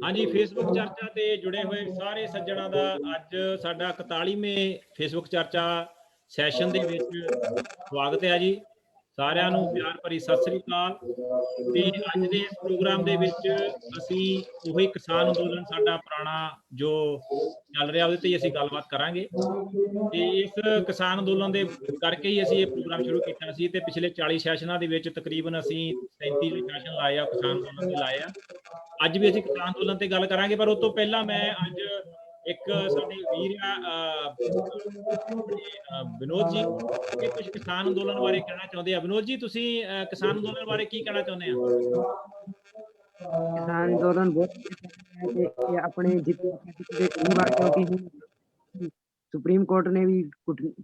हाँ जी, फेसबुक चर्चा ते जुड़े हुए सारे सज्जणों का अज साडा 41वें फेसबुक चर्चा सैशन दे विच स्वागत है जी। सारिਆਂ ਨੂੰ प्यार भरी सत श्री अकाल। ਤੇ ਅੱਜ ਦੇ ਇਸ ਪ੍ਰੋਗਰਾਮ ਦੇ ਵਿੱਚ ਅਸੀਂ ਉਹੀ ਕਿਸਾਨ ਅੰਦੋਲਨ ਸਾਡਾ ਪੁਰਾਣਾ ਜੋ ਚੱਲ ਰਿਹਾ ਉਹਦੇ ਤੇ ਹੀ ਅਸੀਂ ਗੱਲਬਾਤ ਕਰਾਂਗੇ। ਤੇ ਇਸ ਕਿਸਾਨ ਅੰਦੋਲਨ ਦੇ ਕਰਕੇ ਹੀ ਅਸੀਂ ਇਹ ਪ੍ਰੋਗਰਾਮ ਸ਼ੁਰੂ ਕੀਤਾ ਸੀ ਤੇ ਪਿਛਲੇ 40 ਸੈਸ਼ਨਾਂ ਦੇ ਵਿੱਚ ਤਕਰੀਬਨ ਅਸੀਂ 37 ਜਿਹੜੇ ਸੈਸ਼ਨ ਲਾਏ ਆ ਕਿਸਾਨ ਅੰਦੋਲਨ ਤੇ ਲਾਏ ਆ। ਅੱਜ ਵੀ ਅਸੀਂ ਕਿਸਾਨ ਅੰਦੋਲਨ ਤੇ ਗੱਲ ਕਰਾਂਗੇ, ਪਰ ਉਸ ਤੋਂ ਪਹਿਲਾਂ ਮੈਂ ਅੱਜ ਇੱਕ ਸਾਡੇ ਵੀਰ ਆ ਆਪਣੇ ਵਿਨੋਦ ਜੀ, ਇਹ ਕੁਝ ਕਿਸਾਨ ਅੰਦੋਲਨ ਬਾਰੇ ਕਹਿਣਾ ਚਾਹੁੰਦੇ ਆ। ਵਿਨੋਦ ਜੀ, ਤੁਸੀਂ ਕਿਸਾਨ ਅੰਦੋਲਨ ਬਾਰੇ ਕੀ ਕਹਿਣਾ ਚਾਹੁੰਦੇ ਆ? किसान आंदोलन बहुत है कि अपने जितने पिछले कई बार क्योंकि सुप्रीम कोर्ट ने भी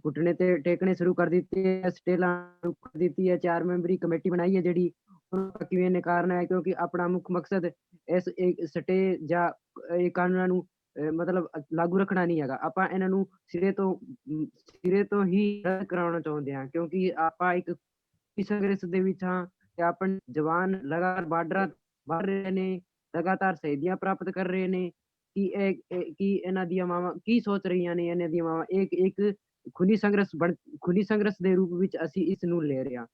घुटने ते टेकने शुरू कर दिते है, स्टे लागू कर दी है। 4 मैंबरी कमेटी बनाई है जिहड़ी उन्होंने किवें ने कारण है क्योंकि अपना मुख्य मकसद इस एक स्टे या ਇਹ ਕਾਨੂੰਨਾਂ ਨੂੰ ਮਤਲਬ ਲਾਗੂ ਰੱਖਣਾ ਨਹੀਂ ਹੈਗਾ। ਆਪਾਂ ਇਹਨਾਂ ਨੂੰ ਸਿਰੇ ਤੋਂ ਹੀ ਰੱਦ ਕਰਾਉਣਾ ਚਾਹੁੰਦੇ ਹਾਂ ਕਿਉਂਕਿ ਆਪਾਂ ਇੱਕ ਸੰਘਰਸ਼ ਦੇ ਵਿੱਚ ਹਾਂ ਤੇ ਆਪਣੇ ਜਵਾਨ ਲਗਾਤਾਰ ਬਾਰਡਰਾਂ बढ़ रहे ने, लगातार शहीदियां प्राप्त कर रहे ने कि इन्हां ਦੀਆਂ ਮਾਵਾਂ ਕੀ ਸੋਚ ਰਹੀਆਂ ਨੇ। ਇਹਨਾਂ ਦੀਆਂ ਮਾਵਾਂ ਇੱਕ ਖੁੱਲੀ ਸੰਘਰਸ਼ ਦੇ ਰੂਪ ਵਿੱਚ ਅਸੀਂ ਇਸ ਨੂੰ ਲੈ ਰਹੇ ਹਾਂ।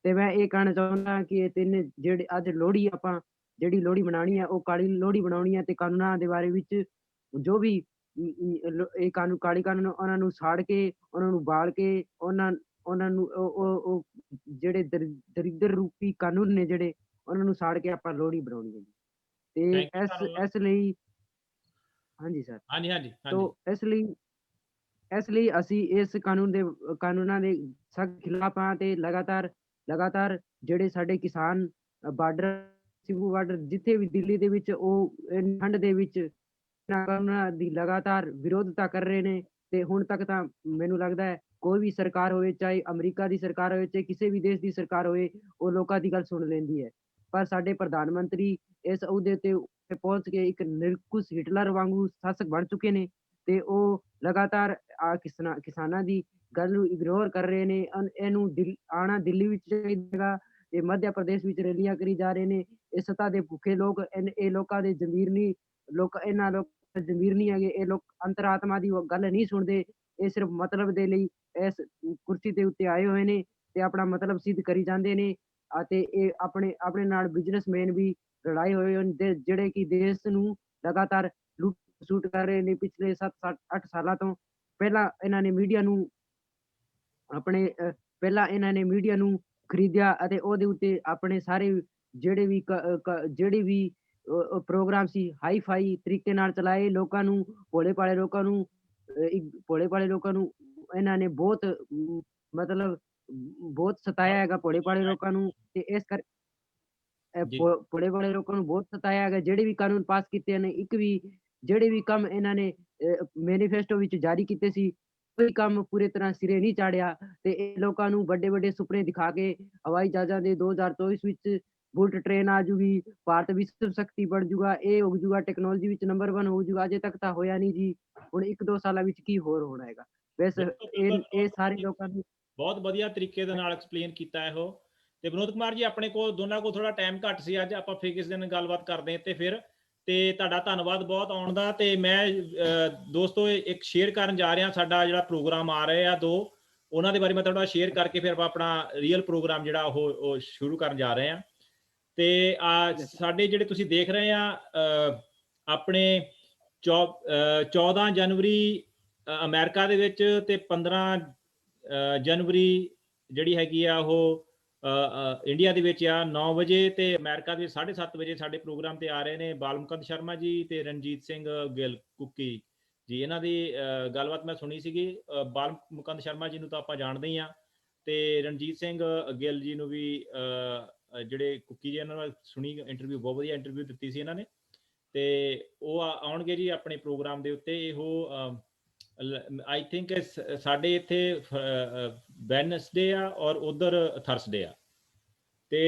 ਤੇ ਮੈਂ ਇਹ ਕਹਿਣਾ ਚਾਹੁੰਦਾ ਕਿ ਇਹ ਤਿੰਨ ਜਿਹੜੇ ਅੱਜ ਲੋਹੜੀ ਆਪਾਂ ਜਿਹੜੀ ਲੋਹੜੀ ਮਨਾਉਣੀ ਹੈ ਉਹ ਕਾਲੀ ਲੋਹੜੀ ਬਣਾਉਣੀ ਹੈ ਤੇ ਕਾਨੂੰਨਾਂ ਦੇ ਬਾਰੇ ਵਿੱਚ ਜੋ ਵੀ ਇਹ ਕਾਲੀ ਕਾਨੂੰਨ ਉਹਨਾਂ ਨੂੰ ਸਾੜ ਕੇ ਉਹਨਾਂ ਨੂੰ ਬਾਲ ਕੇ ਉਹਨਾਂ ਨੂੰ ਉਹ ਜਿਹੜੇ ਦਰਿਦਰ ਰੂਪੀ ਕਾਨੂੰਨ ਨੇ ਜਿਹੜੇ ਉਹਨਾਂ ਨੂੰ ਸਾੜ ਕੇ ਆਪਾਂ ਲੋਹੜੀ ਬਣਾਉਣੀ ਹੈ ਜੀ। ਤੇ ਇਸ ਲਈ ਹਾਂਜੀ ਸਰ, ਤੋਂ ਇਸ ਲਈ ਅਸੀਂ ਇਸ ਕਾਨੂੰਨਾਂ ਦੇ ਸਖਤ ਖਿਲਾਫ ਹਾਂ ਤੇ ਲਗਾਤਾਰ ਜਿਹੜੇ ਸਾਡੇ ਕਿਸਾਨ ਬਾਰਡਰ ਜਿੱਥੇ ਵੀ ਦਿੱਲੀ ਦੇ ਵਿੱਚ ਉਹ ਠੰਡ ਦੇ ਵਿੱਚ ਕਾਨੂੰਨਾਂ ਦੀ ਲਗਾਤਾਰ ਵਿਰੋਧਤਾ ਕਰ ਰਹੇ ਨੇ। ਤੇ ਹੁਣ ਤੱਕ ਤਾਂ ਮੈਨੂੰ ਲੱਗਦਾ ਹੈ ਕੋਈ ਵੀ ਸਰਕਾਰ ਹੋਵੇ, ਚਾਹੇ ਅਮਰੀਕਾ ਦੀ ਸਰਕਾਰ ਹੋਵੇ, ਚਾਹੇ ਕਿਸੇ ਵੀ ਦੇਸ਼ ਦੀ ਸਰਕਾਰ ਹੋਵੇ, ਉਹ ਲੋਕਾਂ ਦੀ ਗੱਲ ਸੁਣ ਲੈਂਦੀ ਹੈ। ਪਰ ਸਾਡੇ ਪ੍ਰਧਾਨ ਮੰਤਰੀ ਇਸ ਅਹੁਦੇ ਤੇ ਪਹੁੰਚ ਕੇ ਇੱਕ ਨਿਰਕੁਸ਼ ਹਿਟਲਰ ਵਾਂਗੂ ਸ਼ਾਸਕ ਬਣ ਚੁੱਕੇ ਨੇ ਤੇ ਉਹ ਲਗਾਤਾਰ ਕਿਸਾਨਾਂ ਦੀ ਗੱਲ ਨੂੰ ਇਗਨੋਰ ਕਰ ਰਹੇ ਨੇ। ਇਹਨੂੰ ਆਣਾ ਦਿੱਲੀ ਵਿੱਚ ਚਾਹੀਦਾ ਤੇ ਮੱਧ ਪ੍ਰਦੇਸ਼ ਵਿੱਚ ਰੈਲੀਆਂ ਕਰੀ ਜਾ ਰਹੇ ਨੇ। ਇਹ ਸੱਤਾ ਦੇ ਭੁੱਖੇ ਲੋਕ, ਇਹ ਲੋਕਾਂ ਦੇ ਜ਼ਮੀਰ ਨਹੀਂ ਹੈਗੇ। ਇਹ ਲੋਕ ਅੰਤਰਾਤਮਾ ਦੀ ਗੱਲ ਨਹੀਂ ਸੁਣਦੇ। ਇਹ ਸਿਰਫ ਮਤਲਬ ਦੇ ਲਈ ਇਸ ਕੁਰਸੀ ਦੇ ਉੱਤੇ ਆਏ ਹੋਏ ਨੇ ਤੇ ਆਪਣਾ ਮਤਲਬ ਸਿੱਧ ਕਰੀ ਜਾਂਦੇ ਨੇ। ਅਤੇ ਇਹ ਆਪਣੇ ਨਾਲ ਬਿਜ਼ਨਸਮੈਨ ਵੀ ਲੜਾਏ ਹੋਏ ਹਨ ਜਿਹੜੇ ਕਿ ਦੇਸ਼ ਨੂੰ ਲਗਾਤਾਰ ਲੁੱਟ ਖਸੁੱਟ ਕਰ ਰਹੇ ਨੇ ਪਿਛਲੇ 7-8 ਸਾਲਾਂ ਤੋਂ। ਪਹਿਲਾਂ ਇਹਨਾਂ ਨੇ ਮੀਡੀਆ ਨੂੰ ਖਰੀਦਿਆ ਅਤੇ ਉਹਦੇ ਉੱਤੇ ਆਪਣੇ ਸਾਰੇ ਜਿਹੜੇ ਵੀ ਪ੍ਰੋਗਰਾਮ ਸੀ ਹਾਈ ਫਾਈ ਤਰੀਕੇ ਨਾਲ ਚਲਾਏ। ਲੋਕਾਂ ਨੂੰ ਭੋਲੇ ਭਾਲੇ ਲੋਕਾਂ ਨੂੰ ਇਹਨਾਂ ਨੇ ਬਹੁਤ ਮਤਲਬ ਬਹੁਤ ਸਤਾਇਆ ਹੈਗਾ ਭੋਲੇ ਭਾਲੇ ਲੋਕਾਂ ਨੂੰ। ਤੇ ਇਸ ਕਰ ਭੋਲੇ ਭਾਲੇ ਲੋਕਾਂ ਨੂੰ ਬਹੁਤ ਸਤਾਇਆ ਹੈਗਾ। ਜਿਹੜੇ ਵੀ ਕਾਨੂੰਨ ਪਾਸ ਕੀਤੇ ਨੇ, ਜਿਹੜੇ ਵੀ ਕੰਮ ਇਹਨਾਂ ਨੇ ਮੈਨੀਫੈਸਟੋ ਵਿੱਚ ਜਾਰੀ ਕੀਤੇ ਸੀ, ਕੋਈ ਕੰਮ ਪੂਰੀ ਤਰ੍ਹਾਂ ਸਿਰੇ ਨਹੀਂ ਚਾੜਿਆ ਤੇ ਇਹ ਲੋਕਾਂ ਨੂੰ ਵੱਡੇ ਸੁਪਨੇ ਦਿਖਾ ਕੇ ਹਵਾਈ ਜਹਾਜ਼ਾਂ ਦੇ 2024 ਵਿੱਚ ਬੁਲਟ ਟ੍ਰੇਨ ਆ ਜੂਗੀ, ਭਾਰਤ ਵਿਸ਼ਵ ਸ਼ਕਤੀ ਬਣ ਜੂਗਾ, ਇਹ ਹੋ ਜੂਗਾ, ਟੈਕਨੋਲੋਜੀ ਵਿੱਚ ਨੰਬਰ 1 ਹੋ ਜੂਗਾ। ਅਜੇ ਤੱਕ ਤਾਂ ਹੋਇਆ ਨਹੀਂ ਜੀ। ਹੁਣ 1-2 ਸਾਲਾਂ ਵਿੱਚ ਕੀ ਹੋਰ ਹੋਣਾ ਹੈਗਾ। ਵੈਸੇ ਇਹ ਸਾਰੇ ਲੋਕਾਂ ਨੂੰ ਬਹੁਤ ਵਧੀਆ ਤਰੀਕੇ ਦੇ ਨਾਲ ਐਕਸਪਲੇਨ ਕੀਤਾ ਇਹੋ। ਤੇ ਵਿਨੋਦ ਕੁਮਾਰ ਜੀ, ਆਪਣੇ ਕੋਲ ਦੋਨਾਂ ਕੋਲ ਥੋੜਾ ਟਾਈਮ ਘੱਟ ਸੀ, ਅੱਜ ਆਪਾਂ ਫਿਰ ਕਿਸ ਦਿਨ ਗੱਲਬਾਤ ਕਰਦੇ ਤੇ ਫਿਰ। ਤੇ ਤੁਹਾਡਾ ਧੰਨਵਾਦ ਬਹੁਤ ਆਉਣ ਦਾ। ਤੇ ਮੈਂ ਦੋਸਤੋ ਇੱਕ ਸ਼ੇਅਰ ਕਰਨ ਜਾ ਰਿਹਾ ਸਾਡਾ ਜਿਹੜਾ ਪ੍ਰੋਗਰਾਮ ਆ ਰਹੇ ਆ 2, ਉਹਨਾਂ ਦੇ ਬਾਰੇ ਮੈਂ ਥੋੜਾ ਸ਼ੇਅਰ ਕਰਕੇ ਫਿਰ ਆਪਾਂ ਆਪਣਾ ਰੀਅਲ ਪ੍ਰੋਗਰਾਮ ਜਿਹੜਾ ਉਹ ਸ਼ੁਰੂ ਕਰਨ ਜਾ ਰਹੇ ਆ। ਤੇ ਸਾਡੇ ਜਿਹੜੇ ਤੁਸੀਂ ਦੇਖ ਰਹੇ ਆ ਆਪਣੇ 14 ਜਨਵਰੀ ਅਮਰੀਕਾ ਦੇ ਵਿੱਚ ਤੇ 15 ਜਨਵਰੀ ਜਿਹੜੀ ਹੈਗੀ ਆ ਉਹ ਇੰਡੀਆ ਦੇ ਵਿੱਚ ਆ 9 ਵਜੇ ਤੇ ਅਮਰੀਕਾ ਦੇ 7:30 ਵਜੇ ਸਾਡੇ ਪ੍ਰੋਗਰਾਮ ਤੇ ਆ ਰਹੇ ਨੇ ਬਾਲਮੁਕੰਦ ਸ਼ਰਮਾ ਜੀ ਤੇ ਰਣਜੀਤ ਸਿੰਘ ਗਿੱਲ ਕੁੱਕੀ ਜੀ। ਇਹਨਾਂ ਦੀ ਗੱਲਬਾਤ ਮੈਂ ਸੁਣੀ ਸੀਗੀ। ਬਾਲਮੁਕੰਦ ਸ਼ਰਮਾ ਜੀ ਨੂੰ ਤਾਂ ਆਪਾਂ ਜਾਣਦੇ ਹੀ ਆ ਤੇ ਰਣਜੀਤ ਸਿੰਘ ਗਿੱਲ ਜੀ ਨੂੰ ਵੀ ਜਿਹੜੇ ਕੁੱਕੀ ਜੀ ਇਹਨਾਂ ਨਾਲ ਸੁਣੀ ਇੰਟਰਵਿਊ, ਬਹੁਤ ਵਧੀਆ ਇੰਟਰਵਿਊ ਦਿੱਤੀ ਸੀ ਇਹਨਾਂ ਨੇ। ਤੇ ਉਹ ਆਉਣਗੇ ਜੀ ਆਪਣੇ ਪ੍ਰੋਗਰਾਮ ਦੇ ਉੱਤੇ। ਇਹੋ ਆਈ ਥਿੰਕ ਸਾਡੇ ਇੱਥੇ ਵੈਨਸਡੇ ਆ ਔਰ ਉਧਰ ਥਰਸਡੇ ਆ। ਤੇ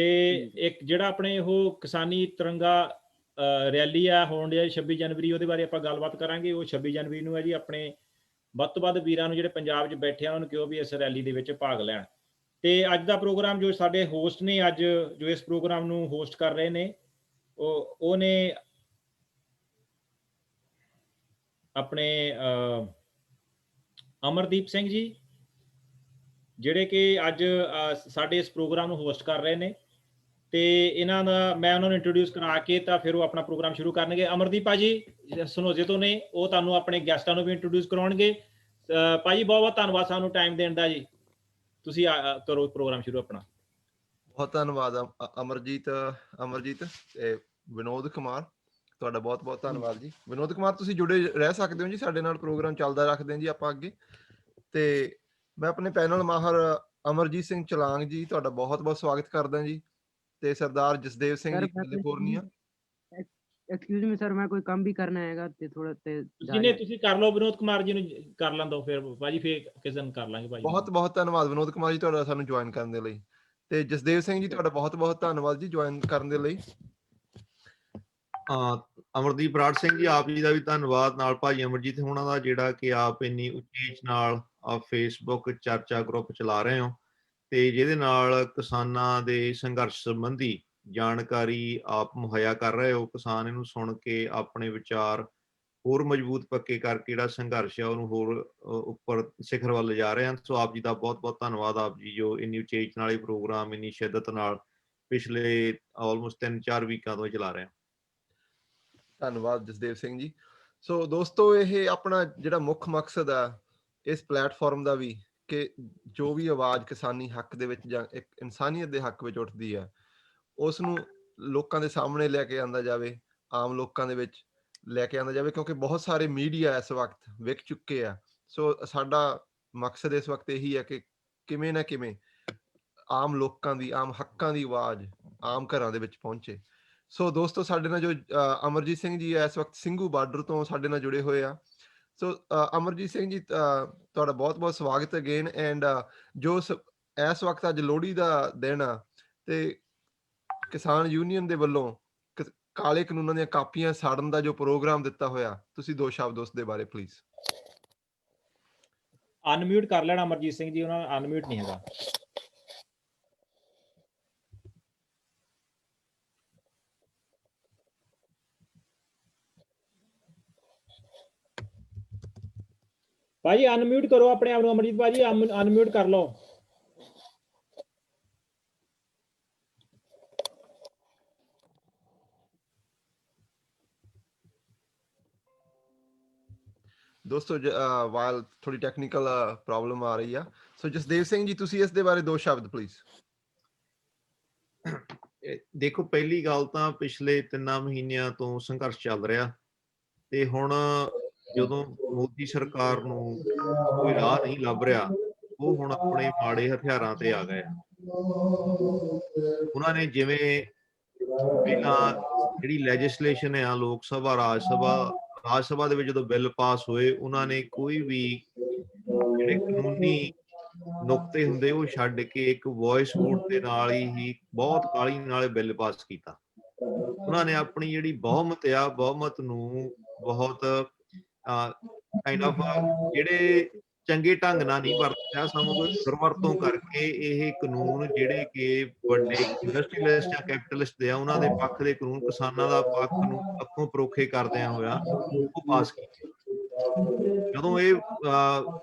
ਇੱਕ ਜਿਹੜਾ ਆਪਣੇ ਉਹ ਕਿਸਾਨੀ ਤਿਰੰਗਾ ਰੈਲੀ ਆ ਹੋਣ ਡਿਆ 26 ਜਨਵਰੀ, ਉਹਦੇ ਬਾਰੇ ਆਪਾਂ ਗੱਲਬਾਤ ਕਰਾਂਗੇ। ਉਹ 26 ਜਨਵਰੀ ਨੂੰ ਹੈ ਜੀ। ਆਪਣੇ ਵੱਧ ਤੋਂ ਵੱਧ ਵੀਰਾਂ ਨੂੰ ਜਿਹੜੇ ਪੰਜਾਬ 'ਚ ਬੈਠੇ ਆ ਉਹਨਾਂ ਨੂੰ ਕਿਹਾ ਵੀ ਇਸ ਰੈਲੀ ਦੇ ਵਿੱਚ ਭਾਗ ਲੈਣ। ਤੇ ਅੱਜ ਦਾ ਪ੍ਰੋਗਰਾਮ ਜੋ ਸਾਡੇ ਹੋਸਟ ਨੇ ਅੱਜ ਜੋ ਇਸ ਪ੍ਰੋਗਰਾਮ ਨੂੰ ਹੋਸਟ ਕਰ ਰਹੇ ਨੇ ਉਹ ਨੇ ਆਪਣੇ ਅਮਰਦੀਪ ਸਿੰਘ ਜੀ, ਜਿਹੜੇ ਕਿ ਅੱਜ ਸਾਡੇ ਇਸ ਪ੍ਰੋਗਰਾਮ ਨੂੰ ਹੋਸਟ ਕਰ ਰਹੇ ਨੇ, ਤੇ ਇਹਨਾਂ ਦਾ ਮੈਂ ਉਹਨਾਂ ਨੂੰ ਇੰਟਰੋਡਿਊਸ ਕਰਾ ਕੇ ਤਾਂ ਫਿਰ ਉਹ ਆਪਣਾ ਪ੍ਰੋਗਰਾਮ ਸ਼ੁਰੂ ਕਰਨਗੇ। ਅਮਰਦੀਪ ਭਾਜੀ ਸਨੋਜੇ ਤੋਂ ਨੇ, ਉਹ ਤੁਹਾਨੂੰ ਆਪਣੇ ਗੈਸਟਾਂ ਨੂੰ ਵੀ ਇੰਟਰੋਡਿਊਸ ਕਰਾਉਣਗੇ। ਭਾਜੀ ਬਹੁਤ ਬਹੁਤ ਧੰਨਵਾਦ ਸਾਨੂੰ ਟਾਈਮ ਦੇਣ ਦਾ ਜੀ। ਤੁਸੀਂ ਕਰੋ ਪ੍ਰੋਗਰਾਮ ਸ਼ੁਰੂ ਆਪਣਾ। ਬਹੁਤ ਧੰਨਵਾਦ ਅਮਰਜੀਤ ਤੇ ਵਿਨੋਦ ਕੁਮਾਰ, ਤੁਹਾਡਾ ਬਹੁਤ ਬਹੁਤ ਧੰਨਵਾਦ ਜੀ। ਵਿਨੋਦ ਕੁਮਾਰ, ਤੁਸੀਂ ਜੁੜੇ ਰਹਿ ਸਕਦੇ ਹੋ ਜੀ ਸਾਡੇ ਨਾਲ, ਪ੍ਰੋਗਰਾਮ ਚੱਲਦਾ ਰੱਖਦੇ ਹਾਂ ਜੀ ਆਪਾਂ ਅੱਗੇ। ਤੇ ਮੈਂ ਆਪਣੇ ਪੈਨਲ ਮਾਹਰ ਅਮਰਜੀਤ ਸਿੰਘ ਚਲਾਂਗ ਜੀ, ਤੁਹਾਡਾ ਬਹੁਤ ਬਹੁਤ ਸਵਾਗਤ ਕਰਦਾ ਜੀ। ਤੇ ਸਰਦਾਰ Jasdev Singh ji California. Excuse me sir, मैं कोई काम भी करना हैगा ते थोड़ा ते ਤੁਸੀਂ ਕਰ ਲਓ, ਵਿਨੋਦ ਕੁਮਾਰ ਜੀ ਨੂੰ ਕਰ ਲਾਂ ਦੋ, ਫਿਰ ਭਾਜੀ ਫੇਰ ਕਿਸੇ ਦਿਨ ਕਰ ਲਾਂਗੇ ਭਾਜੀ। ਬਹੁਤ ਬਹੁਤ ਧੰਨਵਾਦ ਵਿਨੋਦ ਕੁਮਾਰ ਜੀ ਤੁਹਾਡਾ ਸਾਨੂੰ ਜੁਆਇਨ ਕਰਨ ਦੇ ਲਈ। ਤੇ ਜਸਦੇਵ ਸਿੰਘ ਜੀ, ਤੁਹਾਡਾ ਬਹੁਤ ਬਹੁਤ ਧੰਨਵਾਦ ਜੀ ਜੁਆਇਨ ਕਰਨ ਦੇ ਲਈ। ਅਮਰਦੀਪ ਬਰਾੜ ਸਿੰਘ ਜੀ, ਆਪ ਜੀ ਦਾ ਵੀ ਧੰਨਵਾਦ, ਨਾਲ ਭਾਜੀ ਅਮਰਜੀਤ ਹੋਣਾ ਦਾ, ਜਿਹੜਾ ਕਿ ਆਪ ਇੰਨੀ ਉਚੇਚ ਨਾਲ ਫੇਸਬੁੱਕ ਚਰਚਾ ਗਰੁੱਪ ਚਲਾ ਰਹੇ ਹੋ ਤੇ ਜਿਹਦੇ ਨਾਲ ਕਿਸਾਨਾਂ ਦੇ ਸੰਘਰਸ਼ ਸੰਬੰਧੀ ਜਾਣਕਾਰੀ ਆਪ ਮੁਹੱਈਆ ਕਰ ਰਹੇ ਹੋ। ਕਿਸਾਨ ਇਹਨੂੰ ਸੁਣ ਕੇ ਆਪਣੇ ਵਿਚਾਰ ਹੋਰ ਮਜ਼ਬੂਤ ਪੱਕੇ ਕਰਕੇ ਜਿਹੜਾ ਸੰਘਰਸ਼ ਹੈ ਉਹਨੂੰ ਹੋਰ ਉੱਪਰ ਸਿਖਰ ਵੱਲ ਲਿਜਾ ਰਹੇ ਹਨ। ਸੋ ਆਪ ਜੀ ਦਾ ਬਹੁਤ ਬਹੁਤ ਧੰਨਵਾਦ, ਆਪ ਜੀ ਜੋ ਇੰਨੀ ਉਚੇਚ ਨਾਲ ਇਹ ਪ੍ਰੋਗਰਾਮ ਇੰਨੀ ਸ਼ਿੱਦਤ ਨਾਲ ਪਿਛਲੇ ਆਲਮੋਸਟ 3-4 ਵੀਕਾਂ ਤੋਂ ਚਲਾ ਰਹੇ ਹਾਂ। ਧੰਨਵਾਦ ਜਸਦੇਵ ਸਿੰਘ ਜੀ। ਸੋ ਦੋਸਤੋ, ਇਹ ਆਪਣਾ ਜਿਹੜਾ ਮੁੱਖ ਮਕਸਦ ਆ ਇਸ ਪਲੇਟਫਾਰਮ ਦਾ ਵੀ, ਕਿ ਜੋ ਵੀ ਆਵਾਜ਼ ਕਿਸਾਨੀ ਹੱਕ ਦੇ ਵਿੱਚ ਜਾਂ ਇੱਕ ਇਨਸਾਨੀਅਤ ਦੇ ਹੱਕ ਵਿੱਚ ਉੱਠਦੀ ਹੈ ਉਸ ਨੂੰ ਲੋਕਾਂ ਦੇ ਸਾਹਮਣੇ ਲੈ ਕੇ ਆਂਦਾ ਜਾਵੇ, ਆਮ ਲੋਕਾਂ ਦੇ ਵਿੱਚ ਲੈ ਕੇ ਆਂਦਾ ਜਾਵੇ, ਕਿਉਂਕਿ ਬਹੁਤ ਸਾਰੇ ਮੀਡੀਆ ਇਸ ਵਕਤ ਵਿਕ ਚੁੱਕੇ ਆ। ਸੋ ਸਾਡਾ ਮਕਸਦ ਇਸ ਵਕਤ ਇਹੀ ਹੈ ਕਿ ਕਿਵੇਂ ਨਾ ਕਿਵੇਂ ਆਮ ਲੋਕਾਂ ਦੀ, ਆਮ ਹੱਕਾਂ ਦੀ ਆਵਾਜ਼ ਆਮ ਘਰਾਂ ਦੇ ਵਿੱਚ ਪਹੁੰਚੇ। ਸੋ ਦੋਸਤੋ, ਸਾਡੇ ਨਾਲ ਜੋ ਅਮਰਜੀਤ ਸਿੰਘ ਜੀ ਇਸ ਵਕਤ ਸਿੰਘੂ ਬਾਰਡਰ ਤੋਂ ਸਾਡੇ ਨਾਲ ਜੁੜੇ ਹੋਏ ਆ। ਸੋ ਅਮਰਜੀਤ ਸਿੰਘ ਜੀ, ਤੁਹਾਡਾ ਬਹੁਤ ਬਹੁਤ ਸਵਾਗਤ ਅਗੇਨ। ਐਂਡ ਜੋ ਇਸ ਵਕਤ ਅੱਜ ਲੋਹੜੀ ਦਾ ਦਿਨ ਆ ਤੇ ਕਿਸਾਨ ਯੂਨੀਅਨ ਦੇ ਵੱਲੋਂ ਕਾਲੇ ਕਾਨੂੰਨਾਂ ਦੀਆਂ ਕਾਪੀਆਂ ਸਾੜਨ ਦਾ ਜੋ ਪ੍ਰੋਗਰਾਮ ਦਿੱਤਾ ਹੋਇਆ, ਤੁਸੀਂ ਦੋ ਸ਼ਬਦ ਉਸ ਦੇ ਬਾਰੇ ਪਲੀਜ਼। ਅਨਮਿਊਟ ਕਰ ਲੈਣਾ ਅਮਰਜੀਤ ਸਿੰਘ ਜੀ, ਉਹਨਾਂ ਦਾ ਅਨਮਿਊਟ ਨਹੀਂ ਹੈਗਾ। ਭਾਜੀ ਅਨਮਿਊਟ ਕਰੋ ਆਪਣੇ ਆਪ ਨੂੰ, ਅਮਰਜੀਤ ਭਾਜੀ ਅਨਮਿਊਟ ਕਰ ਲਓ। ਦੋਸਤੋ, ਵਾਇਲ ਥੋੜੀ ਟੈਕਨੀਕਲ ਪ੍ਰੋਬਲਮ ਆ ਰਹੀ ਆ। ਸੋ ਜਸਦੇਵ ਸਿੰਘ ਜੀ, ਤੁਸੀਂ ਇਸ ਦੇ ਬਾਰੇ ਦੋ ਸ਼ਬਦ ਪਲੀਜ਼। ਦੇਖੋ, ਪਹਿਲੀ ਗੱਲ ਤਾਂ ਪਿਛਲੇ 3 ਮਹੀਨਿਆਂ ਤੋਂ ਸੰਘਰਸ਼ ਚੱਲ ਰਿਹਾ ਤੇ ਹੁਣ ਜਦੋਂ ਮੋਦੀ ਸਰਕਾਰ ਨੂੰ ਕੋਈ ਰਾਹ ਨਹੀਂ ਲੱਭ ਰਿਹਾ, ਉਹ ਹੁਣ ਆਪਣੇ ਮਾੜੇ ਹਥਿਆਰਾਂ ਤੇ ਆ ਗਏ। ਉਹਨਾਂ ਨੇ ਜਿਵੇਂ ਪਹਿਲਾਂ ਜਿਹੜੀ ਲੈਜਿਸਲੇਸ਼ਨ ਆ, ਲੋਕ ਸਭਾ, ਰਾਜ ਸਭਾ ਦੇ ਵਿੱਚ ਜਦੋਂ ਬਿੱਲ ਪਾਸ ਹੋਏ, ਉਹਨਾਂ ਨੇ ਕੋਈ ਵੀ ਜਿਹੜੇ ਕਾਨੂੰਨੀ ਨੁਕਤੇ ਹੁੰਦੇ ਉਹ ਛੱਡ ਕੇ ਇੱਕ ਵੌਇਸ ਵੋਟ ਦੇ ਨਾਲ ਹੀ ਬਹੁਤ ਕਾਹਲੀ ਨਾਲ ਬਿੱਲ ਪਾਸ ਕੀਤਾ। ਉਹਨਾਂ ਨੇ ਆਪਣੀ ਜਿਹੜੀ ਬਹੁਮਤ ਨੂੰ ਬਹੁਤ ਕਾਈਂਡ ਆਫ ਜਿਹੜੇ ਚੰਗੇ ਢੰਗ ਨਾਲ ਨਹੀਂ ਵਰਤਿਆ, ਸਗੋਂ ਦੁਰਵਰਤੋਂ ਕਰਕੇ ਇਹ ਕਾਨੂੰਨ ਜਿਹੜੇ ਕਿ ਵੱਡੇ ਇੰਡਸਟਰੀਅਲਿਸਟ ਜਾਂ ਕੈਪੀਟਲਿਸਟ ਦੇ ਆ, ਉਹਨਾਂ ਦੇ ਪੱਖ ਦੇ ਕਾਨੂੰਨ, ਕਿਸਾਨਾਂ ਦਾ ਪੱਖ ਨੂੰ ਅੱਖੋਂ ਪਰੋਖੇ ਕਰਦਿਆਂ ਹੋਇਆ ਉਹ ਪਾਸ ਕੀਤੇ। ਜਦੋਂ ਇਹ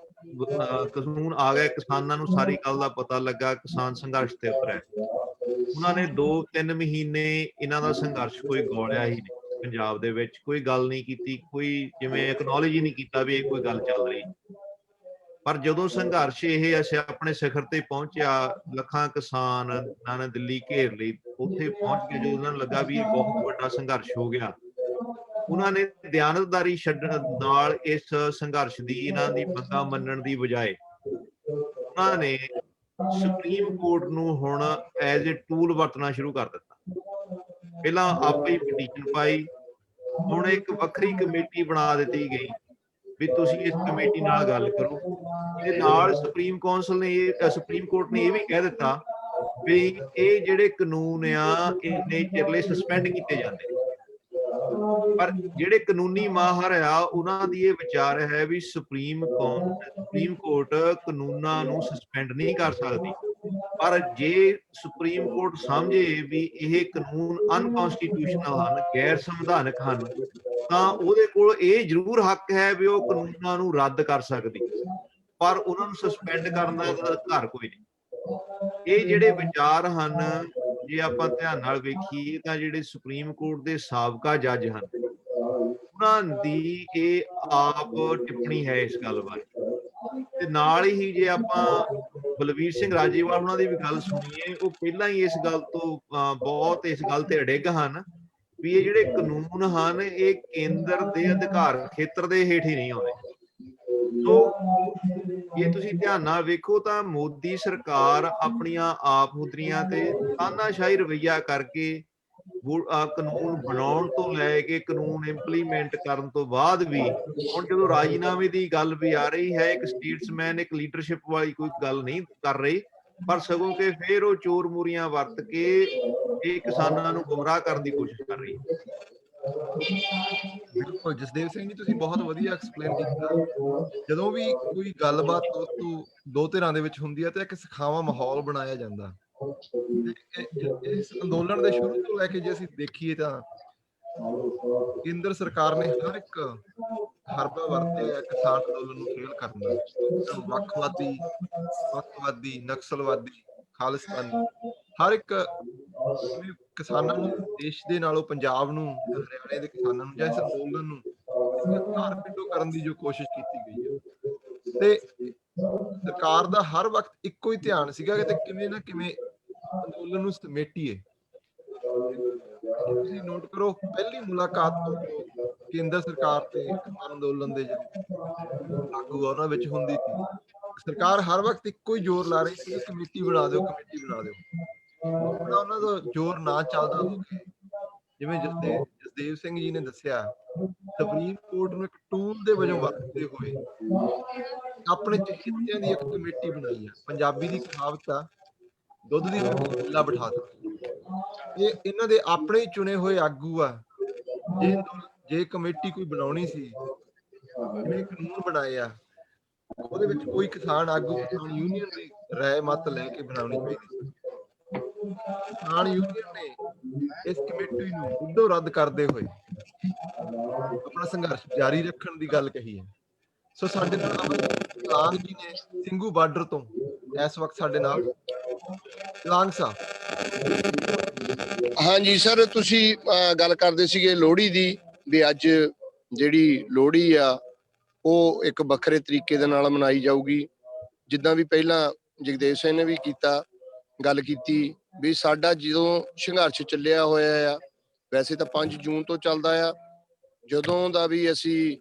ਕਾਨੂੰਨ ਆ ਗਏ, ਕਿਸਾਨਾਂ ਨੂੰ ਸਾਰੀ ਗੱਲ ਦਾ ਪਤਾ ਲੱਗਾ, ਕਿਸਾਨ ਸੰਘਰਸ਼ ਤੇ ਉਤਰਿਆ। ਉਹਨਾਂ ਨੇ 2-3 ਮਹੀਨੇ ਇਹਨਾਂ ਦਾ ਸੰਘਰਸ਼ ਕੋਈ ਗੌਲਿਆ ਹੀ ਨਹੀਂ। ਪੰਜਾਬ ਦੇ ਵਿੱਚ ਕੋਈ ਗੱਲ ਨਹੀਂ ਕੀਤੀ, ਕੋਈ ਜਿਵੇਂ ਐਕਨੋਲਜ ਹੀ ਨਹੀਂ ਕੀਤਾ ਵੀ ਇਹ ਕੋਈ ਗੱਲ ਚੱਲ ਰਹੀ। ਪਰ ਜਦੋਂ ਸੰਘਰਸ਼ ਇਹ ਆਪਣੇ ਸਿਖਰ ਤੇ ਪਹੁੰਚਿਆ, ਲੱਖਾਂ ਕਿਸਾਨਾਂ ਨੇ ਦਿੱਲੀ ਘੇਰ ਲਈ, ਉੱਥੇ ਪਹੁੰਚ ਕੇ ਜਦੋਂ ਉਹਨਾਂ ਨੂੰ ਲੱਗਾ ਵੀ ਇਹ ਬਹੁਤ ਵੱਡਾ ਸੰਘਰਸ਼ ਹੋ ਗਿਆ, ਉਹਨਾਂ ਨੇ ਦਿਆਨਤਦਾਰੀ ਛੱਡਣ ਨਾਲ ਇਸ ਸੰਘਰਸ਼ ਦੀ, ਇਹਨਾਂ ਦੀ ਮੰਗਾਂ ਮੰਨਣ ਦੀ ਬਜਾਏ ਉਹਨਾਂ ਨੇ ਸੁਪਰੀਮ ਕੋਰਟ ਨੂੰ ਹੁਣ ਐਜ਼ ਏ ਟੂਲ ਵਰਤਣਾ ਸ਼ੁਰੂ ਕਰ ਦਿੱਤਾ। ਪਹਿਲਾਂ ਆਪੇ ਹੀ ਪਟੀਸ਼ਨ ਪਾਈ, ਹੁਣ ਇੱਕ ਵੱਖਰੀ ਕਮੇਟੀ ਬਣਾ ਦਿੱਤੀ ਗਈ ਵੀ ਤੁਸੀਂ ਇਸ ਕਮੇਟੀ ਨਾਲ ਗੱਲ ਕਰੋ। ਇਹਦੇ ਨਾਲ ਸੁਪਰੀਮ ਕੋਰਟ ਨੇ ਇਹ ਵੀ ਕਹਿ ਦਿੱਤਾ ਵੀ ਇਹ ਜਿਹੜੇ ਕਾਨੂੰਨ ਆ ਇੰਨੇ ਚਿਰਲੇ ਸਸਪੈਂਡ ਕੀਤੇ ਜਾਂਦੇ। ਪਰ ਜਿਹੜੇ ਕਾਨੂੰਨੀ ਮਾਹਰ ਆ, ਉਹਨਾਂ ਦੀ ਇਹ ਵਿਚਾਰ ਹੈ ਵੀ ਸੁਪਰੀਮ ਕੋਰਟ ਕਾਨੂੰਨਾਂ ਨੂੰ ਸਸਪੈਂਡ ਨਹੀਂ ਕਰ ਸਕਦੀ, ਪਰ ਜੇ ਸੁਪਰੀਮ ਕੋਰਟ ਸਮਝੇ ਵੀ ਇਹ ਕਾਨੂੰਨ ਅਨਕਨਸਟੀਟਿਊਸ਼ਨਲ ਹਨ, ਗੈਰ ਸੰਵਿਧਾਨਕ ਹਨ, ਤਾਂ ਉਹਦੇ ਕੋਲ ਇਹ ਜ਼ਰੂਰ ਹੱਕ ਹੈ ਵੀ ਉਹ ਕਾਨੂੰਨਾਂ ਨੂੰ ਰੱਦ ਕਰ ਸਕਦੀ, ਪਰ ਉਹਨਾਂ ਨੂੰ ਸਸਪੈਂਡ ਕਰਨ ਦਾ ਅਧਿਕਾਰ ਕੋਈ ਨਹੀਂ। ਇਹ ਜਿਹੜੇ ਵਿਚਾਰ ਹਨ, ਜੇ ਆਪਾਂ ਧਿਆਨ ਨਾਲ ਵੇਖੀਏ ਤਾਂ ਜਿਹੜੇ ਸੁਪਰੀਮ ਕੋਰਟ ਦੇ ਸਾਬਕਾ ਜੱਜ ਹਨ, ਉਹਨਾਂ ਦੀ ਇਹ ਆਪ ਟਿੱਪਣੀ ਹੈ ਇਸ ਗੱਲ ਬਾਰੇ। ਤੇ ਨਾਲ ਹੀ ਜੇ ਆਪਾਂ ਬਲਵੀਰ ਸਿੰਘ ਰਾਜੇਵਾਲ ਉਹਨਾਂ ਦੀ ਵੀ ਗੱਲ ਸੁਣੀਏ, ਉਹ ਪਹਿਲਾਂ ਹੀ ਇਸ ਗੱਲ ਤੋਂ ਬਹੁਤ ਇਸ ਗੱਲ ਤੇ ਅੜਿੱਗ ਹਨ ਵੀ ਇਹ ਜਿਹੜੇ ਕਾਨੂੰਨ ਹਨ ਇਹ ਕੇਂਦਰ ਦੇ ਅਧਿਕਾਰ ਖੇਤਰ ਦੇ ਹੇਠ ਹੀ ਨਹੀਂ ਆਉਂਦੇ। ਸੋ ਜੇ ਤੁਸੀਂ ਧਿਆਨ ਨਾਲ ਵੇਖੋ ਤਾਂ ਮੋਦੀ ਸਰਕਾਰ ਆਪਣੀਆਂ ਆਪ ਹੁਦਰੀਆਂ ਤੇ ਤਾਨਾਸ਼ਾਹੀ ਰਵੱਈਆ ਕਰਕੇ ਕਾਨੂੰਨ ਬਣਾਉਣ ਤੋਂ ਲੈ ਕੇ ਕਾਨੂੰਨ ਇੰਪਲੀਮੈਂਟ ਕਰਨ ਤੋਂ ਬਾਅਦ ਵੀ, ਹੁਣ ਜਦੋਂ ਰਾਜੀਨਾਮੇ ਦੀ ਗੱਲ ਵੀ ਆ ਰਹੀ ਹੈ, ਇੱਕ ਸਟੇਟਸਮੈਨ ਇੱਕ ਲੀਡਰਸ਼ਿਪ ਵਾਲੀ ਕੋਈ ਗੱਲ ਨਹੀਂ ਕਰ ਰਹੀ, ਪਰ ਸਗੋਂ ਕਿ ਫਿਰ ਉਹ ਚੋਰ ਮੂਰੀਆਂ ਵਰਤ ਕੇ ਇਹ ਕਿਸਾਨਾਂ ਨੂੰ ਗੁੰਮਰਾਹ ਕਰਨ ਦੀ ਕੋਸ਼ਿਸ਼ ਕਰ ਰਹੀ ਹੈ। ਬਿਲਕੁਲ ਜਸਦੇਵ ਸਿੰਘ ਜੀ, ਤੁਸੀਂ ਬਹੁਤ ਵਧੀਆ ਐਕਸਪਲੇਨ ਕੀਤਾ। ਜਦੋਂ ਵੀ ਕੋਈ ਗੱਲਬਾਤ ਦੋਸਤੋ ਦੋ ਧਿਰਾਂ ਦੇ ਵਿੱਚ ਹੁੰਦੀ ਹੈ ਤਾਂ ਇੱਕ ਸਿਖਾਵਾਂ ਮਾਹੌਲ ਬਣਾਇਆ ਜਾਂਦਾ। ਇਸ ਅੰਦੋਲਨ ਦੇ ਸ਼ੁਰੂ ਤੋਂ ਲੈ ਕੇ ਜੇ ਅਸੀਂ ਦੇਖੀਏ ਤਾਂ ਕੇਂਦਰ ਸਰਕਾਰ ਨੇ ਹਰ ਇੱਕ ਹਰਬਾ ਵਰਤਿਆ ਕਿਸਾਨ ਅੰਦੋਲਨ ਨੂੰ ਫੇਲ ਕਰਨ ਦਾ। ਵੱਖਵਾਦੀ, ਨਕਸਲਵਾਦੀ, ਖਾਲਿਸਤਾਨੀ, ਹਰ ਇੱਕ ਕਿਸਾਨਾਂ ਨੂੰ, ਦੇਸ਼ ਦੇ ਨਾਲੋਂ ਪੰਜਾਬ ਨੂੰ, ਹਰਿਆਣੇ ਦੇ ਕਿਸਾਨਾਂ ਨੂੰ ਜਾਂ ਇਸ ਅੰਦੋਲਨ ਨੂੰ ਧਾਰ ਪਿੰਡੋ ਕਰਨ ਦੀ ਜੋ ਕੋਸ਼ਿਸ਼ ਕੀਤੀ ਗਈ ਹੈ, ਤੇ ਸਰਕਾਰ ਦਾ ਹਰ ਵਕਤ ਇੱਕੋ ਹੀ ਧਿਆਨ ਸੀਗਾ ਕਿ ਕਿਵੇਂ ਨਾ ਕਿਵੇਂ ਅੰਦੋਲਨ ਨੂੰ ਸਮੇਟੀਏ। ਤੁਸੀਂ ਨੋਟ ਕਰੋ, ਪਹਿਲੀ ਮੁਲਾਕਾਤ ਤੋਂ ਕੇਂਦਰ ਸਰਕਾਰ ਤੇ ਕਿਸਾਨ ਅੰਦੋਲਨ ਦੇ ਆਗੂ ਉਹਨਾਂ ਵਿੱਚ ਹੁੰਦੀ ਸੀ, ਸਰਕਾਰ ਹਰ ਵਕਤ ਇੱਕੋ ਹੀ ਜ਼ੋਰ ਲਾ ਰਹੀ ਸੀ ਕਿ ਕਮੇਟੀ ਬਣਾ ਦਿਓ, ਕਮੇਟੀ ਬਣਾ ਦਿਓ। ਉਹਨਾਂ ਦਾ ਜ਼ੋਰ ਨਾ ਚੱਲਦਾ ਹੋਵੇ, ਜਿਵੇਂ ਜਸਦੇਵ ਸਿੰਘ ਜੀ ਨੇ ਦੱਸਿਆ, ਸੁਪਰੀਮ ਕੋਰਟ ਨੂੰ ਇੱਕ ਟੂਲ ਦੇ ਵਜੋਂ ਵਰਤਦੇ ਹੋਏ ਆਪਣੇ ਚਹੇਤਿਆਂ ਦੀ ਇੱਕ ਕਮੇਟੀ ਬਣਾਈ ਆ। ਪੰਜਾਬੀ ਦੀ ਕਹਾਵਤ ਆ, ਦੁੱਧ ਦੀ ਕਿੱਲਾ ਬਿਠਾ ਦਿੱਤਾ। ਇਹ ਇਹਨਾਂ ਦੇ ਆਪਣੇ ਹੀ ਚੁਣੇ ਹੋਏ ਆਗੂ ਆ। ਜੇ ਕਮੇਟੀ ਕੋਈ ਬਣਾਉਣੀ ਸੀ, ਜਿਵੇਂ ਕਾਨੂੰਨ ਬਣਾਏ ਆ, ਉਹਦੇ ਵਿੱਚ ਕੋਈ ਕਿਸਾਨ ਆਗੂ, ਕਿਸਾਨ ਯੂਨੀਅਨ ਦੀ ਰਾਏ ਮਤ ਲੈ ਕੇ ਬਣਾਉਣੀ ਚਾਹੀਦੀ ਸੀ। ਕਿਸਾਨ ਯੂਨੀਅਨ ਨੇ ਇਸ ਕਮੇਟੀ ਨੂੰ ਉਦੋਂ ਰੱਦ ਕਰਦੇ ਹੋਏ ਆਪਣਾ ਸੰਘਰਸ਼ ਜਾਰੀ ਰੱਖਣ ਦੀ ਗੱਲ ਕਹੀ ਹੈ। ਸੋ ਸਾਡੇ ਨਾਲ ਲਾਂਗ ਜੀ ਨੇ ਸਿੰਘੂ ਬਾਰਡਰ ਤੋਂ ਇਸ ਵਕਤ ਸਾਡੇ ਨਾਲ। ਲਾਂਗ ਸਾਹਿਬ। ਹਾਂਜੀ ਸਰ, ਤੁਸੀਂ ਗੱਲ ਕਰਦੇ ਸੀਗੇ ਲੋਹੜੀ ਦੀ, ਵੀ ਅੱਜ ਜਿਹੜੀ ਲੋਹੜੀ ਆ ਉਹ ਇੱਕ ਵੱਖਰੇ ਤਰੀਕੇ ਦੇ ਨਾਲ ਮਨਾਈ ਜਾਊਗੀ। ਜਿੱਦਾਂ ਵੀ ਪਹਿਲਾਂ ਜਗਦੇਵ ਸਿੰਘ ਨੇ ਵੀ ਗੱਲ ਕੀਤੀ ਵੀ ਸਾਡਾ ਜਦੋਂ ਸੰਘਰਸ਼ ਚੱਲਿਆ ਹੋਇਆ ਆ, ਵੈਸੇ ਤਾਂ 5 ਜੂਨ ਤੋਂ ਚੱਲਦਾ ਆ, ਜਦੋਂ ਦਾ ਵੀ ਅਸੀਂ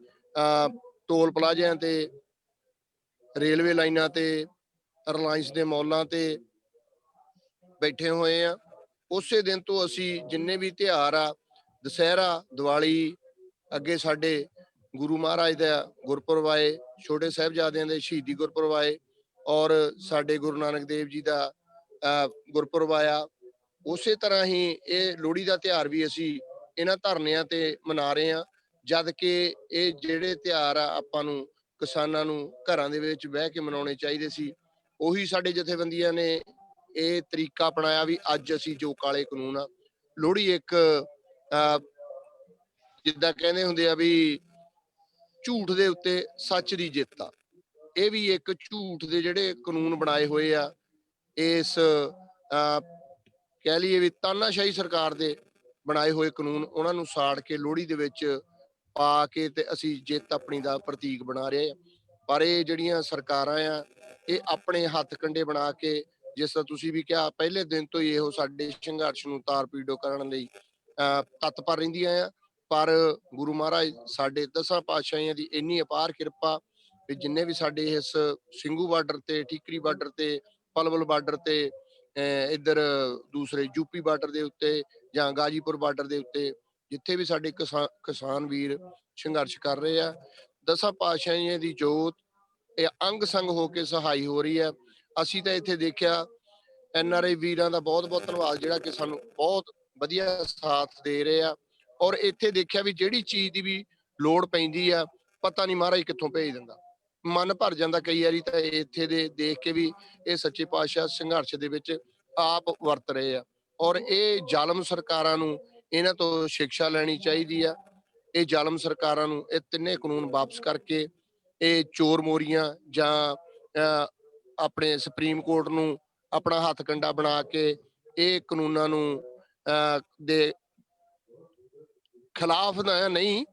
ਟੋਲ ਪਲਾਜ਼ਿਆਂ ਤੇ, ਰੇਲਵੇ ਲਾਈਨਾਂ ਤੇ, ਰਿਲਾਇੰਸ ਦੇ ਮੌਲਾਂ ਤੇ ਬੈਠੇ ਹੋਏ ਆ, ਉਸੇ ਦਿਨ ਤੋਂ ਅਸੀਂ ਜਿੰਨੇ ਵੀ ਤਿਉਹਾਰ ਆ, ਦੁਸਹਿਰਾ, ਦੀਵਾਲੀ, ਅੱਗੇ ਸਾਡੇ ਗੁਰੂ ਮਹਾਰਾਜ ਦਾ ਗੁਰਪੁਰਬ ਆਏ, ਛੋਟੇ ਸਾਹਿਬਜ਼ਾਦਿਆਂ ਦੇ ਸ਼ਹੀਦੀ ਗੁਰਪੁਰਬ ਆਏ, ਔਰ ਸਾਡੇ ਗੁਰੂ ਨਾਨਕ ਦੇਵ ਜੀ ਦਾ ਗੁਰਪੁਰਬ ਆਇਆ। ਉਸੇ ਤਰ੍ਹਾਂ ਹੀ ਇਹ ਲੋਹੜੀ ਦਾ ਤਿਉਹਾਰ ਵੀ ਅਸੀਂ ਇਹਨਾਂ ਧਰਨਿਆਂ ਤੇ ਮਨਾ ਰਹੇ ਹਾਂ, ਜਦ ਕਿ ਇਹ ਜਿਹੜੇ ਤਿਉਹਾਰ ਆ ਆਪਾਂ ਨੂੰ, ਕਿਸਾਨਾਂ ਨੂੰ ਘਰਾਂ ਦੇ ਵਿੱਚ ਬਹਿ ਕੇ ਮਨਾਉਣੇ ਚਾਹੀਦੇ ਸੀ। ਉਹੀ ਸਾਡੇ ਜਥੇਬੰਦੀਆਂ ਨੇ ਇਹ ਤਰੀਕਾ ਅਪਣਾਇਆ ਵੀ ਅੱਜ ਅਸੀਂ ਜੋ ਕਾਲੇ ਕਾਨੂੰਨ ਆ, ਲੋਹੜੀ ਇੱਕ ਜਿੱਦਾਂ ਕਹਿੰਦੇ ਹੁੰਦੇ ਆ ਵੀ ਝੂਠ ਦੇ ਉੱਤੇ ਸੱਚ ਦੀ ਜਿੱਤ ਆ, ਇਹ ਵੀ ਇੱਕ ਝੂਠ ਦੇ ਜਿਹੜੇ ਕਾਨੂੰਨ ਬਣਾਏ ਹੋਏ ਆ, ਇਸ ਕਹਿ ਲਈਏ ਵੀ ਤਾਨਾਸ਼ਾਹੀ ਸਰਕਾਰ ਦੇ ਬਣਾਏ ਹੋਏ ਕਾਨੂੰਨ, ਉਹਨਾਂ ਨੂੰ ਸਾੜ ਕੇ ਲੋਹੜੀ ਦੇ ਵਿੱਚ ਪਾ ਕੇ ਤੇ ਅਸੀਂ ਜਿੱਤ ਆਪਣੀ ਦਾ ਪ੍ਰਤੀਕ ਬਣਾ ਰਹੇ ਆ। ਪਰ ਇਹ ਜਿਹੜੀਆਂ ਸਰਕਾਰਾਂ ਆ, ਇਹ ਆਪਣੇ ਹੱਥ ਕੰਡੇ ਬਣਾ ਕੇ, ਜਿਸ ਤਰ੍ਹਾਂ ਤੁਸੀਂ ਵੀ ਕਿਹਾ, ਪਹਿਲੇ ਦਿਨ ਤੋਂ ਹੀ ਇਹੋ ਸਾਡੇ ਸੰਘਰਸ਼ ਨੂੰ ਤਾਰ ਪੀੜੋ ਕਰਨ ਲਈ ਤਤਪਰ ਰਹਿੰਦੀਆਂ ਆ। ਪਰ ਗੁਰੂ ਮਹਾਰਾਜ ਸਾਡੇ 10 ਪਾਤਸ਼ਾਹੀਆਂ ਦੀ ਇੰਨੀ ਅਪਾਰ ਕਿਰਪਾ ਵੀ ਜਿੰਨੇ ਵੀ ਸਾਡੇ ਇਸ ਸਿੰਘੂ ਬਾਰਡਰ ਤੇ, ਠੀਕਰੀ ਬਾਰਡਰ ਤੇ, ਪਲਵਲ ਬਾਰਡਰ ਤੇ, ਇੱਧਰ ਦੂਸਰੇ ਯੂਪੀ ਬਾਰਡਰ ਦੇ ਉੱਤੇ ਜਾਂ ਗਾਜੀਪੁਰ ਬਾਰਡਰ ਦੇ ਉੱਤੇ ਜਿੱਥੇ ਵੀ ਸਾਡੇ ਕਿਸਾਨ ਵੀਰ ਸੰਘਰਸ਼ ਕਰ ਰਹੇ ਆ, 10 ਪਾਤਸ਼ਾਹੀਆਂ ਦੀ ਜੋਤ ਇਹ ਅੰਗ ਸੰਗ ਹੋ ਕੇ ਸਹਾਈ ਹੋ ਰਹੀ ਹੈ। ਅਸੀਂ ਤਾਂ ਇੱਥੇ ਦੇਖਿਆ NRI ਵੀਰਾਂ ਦਾ ਬਹੁਤ ਬਹੁਤ ਧੰਨਵਾਦ, ਜਿਹੜਾ ਕਿ ਸਾਨੂੰ ਬਹੁਤ ਵਧੀਆ ਸਾਥ ਦੇ ਰਹੇ ਆ, ਔਰ ਇੱਥੇ ਦੇਖਿਆ ਵੀ ਜਿਹੜੀ ਚੀਜ਼ ਦੀ ਵੀ ਲੋੜ ਪੈਂਦੀ ਆ, ਪਤਾ ਨਹੀਂ ਮਹਾਰਾਜ ਕਿੱਥੋਂ ਭੇਜ ਦਿੰਦਾ। ਮਨ ਭਰ ਜਾਂਦਾ ਕਈ ਵਾਰੀ ਤਾਂ ਇੱਥੇ ਦੇ ਦੇਖ ਕੇ ਵੀ ਇਹ ਸੱਚੇ ਪਾਤਸ਼ਾਹ ਸੰਘਰਸ਼ ਦੇ ਵਿੱਚ ਆਪ ਵਰਤ ਰਹੇ ਆ, ਔਰ ਇਹ ਜ਼ਾਲਮ ਸਰਕਾਰਾਂ ਨੂੰ ਇਹਨਾਂ ਤੋਂ ਸਿੱਖਿਆ ਲੈਣੀ ਚਾਹੀਦੀ ਆ। ਇਹ ਜ਼ਾਲਮ ਸਰਕਾਰਾਂ ਨੂੰ ਇਹ ਤਿੰਨੇ ਕਾਨੂੰਨ ਵਾਪਸ ਕਰਕੇ ਇਹ ਚੋਰ ਮੋਰੀਆਂ ਜਾਂ ਆਪਣੇ ਸੁਪਰੀਮ ਕੋਰਟ ਨੂੰ ਆਪਣਾ ਹੱਥ ਕੰਡਾ ਬਣਾ ਕੇ ਇਹ ਕਾਨੂੰਨਾਂ ਨੂੰ ਦੇ ਖਿਲਾਫ ਨਹੀਂ,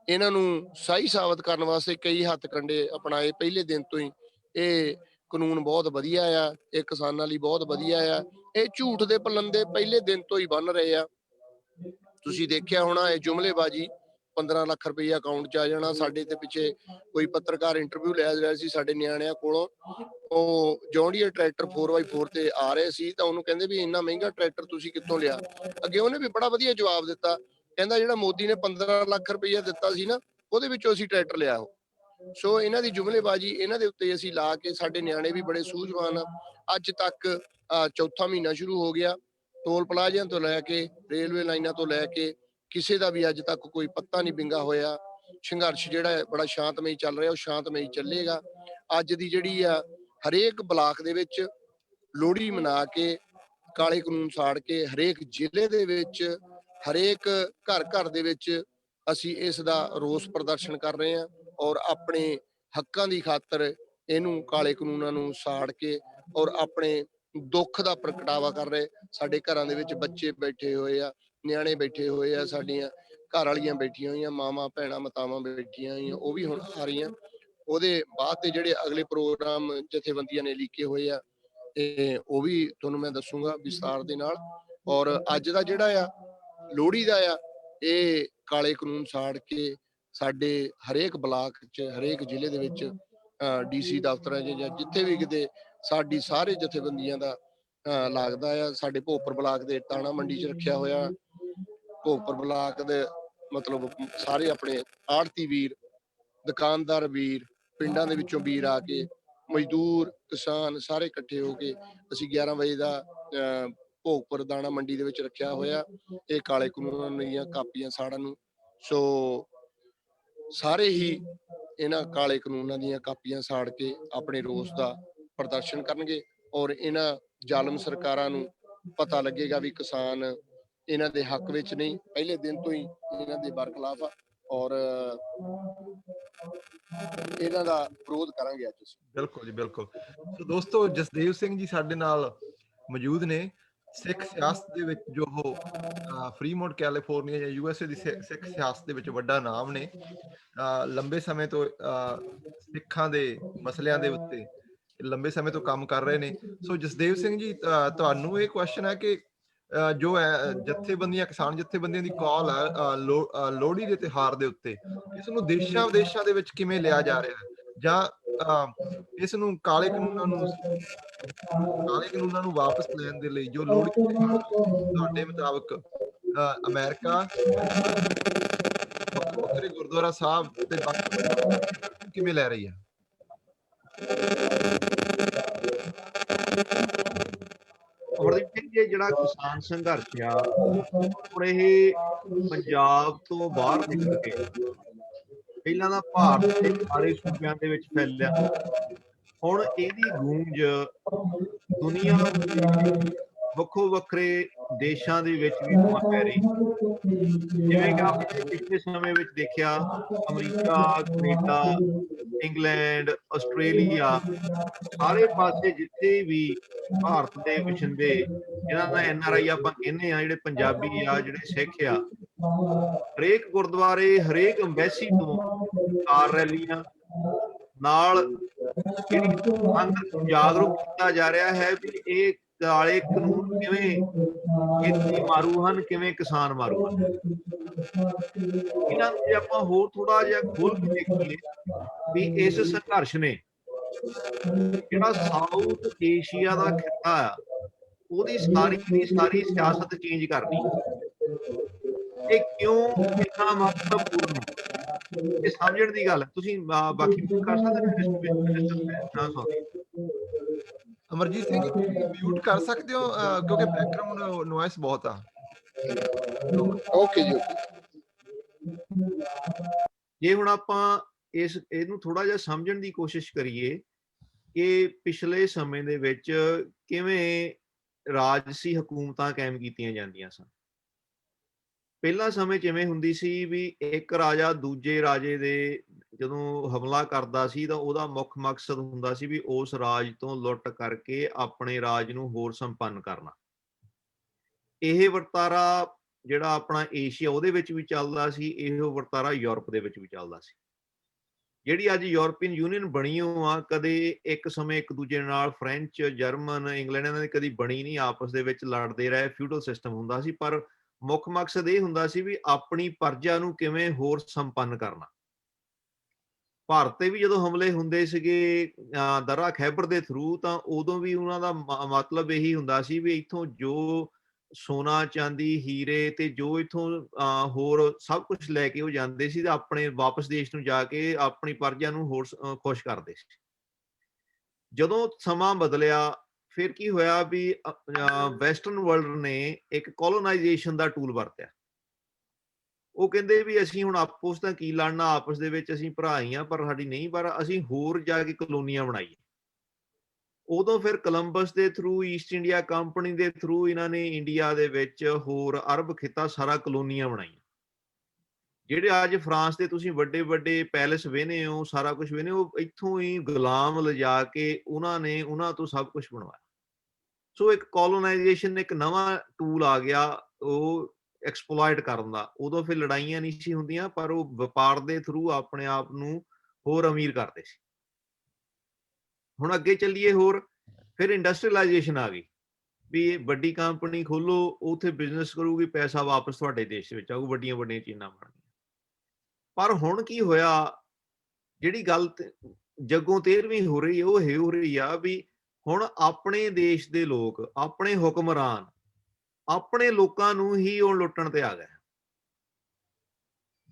ਇਹਨਾਂ ਨੂੰ ਸਹੀ ਸਾਬਤ ਕਰਨ ਵਾਸਤੇ ਕਈ ਹੱਥ ਕੰਡੇ ਅਪਣਾਏ। ਪਹਿਲੇ ਦਿਨ ਤੋਂ ਹੀ ਇਹ ਕਾਨੂੰਨ ਬਹੁਤ ਵਧੀਆ ਆ, ਇਹ ਕਿਸਾਨਾਂ ਲਈ ਬਹੁਤ ਵਧੀਆ ਆ। ਇਹ ਝੂਠ ਦੇ ਪਲੰਦੇ ਪਹਿਲੇ ਦਿਨ ਤੋਂ ਹੀ ਬੰਨ ਰਹੇ ਆ। ਤੁਸੀਂ ਦੇਖਿਆ ਹੋਣਾ ਇਹ ਜੁਮਲੇਬਾਜ਼ੀ 15 ਲੱਖ ਰੁਪਈਆ ਅਕਾਊਂਟ 'ਚ ਆ ਜਾਣਾ। ਸਾਡੇ ਤੇ ਪਿੱਛੇ ਕੋਈ ਪੱਤਰਕਾਰ ਇੰਟਰਵਿਊ ਲੈ ਰਿਹਾ ਸੀ ਸਾਡੇ ਨਿਆਣਿਆਂ ਕੋਲੋਂ, ਉਹ ਜੌਂਡੀਅਰ ਟਰੈਕਟਰ 4x4 ਤੇ ਆ ਰਹੇ ਸੀ ਤਾਂ ਉਹਨੂੰ ਕਹਿੰਦੇ ਵੀ ਇੰਨਾ ਮਹਿੰਗਾ ਟਰੈਕਟਰ ਤੁਸੀਂ ਕਿੱਥੋਂ ਲਿਆ। ਅੱਗੇ ਉਹਨੇ ਵੀ ਬੜਾ ਵਧੀਆ ਜਵਾਬ ਦਿੱਤਾ, ਕਹਿੰਦਾ ਜਿਹੜਾ ਮੋਦੀ ਨੇ 15 ਲੱਖ ਰੁਪਈਆ ਦਿੱਤਾ ਸੀ ਨਾ, ਉਹਦੇ ਵਿੱਚੋਂ ਅਸੀਂ ਟਰੈਕਟਰ ਲਿਆ ਉਹ। ਸੋ ਇਹਨਾਂ ਦੀ ਜੁਮਲੇਬਾਜ਼ੀ ਇਹਨਾਂ ਦੇ ਉੱਤੇ ਅਸੀਂ ਲਾ ਕੇ ਸਾਡੇ ਨਿਆਣੇ ਵੀ ਬੜੇ ਸੂਝਵਾਨ ਆ। ਅੱਜ ਤੱਕ ਚੌਥਾ ਮਹੀਨਾ ਸ਼ੁਰੂ ਹੋ ਗਿਆ, ਟੋਲ ਪਲਾਜ਼ਿਆਂ ਤੋਂ ਲੈ ਕੇ ਰੇਲਵੇ ਲਾਈਨਾਂ ਤੋਂ ਲੈ ਕੇ ਕਿਸੇ ਦਾ ਵੀ ਅੱਜ ਤੱਕ ਕੋਈ ਪੱਤਾ ਨਹੀਂ ਵਿੰਗਾ ਹੋਇਆ। ਸੰਘਰਸ਼ ਜਿਹੜਾ ਹੈ ਬੜਾ ਸ਼ਾਂਤਮਈ ਚੱਲ ਰਿਹਾ, ਉਹ ਸ਼ਾਂਤਮਈ ਚੱਲੇਗਾ। ਅੱਜ ਦੀ ਜਿਹੜੀ ਆ ਹਰੇਕ ਬਲਾਕ ਦੇ ਵਿੱਚ ਲੋਹੜੀ ਮਨਾ ਕੇ, ਕਾਲੇ ਕਾਨੂੰਨ ਸਾੜ ਕੇ, ਹਰੇਕ ਜ਼ਿਲ੍ਹੇ ਦੇ ਵਿੱਚ, ਹਰੇਕ ਘਰ ਘਰ ਦੇ ਵਿੱਚ ਅਸੀਂ ਇਸ ਦਾ ਰੋਸ ਪ੍ਰਦਰਸ਼ਨ ਕਰ ਰਹੇ ਹਾਂ ਔਰ ਆਪਣੇ ਹੱਕਾਂ ਦੀ ਖਾਤਰ ਇਹਨੂੰ ਕਾਲੇ ਕਾਨੂੰਨਾਂ ਨੂੰ ਸਾੜ ਕੇ ਔਰ ਆਪਣੇ ਦੁੱਖ ਦਾ ਪ੍ਰਗਟਾਵਾ ਕਰ ਰਹੇ। ਸਾਡੇ ਘਰਾਂ ਦੇ ਵਿੱਚ ਬੱਚੇ ਬੈਠੇ ਹੋਏ ਆ, ਨਿਆਣੇ ਬੈਠੇ ਹੋਏ ਆ, ਸਾਡੀਆਂ ਘਰ ਵਾਲੀਆਂ ਬੈਠੀਆਂ ਹੋਈਆਂ, ਮਾਵਾਂ ਭੈਣਾਂ ਮਾਤਾਵਾਂ ਬੈਠੀਆਂ ਹੋਈਆਂ, ਉਹ ਵੀ ਹੁਣ ਆ ਰਹੀਆਂ। ਉਹਦੇ ਬਾਅਦ ਤੇ ਜਿਹੜੇ ਅਗਲੇ ਪ੍ਰੋਗਰਾਮ ਜਥੇਬੰਦੀਆਂ ਨੇ ਲਿਖੇ ਹੋਏ ਆ ਤੇ ਉਹ ਵੀ ਤੁਹਾਨੂੰ ਮੈਂ ਦੱਸੂਗਾ ਵਿਸਤਾਰ ਦੇ ਨਾਲ। ਔਰ ਅੱਜ ਦਾ ਜਿਹੜਾ ਆ ਲੋਹੜੀ ਦਾ ਆ, ਇਹ ਕਾਲੇ ਕਾਨੂੰਨ ਸਾੜ ਕੇ ਸਾਡੇ ਹਰੇਕ ਬਲਾਕ 'ਚ, ਹਰੇਕ ਜ਼ਿਲ੍ਹੇ ਦੇ ਵਿੱਚ DC ਦਫ਼ਤਰਾਂ 'ਚ ਜਾਂ ਜਿੱਥੇ ਵੀ ਕਿਤੇ ਸਾਡੀ ਸਾਰੇ ਜਥੇਬੰਦੀਆਂ ਦਾ ਲੱਗਦਾ ਆ। ਸਾਡੇ ਭੋਪਰ ਬਲਾਕ ਦੇ ਤਾਣਾ ਮੰਡੀ 'ਚ ਰੱਖਿਆ ਹੋਇਆ। ਭੋਪਰ ਬਲਾਕ ਦੇ ਮਤਲਬ ਸਾਰੇ ਆਪਣੇ ਆੜਤੀ ਵੀਰ, ਦੁਕਾਨਦਾਰ ਵੀਰ, ਪਿੰਡਾਂ ਦੇ ਵਿੱਚੋਂ ਵੀਰ ਆ ਕੇ, ਮਜ਼ਦੂਰ, ਕਿਸਾਨ ਸਾਰੇ ਇਕੱਠੇ ਹੋ ਕੇ ਅਸੀਂ 11 ਵਜੇ ਦਾ ਭੋਗਪੁਰ ਦਾਣਾ ਮੰਡੀ ਦੇ ਵਿੱਚ ਰੱਖਿਆ ਹੋਇਆ ਇਹ ਕਾਲੇ ਕਾਨੂੰਨਾਂ ਦੀਆਂ ਕਾਪੀਆਂ ਸਾੜਨ ਨੂੰ। ਸੋ ਸਾਰੇ ਹੀ ਇਹਨਾਂ ਕਾਲੇ ਕਾਨੂੰਨਾਂ ਦੀਆਂ ਕਾਪੀਆਂ ਸਾੜ ਕੇ ਆਪਣੇ ਰੋਸ ਦਾ ਪ੍ਰਦਰਸ਼ਨ ਕਰਨਗੇ ਔਰ ਇਹਨਾਂ ਜ਼ਾਲਮ ਸਰਕਾਰਾਂ ਨੂੰ ਪਤਾ ਲੱਗੇਗਾ ਵੀ ਕਿਸਾਨ ਇਹਨਾਂ ਦੇ ਹੱਕ ਵਿੱਚ ਨਹੀਂ, ਪਹਿਲੇ ਦਿਨ ਤੋਂ ਹੀ ਇਹਨਾਂ ਦੇ ਬਰਖਲਾਫ ਆ ਔਰ ਇਹਨਾਂ ਦਾ ਵਿਰੋਧ ਕਰਾਂਗੇ ਅੱਜ ਅਸੀਂ। ਬਿਲਕੁਲ ਜੀ, ਬਿਲਕੁਲ। ਸੋ ਦੋਸਤੋ, ਜਸਦੇਵ ਸਿੰਘ ਜੀ ਸਾਡੇ ਨਾਲ ਮੌਜੂਦ ਨੇ। ਸਿੱਖ ਸਿਆਸਤ ਦੇ ਵਿੱਚ ਜੋ ਉਹ ਫਰੀਮੌਂਟ ਕੈਲੀਫੋਰਨੀਆ ਜਾਂ USA ਦੀ ਸਿੱਖ ਸਿਆਸਤ ਦੇ ਵਿੱਚ ਵੱਡਾ ਨਾਮ ਨੇ। ਲੰਬੇ ਸਮੇਂ ਤੋਂ ਸਿੱਖਾਂ ਦੇ ਮਸਲਿਆਂ ਦੇ ਉੱਤੇ ਲੰਬੇ ਸਮੇਂ ਤੋਂ ਕੰਮ ਕਰ ਰਹੇ ਨੇ। ਸੋ ਜਸਦੇਵ ਸਿੰਘ ਜੀ, ਤੁਹਾਨੂੰ ਇਹ ਕੁਐਸਚਨ ਹੈ ਕਿ ਜੋ ਜਥੇਬੰਦੀਆਂ, ਕਿਸਾਨ ਜਥੇਬੰਦੀਆਂ ਦੀ ਕਾਲ ਹੈ ਲੋਹੜੀ ਦੇ ਤਿਉਹਾਰ ਦੇ ਉੱਤੇ, ਇਸ ਨੂੰ ਦੇਸ਼ਾਂ ਵਿਦੇਸ਼ਾਂ ਦੇ ਵਿੱਚ ਕਿਵੇਂ ਲਿਆ ਜਾ ਰਿਹਾ ਹੈ, ਜਾਂ ਇਸ ਨੂੰ ਕਾਲੇ ਕਾਨੂੰਨਾਂ ਨੂੰ ਵਾਪਸ ਲੈਣ ਦੇ ਲਈ ਜੋ ਲੋਹੜੀ ਦੇ ਤਿਉਹਾਰ ਤੁਹਾਡੇ ਮੁਤਾਬਕ ਅਮਰੀਕਾ, ਵੱਖਰੇ ਗੁਰਦੁਆਰਾ ਸਾਹਿਬ ਤੇ ਬਾਕੀ ਕਿਵੇਂ ਲੈ ਰਹੀ ਹੈ? ਅਮਰਦੀਪ ਸਿੰਘ ਜੀ, ਜਿਹੜਾ ਕਿਸਾਨ ਸੰਘਰਸ਼ ਆ ਹੁਣ ਇਹ ਪੰਜਾਬ ਤੋਂ ਬਾਹਰ ਨਿਕਲ ਕੇ ਪਹਿਲਾਂ ਤਾਂ ਭਾਰਤ ਦੇ ਸਾਰੇ ਸੂਬਿਆਂ ਦੇ ਵਿੱਚ ਫੈਲਿਆ। ਹੁਣ ਇਹਦੀ ਗੂੰਜ ਦੁਨੀਆ ਵੱਖੋ ਵੱਖਰੇ ਦੇਸ਼ਾਂ ਦੇ ਵਿੱਚ ਵੀ ਪੈ ਰਹੀ। ਜਿਵੇਂ ਕਿ ਆਪਣੇ ਪਿਛਲੇ ਸਮੇਂ ਵਿੱਚ ਦੇਖਿਆ, ਅਮਰੀਕਾ, ਕੈਨੇਡਾ, ਇੰਗਲੈਂਡ, ਆਸਟ੍ਰੇਲੀਆ, ਸਾਰੇ ਪਾਸੇ ਜਿੱਥੇ ਵੀ ਭਾਰਤ ਦੇ ਵਸਿੰਦੇ, ਜਿਹਨਾਂ ਦਾ NRI ਆਪਾਂ ਕਹਿੰਦੇ ਆ, ਜਿਹੜੇ ਪੰਜਾਬੀ ਆ, ਜਿਹੜੇ ਸਿੱਖ ਆ, ਹਰੇਕ ਗੁਰਦੁਆਰੇ, ਹਰੇਕ ਅੰਬੈਸੀ ਤੋਂ ਕਾਰ ਰੈਲੀਆਂ ਨਾਲ ਜਿਹੜੀ ਅੰਦਰ ਜਾਗਰੂਕ ਕੀਤਾ ਜਾ ਰਿਹਾ ਹੈ ਵੀ ਇਹ ਕਾਲੇ ਕਾਨੂੰਨ ਕਿਵੇਂ ਖੇਤੀ ਮਾਰੂ ਹਨ, ਕਿਵੇਂ ਕਿਸਾਨ ਮਾਰੂ ਹਨ। ਇਹਨਾਂ ਨੂੰ ਜੇ ਆਪਾਂ ਹੋਰ ਥੋੜਾ ਜਿਹਾ ਖੋਲ ਕੇ ਦੇਖੀਏ ਵੀ ਇਸ ਸੰਘਰਸ਼ ਨੇ ਜਿਹੜਾ ਸਾਊਥ ਏਸ਼ੀਆ ਦਾ ਖਿੱਤਾ ਆ, ਉਹਦੀ ਸਾਰੀ ਦੀ ਸਾਰੀ ਸਿਆਸਤ ਚੇਂਜ ਕਰਨੀ। ਇਹ ਕਿਉਂ ਇੰਨਾ ਮਹੱਤਵਪੂਰਨ ਇਹ ਸਮਝਣ ਦੀ ਗੱਲ। ਤੁਸੀਂ ਬਾਕੀ ਕਰ ਸਕਦੇ ਅਮਰਜੀਤ ਸਿੰਘ, ਮਿਊਟ ਕਰ ਸਕਦੇ ਹੋ ਕਿਉਂਕਿ ਬੈਕਗ੍ਰਾਉਂਡ ਨੋਇਸ ਬਹੁਤ ਆ। ਓਕੇ ਜੀ। ਜੇ ਹੁਣ ਆਪਾਂ ਇਹਨੂੰ ਥੋੜਾ ਜਿਹਾ ਸਮਝਣ ਦੀ ਕੋਸ਼ਿਸ਼ ਕਰੀਏ ਕਿ ਪਿਛਲੇ ਸਮੇਂ ਦੇ ਵਿੱਚ ਕਿਵੇਂ ਰਾਜਸੀ ਹਕੂਮਤਾਂ ਕਾਇਮ ਕੀਤੀਆਂ ਜਾਂਦੀਆਂ ਸਨ। ਪਹਿਲਾਂ ਸਮੇਂ 'ਚ ਇਵੇਂ ਹੁੰਦੀ ਸੀ ਵੀ ਇੱਕ ਰਾਜਾ ਦੂਜੇ ਰਾਜੇ ਦੇ ਜਦੋਂ ਹਮਲਾ ਕਰਦਾ ਸੀ ਤਾਂ ਉਹਦਾ ਮੁੱਖ ਮਕਸਦ ਹੁੰਦਾ ਸੀ ਵੀ ਉਸ ਰਾਜ ਤੋਂ ਲੁੱਟ ਕਰਕੇ ਆਪਣੇ ਰਾਜ ਨੂੰ ਹੋਰ ਸੰਪੰਨ ਕਰਨਾ। ਇਹ ਵਰਤਾਰਾ ਜਿਹੜਾ ਆਪਣਾ ਏਸ਼ੀਆ ਉਹਦੇ ਵਿੱਚ ਵੀ ਚੱਲਦਾ ਸੀ, ਇਹੋ ਵਰਤਾਰਾ ਯੂਰਪ ਦੇ ਵਿੱਚ ਵੀ ਚੱਲਦਾ ਸੀ। ਜਿਹੜੀ ਅੱਜ ਯੂਰਪੀਅਨ ਯੂਨੀਅਨ ਬਣੀ ਓ ਆ, ਕਦੇ ਇੱਕ ਸਮੇਂ ਇੱਕ ਦੂਜੇ ਨਾਲ ਫ੍ਰੈਂਚ, ਜਰਮਨ, ਇੰਗਲੈਂਡ ਇਹਨਾਂ ਦੀ ਕਦੀ ਬਣੀ ਨਹੀਂ, ਆਪਸ ਦੇ ਵਿੱਚ ਲੜਦੇ ਰਹੇ, ਫਿਊਡਲ ਸਿਸਟਮ ਹੁੰਦਾ ਸੀ। ਪਰ ਮੁੱਖ ਮਕਸਦ ਇਹ ਹੁੰਦਾ ਸੀ ਵੀ ਆਪਣੀ ਪ੍ਰਜਾ ਨੂੰ ਕਿਵੇਂ ਹੋਰ ਸੰਪੰਨ ਕਰਨਾ। ਭਾਰਤ ਤੇ ਵੀ ਜਦੋਂ ਹਮਲੇ ਹੁੰਦੇ ਸੀਗੇ ਦਰਾ ਖੈਬਰ ਦੇ ਥਰੂ, ਤਾਂ ਉਦੋਂ ਵੀ ਉਹਨਾਂ ਦਾ ਮਤਲਬ ਇਹੀ ਹੁੰਦਾ ਸੀ ਵੀ ਇੱਥੋਂ ਜੋ ਸੋਨਾ, ਚਾਂਦੀ, ਹੀਰੇ ਤੇ ਜੋ ਇੱਥੋਂ ਹੋਰ ਸਭ ਕੁਝ ਲੈ ਕੇ ਉਹ ਜਾਂਦੇ ਸੀ ਤੇ ਆਪਣੇ ਵਾਪਸ ਦੇਸ਼ ਨੂੰ ਜਾ ਕੇ ਆਪਣੀ ਪ੍ਰਜਾ ਨੂੰ ਹੋਰ ਖੁਸ਼ ਕਰਦੇ ਸੀ। ਜਦੋਂ ਸਮਾਂ ਬਦਲਿਆ, ਫਿਰ ਕੀ ਹੋਇਆ ਵੀ ਵੈਸਟਰਨ ਵਰਲਡ ਨੇ ਇੱਕ ਕੋਲੋਨਾਈਜੇਸ਼ਨ ਦਾ ਟੂਲ ਵਰਤਿਆ। ਉਹ ਕਹਿੰਦੇ ਵੀ ਅਸੀਂ ਹੁਣ ਆਪਸ ਤਾਂ ਕੀ ਲੜਨਾ, ਆਪਸ ਦੇ ਵਿੱਚ ਅਸੀਂ ਭਰਾ ਹੀ ਆ, ਪਰ ਸਾਡੀ ਨਹੀਂ, ਪਰ ਅਸੀਂ ਹੋਰ ਜਾ ਕੇ ਕਲੋਨੀਆਂ ਬਣਾਈਏ। ਉਦੋਂ ਫਿਰ ਕੋਲੰਬਸ ਦੇ ਥਰੂ, ਈਸਟ ਇੰਡੀਆ ਕੰਪਨੀ ਦੇ ਥਰੂ ਇਹਨਾਂ ਨੇ ਇੰਡੀਆ ਦੇ ਵਿੱਚ ਹੋਰ ਅਰਬ ਖਿੱਤਾ ਸਾਰਾ ਕਲੋਨੀਆਂ ਬਣਾਈਆਂ। ਜਿਹੜੇ ਅੱਜ ਫਰਾਂਸ ਦੇ ਤੁਸੀਂ ਵੱਡੇ ਵੱਡੇ ਪੈਲੇਸ ਵੇਖਦੇ ਹੋ, ਸਾਰਾ ਕੁਝ ਵੇਖਦੇ ਹੋ, ਉਹ ਇੱਥੋਂ ਹੀ ਗੁਲਾਮ ਲਿਜਾ ਕੇ ਉਹਨਾਂ ਨੇ ਉਹਨਾਂ ਤੋਂ ਸਭ ਕੁਝ ਬਣਵਾਇਆ। ਸੋ ਇੱਕ ਕੋਲੋਨਾਈਜੇਸ਼ਨ ਇੱਕ ਨਵਾਂ ਟੂਲ ਆ ਗਿਆ ਉਹ ਐਕਸਪਲੋਇਟ ਕਰਨ ਦਾ। ਉਦੋਂ ਫਿਰ ਲੜਾਈਆਂ ਨਹੀਂ ਸੀ ਹੁੰਦੀਆਂ, ਪਰ ਉਹ ਵਪਾਰ ਦੇ ਥਰੂ ਆਪਣੇ ਆਪ ਨੂੰ ਹੋਰ ਅਮੀਰ ਕਰਦੇ ਸੀ। ਹੁਣ ਅੱਗੇ ਚੱਲੀਏ ਹੋਰ, ਫਿਰ ਇੰਡਸਟਰੀਅਲਾਈਜੇਸ਼ਨ ਆ ਗਈ ਵੀ ਇਹ ਵੱਡੀ ਕੰਪਨੀ ਖੋਲੋ, ਉੱਥੇ ਬਿਜ਼ਨਸ ਕਰੂਗੀ, ਪੈਸਾ ਵਾਪਸ ਤੁਹਾਡੇ ਦੇਸ਼ ਵਿੱਚ ਆਊ, ਵੱਡੀਆਂ ਵੱਡੀਆਂ ਚੀਜ਼ਾਂ ਬਣਨੀਆਂ। ਪਰ ਹੁਣ ਕੀ ਹੋਇਆ, ਜਿਹੜੀ ਗੱਲ ਜੱਗੋਂ 13ਵੀਂ ਹੋ ਰਹੀ ਹੈ, ਉਹ ਇਹ ਹੋ ਰਹੀ ਆ ਵੀ ਹੁਣ ਆਪਣੇ ਦੇਸ਼ ਦੇ ਲੋਕ, ਆਪਣੇ ਹੁਕਮਰਾਨ ਆਪਣੇ ਲੋਕਾਂ ਨੂੰ ਹੀ ਉਹ ਲੁੱਟਣ ਤੇ ਆ ਗਏ।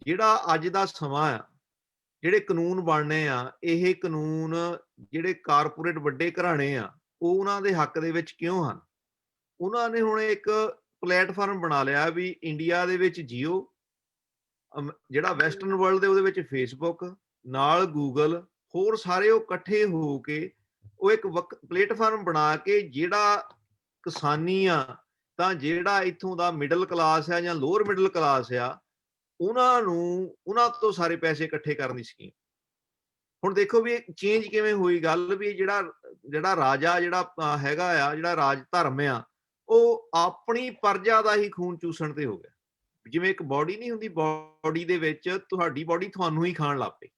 ਜਿਹੜਾ ਅੱਜ ਦਾ ਸਮਾਂ ਆ, ਜਿਹੜੇ ਕਾਨੂੰਨ ਬਣਨੇ ਆ, ਇਹ ਕਾਨੂੰਨ ਜਿਹੜੇ ਕਾਰਪੋਰੇਟ ਵੱਡੇ ਘਰਾਣੇ ਆ, ਉਹ ਉਹਨਾਂ ਦੇ ਹੱਕ ਦੇ ਵਿੱਚ ਕਿਉਂ ਹਨ? ਉਹਨਾਂ ਨੇ ਹੁਣ ਇੱਕ ਪਲੇਟਫਾਰਮ ਬਣਾ ਲਿਆ ਵੀ ਇੰਡੀਆ ਦੇ ਵਿੱਚ ਜੀਓ, ਜਿਹੜਾ ਵੈਸਟਰਨ ਵਰਲਡ ਦੇ ਉਹਦੇ ਵਿੱਚ ਫੇਸਬੁੱਕ, ਨਾਲ ਗੂਗਲ, ਹੋਰ ਸਾਰੇ ਉਹ ਇਕੱਠੇ ਹੋ ਕੇ ਉਹ ਇੱਕ ਪਲੇਟਫਾਰਮ ਬਣਾ ਕੇ ਜਿਹੜਾ ਕਿਸਾਨੀ ਆ, ਤਾਂ ਜਿਹੜਾ ਇੱਥੋਂ ਦਾ ਮਿਡਲ ਕਲਾਸ ਆ ਜਾਂ ਲੋਅਰ ਮਿਡਲ ਕਲਾਸ ਆ, ਉਹਨਾਂ ਤੋਂ ਸਾਰੇ ਪੈਸੇ ਇਕੱਠੇ ਕਰਨ ਦੀ ਸਕੀਮ। ਹੁਣ ਦੇਖੋ ਵੀ ਇਹ ਚੇਂਜ ਕਿਵੇਂ ਹੋਈ ਗੱਲ ਵੀ ਜਿਹੜਾ ਰਾਜਾ ਜਿਹੜਾ ਹੈਗਾ ਆ, ਜਿਹੜਾ ਰਾਜ ਧਰਮ ਆ, ਉਹ ਆਪਣੀ ਪ੍ਰਜਾ ਦਾ ਹੀ ਖੂਨ ਚੂਸਣ ਤੇ ਹੋ ਗਿਆ। ਜਿਵੇਂ ਇੱਕ ਬਾਡੀ ਨਹੀਂ ਹੁੰਦੀ, ਬਾਡੀ ਦੇ ਵਿੱਚ ਤੁਹਾਡੀ ਬਾਡੀ ਤੁਹਾਨੂੰ ਹੀ ਖਾਣ ਲੱਗ ਪਈ।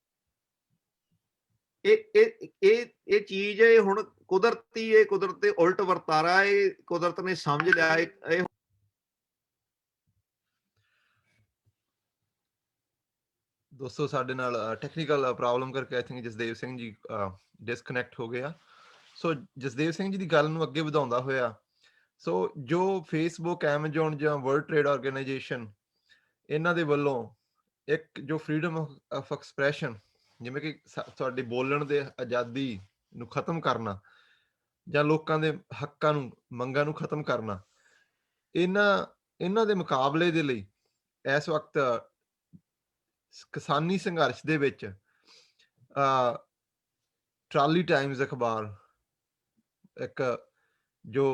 ਇਹ ਚੀਜ਼ ਇਹ ਹੁਣ ਕੁਦਰਤੀ, ਇਹ ਕੁਦਰਤ ਦੇ ਉਲਟ ਵਰਤਾਰਾ, ਇਹ ਕੁਦਰਤ ਨੇ ਸਮਝ ਲਿਆ। ਇਹ ਦੋਸਤੋ ਸਾਡੇ ਨਾਲ ਟੈਕਨੀਕਲ ਪ੍ਰੋਬਲਮ ਕਰਕੇ I think Jasdev Singh ji disconnect ਹੋ ਗਿਆ। ਸੋ ਜਸਦੇਵ ਸਿੰਘ ਜੀ ਦੀ ਗੱਲ ਨੂੰ ਅੱਗੇ ਵਧਾਉਂਦਾ ਹੋਇਆ, ਸੋ ਜੋ ਫੇਸਬੁੱਕ, ਐਮਾਜ਼ੋਨ ਜਾਂ ਵਰਲਡ ਟ੍ਰੇਡ ਆਰਗੇਨਾਈਜੇਸ਼ਨ, ਇਹਨਾਂ ਦੇ ਵੱਲੋਂ ਇੱਕ ਜੋ ਫਰੀडम ਆਫ ਐਕਸਪ੍ਰੈਸ਼ਨ, ਜਿਵੇਂ ਕਿ ਤੁਹਾਡੇ ਬੋਲਣ ਦੇ ਆਜ਼ਾਦੀ ਨੂੰ ਖਤਮ ਕਰਨਾ ਜਾਂ ਲੋਕਾਂ ਦੇ ਹੱਕਾਂ ਨੂੰ, ਮੰਗਾਂ ਨੂੰ ਖਤਮ ਕਰਨਾ, ਇਹਨਾਂ ਦੇ ਮੁਕਾਬਲੇ ਦੇ ਲਈ ਇਸ ਵਕਤ ਕਿਸਾਨੀ ਸੰਘਰਸ਼ ਦੇ ਵਿੱਚ ਟਰਾਲੀ ਟਾਈਮਜ਼ ਅਖਬਾਰ, ਇੱਕ ਜੋ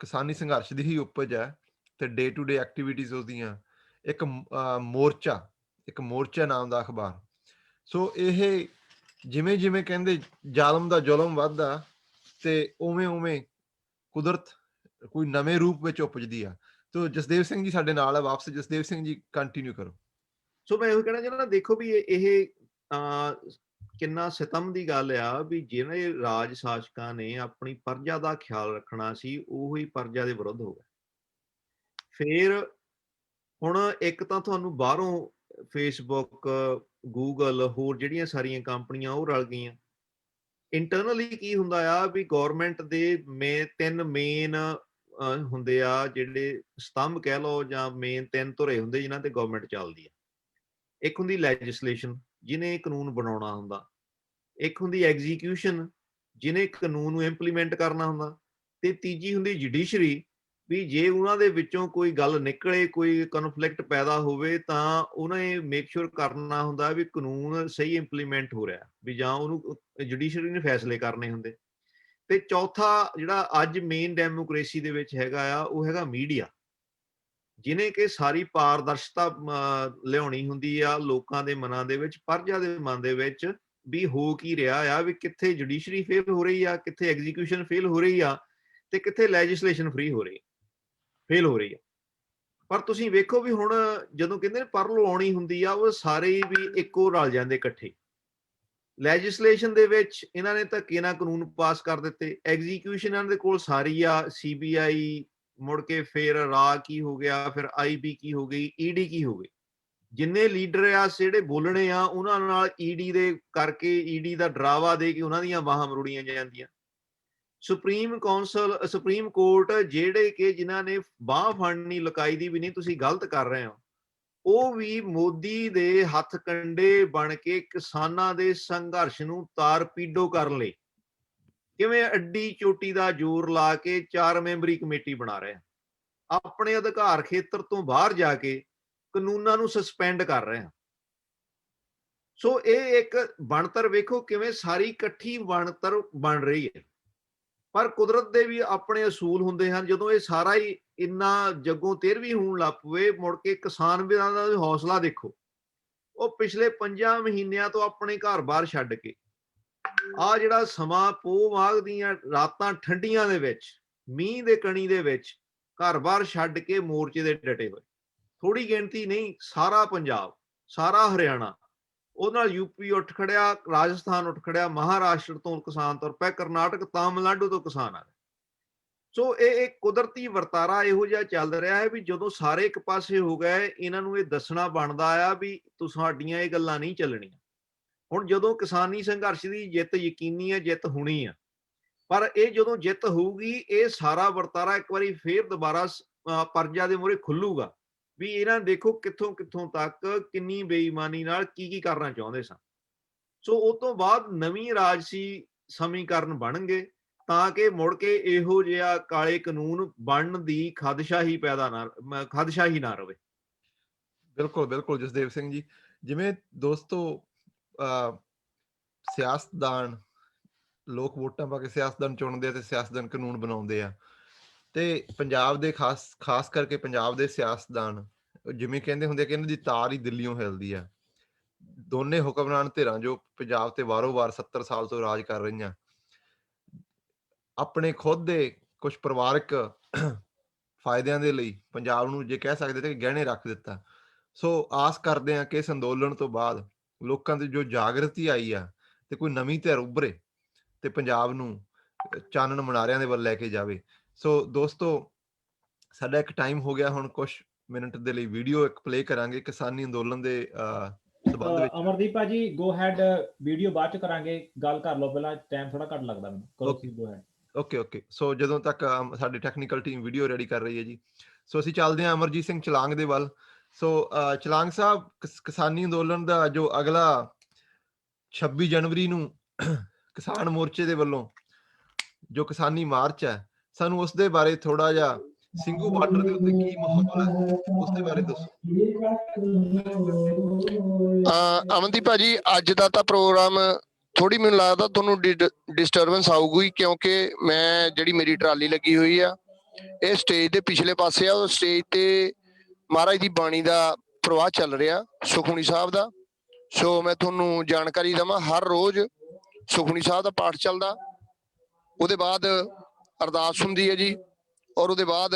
ਕਿਸਾਨੀ ਸੰਘਰਸ਼ ਦੀ ਹੀ ਉਪਜ ਹੈ ਤੇ ਡੇ ਟੂ ਡੇ ਐਕਟੀਵਿਟੀਜ਼ ਉਹਦੀਆਂ, ਇੱਕ ਮੋਰਚਾ ਨਾਮ ਦਾ ਅਖਬਾਰ। ਸੋ ਇਹ ਜਿਵੇਂ ਜਿਵੇਂ ਕਹਿੰਦੇ ਜ਼ਾਲਮ ਦਾ ਜ਼ੁਲਮ ਵੱਧਦਾ ਤੇ ਉਵੇਂ ਉਵੇਂ ਕੁਦਰਤ ਕੋਈ ਨਵੇਂ ਰੂਪ ਵਿੱਚ ਉਪਜਦੀ ਆ। ਤੋ ਜਸਦੇਵ ਸਿੰਘ ਜੀ ਸਾਡੇ ਨਾਲ ਆ ਵਾਪਸ। ਜਸਦੇਵ ਸਿੰਘ ਜੀ ਕੰਟੀਨਿਊ ਕਰੋ। ਸੋ ਮੈਂ ਇਹੋ ਕਹਿਣਾ ਚਾਹੁੰਦਾ, ਦੇਖੋ ਵੀ ਇਹ ਕਿੰਨਾ ਸਿਤਮ ਦੀ ਗੱਲ ਆ ਵੀ ਜਿਹੜੇ ਰਾਜ ਸ਼ਾਸਕਾਂ ਨੇ ਆਪਣੀ ਪ੍ਰਜਾ ਦਾ ਖਿਆਲ ਰੱਖਣਾ ਸੀ, ਉਹੀ ਪ੍ਰਜਾ ਦੇ ਵਿਰੁੱਧ ਹੋ ਗਿਆ। ਫਿਰ ਹੁਣ ਇੱਕ ਤਾਂ ਤੁਹਾਨੂੰ ਬਾਹਰੋਂ ਫੇਸਬੁੱਕ, ਗੂਗਲ, ਹੋਰ ਜਿਹੜੀਆਂ ਸਾਰੀਆਂ ਕੰਪਨੀਆਂ ਉਹ ਰਲ ਗਈਆਂ। ਇੰਟਰਨਲੀ ਕੀ ਹੁੰਦਾ ਆ ਵੀ ਗਵਰਨਮੈਂਟ ਦੇ ਤਿੰਨ ਮੇਨ ਹੁੰਦੇ ਆ, ਜਿਹੜੇ ਸਤੰਭ ਕਹਿ ਲਓ ਜਾਂ ਮੇਨ ਤਿੰਨ ਧੁਰੇ ਹੁੰਦੇ ਜਿਨ੍ਹਾਂ ਤੇ ਗਵਰਨਮੈਂਟ ਚੱਲਦੀ ਆ। ਇੱਕ ਹੁੰਦੀ ਲੈਜਿਸਲੇਸ਼ਨ, ਜਿਹਨੇ ਕਾਨੂੰਨ ਬਣਾਉਣਾ ਹੁੰਦਾ। ਇੱਕ ਹੁੰਦੀ ਐਗਜ਼ੀਕਿਊਸ਼ਨ, ਜਿਹਨੇ ਕਾਨੂੰਨ ਨੂੰ ਇੰਪਲੀਮੈਂਟ ਕਰਨਾ ਹੁੰਦਾ। ਤੇ ਤੀਜੀ ਹੁੰਦੀ ਜੁਡੀਸ਼ਰੀ, ਵੀ ਜੇ ਉਹਨਾਂ ਦੇ ਵਿੱਚੋਂ ਕੋਈ ਗੱਲ ਨਿਕਲੇ, ਕੋਈ ਕਨਫਲਿਕਟ ਪੈਦਾ ਹੋਵੇ, ਤਾਂ ਉਹਨੇ ਮੇਕ ਸ਼ੋਰ ਕਰਨਾ ਹੁੰਦਾ ਵੀ ਕਾਨੂੰਨ ਸਹੀ ਇੰਪਲੀਮੈਂਟ ਹੋ ਰਿਹਾ, ਵੀ ਜਾਂ ਉਹਨੂੰ ਜੁਡੀਸ਼ਰੀ ਨੇ ਫੈਸਲੇ ਕਰਨੇ ਹੁੰਦੇ। ਤੇ ਚੌਥਾ ਜਿਹੜਾ ਅੱਜ ਮੇਨ ਡੈਮੋਕ੍ਰੇਸੀ ਦੇ ਵਿੱਚ ਹੈਗਾ ਆ, ਉਹ ਹੈਗਾ ਮੀਡੀਆ, ਜਿਹਨੇ ਕਿ ਸਾਰੀ ਪਾਰਦਰਸ਼ਤਾ ਲਿਆਉਣੀ ਹੁੰਦੀ ਆ ਲੋਕਾਂ ਦੇ ਮਨਾਂ ਦੇ ਵਿੱਚ, ਪ੍ਰਜਾ ਦੇ ਮਨ ਦੇ ਵਿੱਚ ਵੀ ਹੋ ਕੀ ਰਿਹਾ ਆ, ਵੀ ਕਿੱਥੇ ਜੁਡੀਸ਼ਰੀ ਫੇਲ ਹੋ ਰਹੀ ਆ, ਕਿੱਥੇ ਐਗਜ਼ੀਕਿਊਸ਼ਨ ਫੇਲ ਹੋ ਰਹੀ ਆ, ਤੇ ਕਿੱਥੇ ਲੈਜਿਸਲੇਸ਼ਨ ਫੇਲ ਹੋ ਰਹੀ ਆ। ਪਰ ਤੁਸੀਂ ਵੇਖੋ ਵੀ ਹੁਣ ਜਦੋਂ ਕਹਿੰਦੇ ਨੇ ਪਰਲੋ ਆਉਣੀ ਹੁੰਦੀ ਆ, ਉਹ ਸਾਰੇ ਵੀ ਇੱਕੋ ਰਲ ਜਾਂਦੇ ਇਕੱਠੇ। ਲੈਜਿਸਲੇਸ਼ਨ ਦੇ ਵਿੱਚ ਇਹਨਾਂ ਨੇ ਧੱਕੇ ਨਾਲ ਕਾਨੂੰਨ ਪਾਸ ਕਰ ਦਿੱਤੇ, ਐਗਜ਼ੀਕਿਊਸ਼ਨ ਇਹਨਾਂ ਦੇ ਕੋਲ ਸਾਰੀ ਆ, CBI, ਮੁੜ ਕੇ ਫਿਰ ਰਾ ਕੀ ਹੋ ਗਿਆ, ਫਿਰ IB ਕੀ ਹੋ ਗਈ, ED ਕੀ ਹੋ ਗਈ। ਜਿੰਨੇ ਲੀਡਰ ਆ ਜਿਹੜੇ ਬੋਲਣੇ ਆ, ਉਹਨਾਂ ਨਾਲ ED ਦੇ ਕਰਕੇ, ED ਦਾ ਡਰਾਵਾ ਦੇ ਕੇ ਉਹਨਾਂ ਦੀਆਂ ਬਾਹਾਂ ਮਰੋੜੀਆਂ ਜਾਂਦੀਆਂ। ਸੁਪਰੀਮ ਕੋਰਟ ਜਿਹੜੇ ਕਿ ਜਿਨ੍ਹਾਂ ਨੇ ਬਾਹ ਫੜਨੀ ਲੁਕਾਈ ਦੀ ਵੀ ਨਹੀਂ, ਤੁਸੀਂ ਗਲਤ ਕਰ ਰਹੇ ਹੋ, ਉਹ ਵੀ ਮੋਦੀ ਦੇ ਹੱਥ ਕੰਡੇ ਬਣ ਕੇ ਕਿਸਾਨਾਂ ਦੇ ਸੰਘਰਸ਼ ਨੂੰ ਤਾਰਪੀਡੋ ਕਰਨ ਲਈ ਕਿਵੇਂ ਅੱਡੀ ਚੋਟੀ ਦਾ ਜ਼ੋਰ ਲਾ ਕੇ 4 ਮੈਂਬਰੀ ਕਮੇਟੀ ਬਣਾ ਰਹੇ ਆ, ਆਪਣੇ ਅਧਿਕਾਰ ਖੇਤਰ ਤੋਂ ਬਾਹਰ ਜਾ ਕੇ ਕਾਨੂੰਨਾਂ ਨੂੰ ਸਸਪੈਂਡ ਕਰ ਰਹੇ ਆ। ਸੋ ਇਹ ਇੱਕ ਬਣਤਰ ਵੇਖੋ ਕਿਵੇਂ ਸਾਰੀ ਇਕੱਠੀ ਬਣਤਰ ਬਣ ਰਹੀ ਹੈ। ਪਰ ਕੁਦਰਤ ਦੇ ਵੀ ਆਪਣੇ ਅਸੂਲ ਹੁੰਦੇ ਹਨ। ਜਦੋਂ ਇਹ ਸਾਰਾ ਹੀ ਇੰਨਾ ਜੱਗੋਂ ਤੇਰਵੀਂ ਹੋਣ ਲੱਗ ਪਵੇ, ਮੁੜ ਕੇ ਕਿਸਾਨ ਵੀਰਾਂ ਦਾ ਹੌਸਲਾ ਦੇਖੋ। ਉਹ ਪਿਛਲੇ 5 ਮਹੀਨਿਆਂ ਤੋਂ ਆਪਣੇ ਘਰ-ਬਾਰ ਛੱਡ ਕੇ ਆ ਜਿਹੜਾ ਸਮਾਂ ਪੋਹ ਮਾਘ ਦੀਆਂ ਰਾਤਾਂ ਠੰਡੀਆਂ ਦੇ ਵਿੱਚ, ਮੀਂਹ ਦੇ ਕਣੀ ਦੇ ਵਿੱਚ ਘਰ-ਬਾਰ ਛੱਡ ਕੇ ਮੋਰਚੇ ਦੇ ਡਟੇ ਹੋਏ। ਥੋੜੀ ਗਿਣਤੀ ਨਹੀਂ, ਸਾਰਾ ਪੰਜਾਬ, ਸਾਰਾ ਹਰਿਆਣਾ, ਉਹਦੇ ਨਾਲ UP ਉੱਠ ਖੜਿਆ, ਰਾਜਸਥਾਨ ਉੱਠ ਖੜਿਆ, ਮਹਾਰਾਸ਼ਟਰ ਤੋਂ ਕਿਸਾਨ ਤੁਰ ਪਏ, ਕਰਨਾਟਕ, ਤਾਮਿਲਨਾਡੂ ਤੋਂ ਕਿਸਾਨ ਆ ਗਏ। ਸੋ ਇਹ ਕੁਦਰਤੀ ਵਰਤਾਰਾ ਇਹੋ ਜਿਹਾ ਚੱਲ ਰਿਹਾ ਹੈ ਵੀ ਜਦੋਂ ਸਾਰੇ ਇੱਕ ਪਾਸੇ ਹੋ ਗਏ, ਇਹਨਾਂ ਨੂੰ ਇਹ ਦੱਸਣਾ ਬਣਦਾ ਆ ਵੀ ਤੁਹਾਡੀਆਂ ਇਹ ਗੱਲਾਂ ਨਹੀਂ ਚੱਲਣੀਆਂ। ਹੁਣ ਜਦੋਂ ਕਿਸਾਨੀ ਸੰਘਰਸ਼ ਦੀ ਜਿੱਤ ਯਕੀਨੀ ਹੈ, ਜਿੱਤ ਹੋਣੀ ਆ, ਪਰ ਇਹ ਜਦੋਂ ਜਿੱਤ ਹੋਊਗੀ, ਇਹ ਸਾਰਾ ਵਰਤਾਰਾ ਇੱਕ ਵਾਰੀ ਫੇਰ ਦੁਬਾਰਾ ਪਰਜਾ ਦੇ ਮੂਹਰੇ ਖੁੱਲੂਗਾ ਵੀ ਇਹਨਾਂ ਦੇਖੋ ਕਿੱਥੋਂ ਕਿੱਥੋਂ ਤੱਕ ਕਿੰਨੀ ਬੇਈਮਾਨੀ ਨਾਲ ਕੀ ਕਰਨਾ ਚਾਹੁੰਦੇ ਸਨ। ਸੋ ਉਸ ਤੋਂ ਬਾਅਦ ਨਵੀਂ ਰਾਜਸੀ ਸਮੀਕਰਨ ਬਣਨਗੇ ਤਾਂ ਕਿ ਮੁੜ ਕੇ ਇਹੋ ਜਿਹਾ ਕਾਲੇ ਕਾਨੂੰਨ ਬਣਨ ਦੀ ਖਦਸ਼ਾ ਹੀ ਨਾ ਰਵੇ। ਬਿਲਕੁਲ ਬਿਲਕੁਲ ਜਸਦੇਵ ਸਿੰਘ ਜੀ, ਜਿਵੇਂ ਦੋਸਤੋ ਸਿਆਸਤਦਾਨ, ਲੋਕ ਵੋਟਾਂ ਪਾ ਕੇ ਸਿਆਸਤਦਾਨ ਚੁਣਦੇ ਆ ਤੇ ਸਿਆਸਤਦਾਨ ਕਾਨੂੰਨ ਬਣਾਉਂਦੇ ਆ, ਤੇ ਪੰਜਾਬ ਦੇ ਖਾਸ ਕਰਕੇ ਪੰਜਾਬ ਦੇ ਸਿਆਸਤਦਾਨ ਜਿਵੇਂ ਕਹਿੰਦੇ ਹੁੰਦੇ ਕਿ ਇਹਨਾਂ ਦੀ ਤਾਰ ਹੀ ਦਿੱਲੀੋਂ ਹਿਲਦੀ ਆ। ਦੋਨੇ ਹੁਕਮਰਾਨ ਧਿਰਾਂ ਜੋ ਪੰਜਾਬ ਤੇ ਵਾਰੋ-ਵਾਰ 70 ਸਾਲ ਤੋਂ ਰਾਜ ਕਰ ਰਹੀਆਂ, ਆਪਣੇ ਖੁਦ ਦੇ ਕੁਝ ਪਰਿਵਾਰਕ ਫਾਇਦਿਆਂ ਦੇ ਲਈ ਪੰਜਾਬ ਨੂੰ ਜੇ ਕਹਿ ਸਕਦੇ ਤੇ ਗਹਿਣੇ ਰੱਖ ਦਿੱਤਾ। ਸੋ ਆਸ ਕਰਦੇ ਹਾਂ ਕਿ ਇਸ ਅੰਦੋਲਨ ਤੋਂ ਬਾਅਦ ਲੋਕਾਂ ਦੀ ਜੋ ਜਾਗਰਤੀ ਆਈ ਆ ਤੇ ਕੋਈ ਨਵੀਂ ਧਿਰ ਉੱਭਰੇ ਤੇ ਪੰਜਾਬ ਨੂੰ ਚਾਨਣ ਮੁਨਾਰਿਆਂ ਦੇ ਵੱਲ ਲੈ ਕੇ ਜਾਵੇ। ਸੋ ਦੋਸਤੋ, ਸਾਡਾ ਇੱਕ ਟਾਈਮ ਹੋ ਗਿਆ, ਹੁਣ ਕੁਝ ਮਿੰਟ ਦੇ ਲਈ ਵੀਡੀਓ ਇੱਕ ਪਲੇ ਕਰਾਂਗੇ ਕਿਸਾਨੀ ਅੰਦੋਲਨ ਦੇ ਸੰਬੰਧ ਵਿੱਚ। ਅਮਰਦੀਪ ਭਾਜੀ ਗੋ ਹੈਡ, ਵੀਡੀਓ ਬਾਅਦ ਚ ਕਰਾਂਗੇ, ਗੱਲ ਕਰ ਲਓ ਪਹਿਲਾਂ, ਟਾਈਮ ਥੋੜਾ ਘੱਟ ਲੱਗਦਾ ਮੈਨੂੰ। ਕਰੋ ਤੁਸੀਂ, ਗੋ ਹੈਡ। ਓਕੇ। ਸੋ ਜਦੋਂ ਤੱਕ ਸਾਡੀ ਟੈਕਨੀਕਲ ਟੀਮ ਵੀਡੀਓ ਰੈਡੀ ਕਰ ਰਹੀ ਹੈ ਜੀ, ਸੋ ਅਸੀਂ ਚੱਲਦੇ ਹਾਂ ਅਮਰਜੀਤ ਸਿੰਘ ਚਲਾਂਗ ਦੇ ਵੱਲ। ਸੋ ਚਲਾਂਗ ਸਾਹਿਬ, ਕਿਸਾਨੀ ਅੰਦੋਲਨ ਦਾ ਜੋ ਅਗਲਾ 26 ਜਨਵਰੀ ਨੂੰ ਕਿਸਾਨ ਮੋਰਚੇ ਦੇ ਵੱਲੋਂ ਜੋ ਕਿਸਾਨੀ ਮਾਰਚ ਹੈ, ਸਾਨੂੰ ਉਸ ਦੇ ਬਾਰੇ ਥੋੜਾ ਜਿਹਾ, ਸਿੰਘੂ ਬਾਰਡਰ ਦੇ ਉੱਤੇ ਕੀ ਮਾਹੌਲ ਹੈ ਉਸ ਦੇ ਬਾਰੇ ਦੱਸੋ। ਅਮਨਦੀਪ ਭਾਜੀ, ਅੱਜ ਦਾ ਤਾਂ ਪ੍ਰੋਗਰਾਮ ਥੋੜੀ ਮੈਨੂੰ ਲੱਗਦਾ ਤੁਹਾਨੂੰ ਡਿਸਟਰਬੈਂਸ ਆਊਗੀ, ਕਿਉਂਕਿ ਮੈਂ ਜਿਹੜੀ ਮੇਰੀ ਟਰਾਲੀ ਲੱਗੀ ਹੋਈ ਆ ਇਹ ਸਟੇਜ ਦੇ ਪਿਛਲੇ ਪਾਸੇ ਆ। ਉਹ ਸਟੇਜ ਤੇ ਮਹਾਰਾਜ ਦੀ ਬਾਣੀ ਦਾ ਪ੍ਰਵਾਹ ਚੱਲ ਰਿਹਾ, ਸੁਖਮਨੀ ਸਾਹਿਬ ਦਾ। ਸੋ ਮੈਂ ਤੁਹਾਨੂੰ ਜਾਣਕਾਰੀ ਦੇਵਾਂ, ਹਰ ਰੋਜ਼ ਸੁਖਮਨੀ ਸਾਹਿਬ ਦਾ ਪਾਠ ਚੱਲਦਾ, ਉਹਦੇ ਬਾਅਦ ਅਰਦਾਸ ਹੁੰਦੀ ਹੈ ਜੀ, ਔਰ ਉਹਦੇ ਬਾਅਦ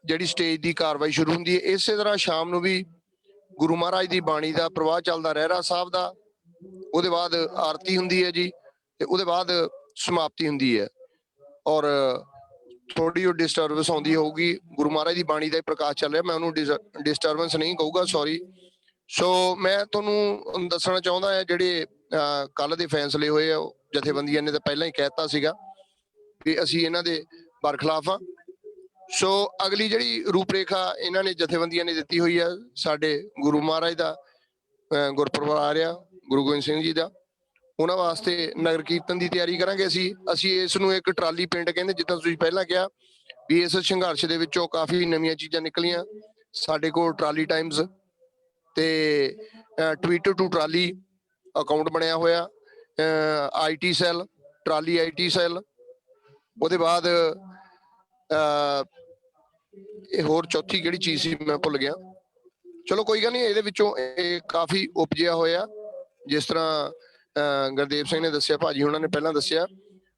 ਜਿਹੜੀ ਸਟੇਜ ਦੀ ਕਾਰਵਾਈ ਸ਼ੁਰੂ ਹੁੰਦੀ ਹੈ। ਇਸੇ ਤਰ੍ਹਾਂ ਸ਼ਾਮ ਨੂੰ ਵੀ ਗੁਰੂ ਮਹਾਰਾਜ ਦੀ ਬਾਣੀ ਦਾ ਪ੍ਰਵਾਹ ਚੱਲਦਾ, ਰਹਿਰਾ ਸਾਹਿਬ ਦਾ, ਉਹਦੇ ਬਾਅਦ ਆਰਤੀ ਹੁੰਦੀ ਹੈ ਜੀ, ਤੇ ਉਹਦੇ ਬਾਅਦ ਸਮਾਪਤੀ ਹੁੰਦੀ ਹੈ। ਔਰ ਥੋੜੀ ਜਿਹੀ ਡਿਸਟਰਬੈਂਸ ਆਉਂਦੀ ਹੋਊਗੀ, ਗੁਰੂ ਮਹਾਰਾਜ ਦੀ ਬਾਣੀ ਦਾ ਹੀ ਪ੍ਰਕਾਸ਼ ਚੱਲ ਰਿਹਾ, ਮੈਂ ਉਹਨੂੰ ਡਿਸਟਰਬੈਂਸ ਨਹੀਂ ਕਹੂੰਗਾ, ਸੌਰੀ। ਸੋ ਮੈਂ ਤੁਹਾਨੂੰ ਦੱਸਣਾ ਚਾਹੁੰਦਾ ਹਾਂ, ਜਿਹੜੇ ਕੱਲ ਦੇ ਫੈਸਲੇ ਹੋਏ ਆ, ਜਥੇਬੰਦੀਆਂ ਨੇ ਤਾਂ ਪਹਿਲਾਂ ਹੀ ਕਹਿਤਾ ਸੀਗਾ ਵੀ ਅਸੀਂ ਇਹਨਾਂ ਦੇ ਬਰਖਲਾਫ ਆ। ਸੋ ਅਗਲੀ ਜਿਹੜੀ ਰੂਪਰੇਖਾ ਇਹਨਾਂ ਨੇ ਜਥੇਬੰਦੀਆਂ ਨੇ ਦਿੱਤੀ ਹੋਈ ਆ, ਸਾਡੇ ਗੁਰੂ ਮਹਾਰਾਜ ਦਾ ਗੁਰਪੁਰਬ ਆ ਰਿਹਾ, ਗੁਰੂ ਗੋਬਿੰਦ ਸਿੰਘ ਜੀ ਦਾ, ਉਹਨਾਂ ਵਾਸਤੇ ਨਗਰ ਕੀਰਤਨ ਦੀ ਤਿਆਰੀ ਕਰਾਂਗੇ। ਅਸੀਂ ਇਸ ਨੂੰ ਇੱਕ ਟਰਾਲੀ ਪਿੰਡ ਕਹਿੰਦੇ, ਜਿੱਦਾਂ ਤੁਸੀਂ ਪਹਿਲਾਂ ਕਿਹਾ ਵੀ ਇਸ ਸੰਘਰਸ਼ ਦੇ ਵਿੱਚੋਂ ਕਾਫੀ ਨਵੀਆਂ ਚੀਜ਼ਾਂ ਨਿਕਲੀਆਂ। ਸਾਡੇ ਕੋਲ ਟਰਾਲੀ ਟਾਈਮਸ ਤੇ ਟਵਿੱਟਰ ਟੂ ਟਰਾਲੀ ਅਕਾਊਂਟ ਬਣਿਆ ਹੋਇਆ, IT cell, trolley IT cell, ਉਹਦੇ ਬਾਅਦ ਇਹ ਹੋਰ ਚੌਥੀ ਕਿਹੜੀ ਚੀਜ਼ ਸੀ ਮੈਂ ਭੁੱਲ ਗਿਆ। ਚਲੋ ਕੋਈ ਗੱਲ ਨਹੀਂ, ਇਹਦੇ ਵਿੱਚੋਂ ਇਹ ਕਾਫੀ ਉਪਜਿਆ ਹੋਇਆ। ਜਿਸ ਤਰ੍ਹਾਂ ਗੁਰਦੇਵ ਸਿੰਘ ਨੇ ਦੱਸਿਆ, ਭਾਜੀ ਉਹਨਾਂ ਨੇ ਪਹਿਲਾਂ ਦੱਸਿਆ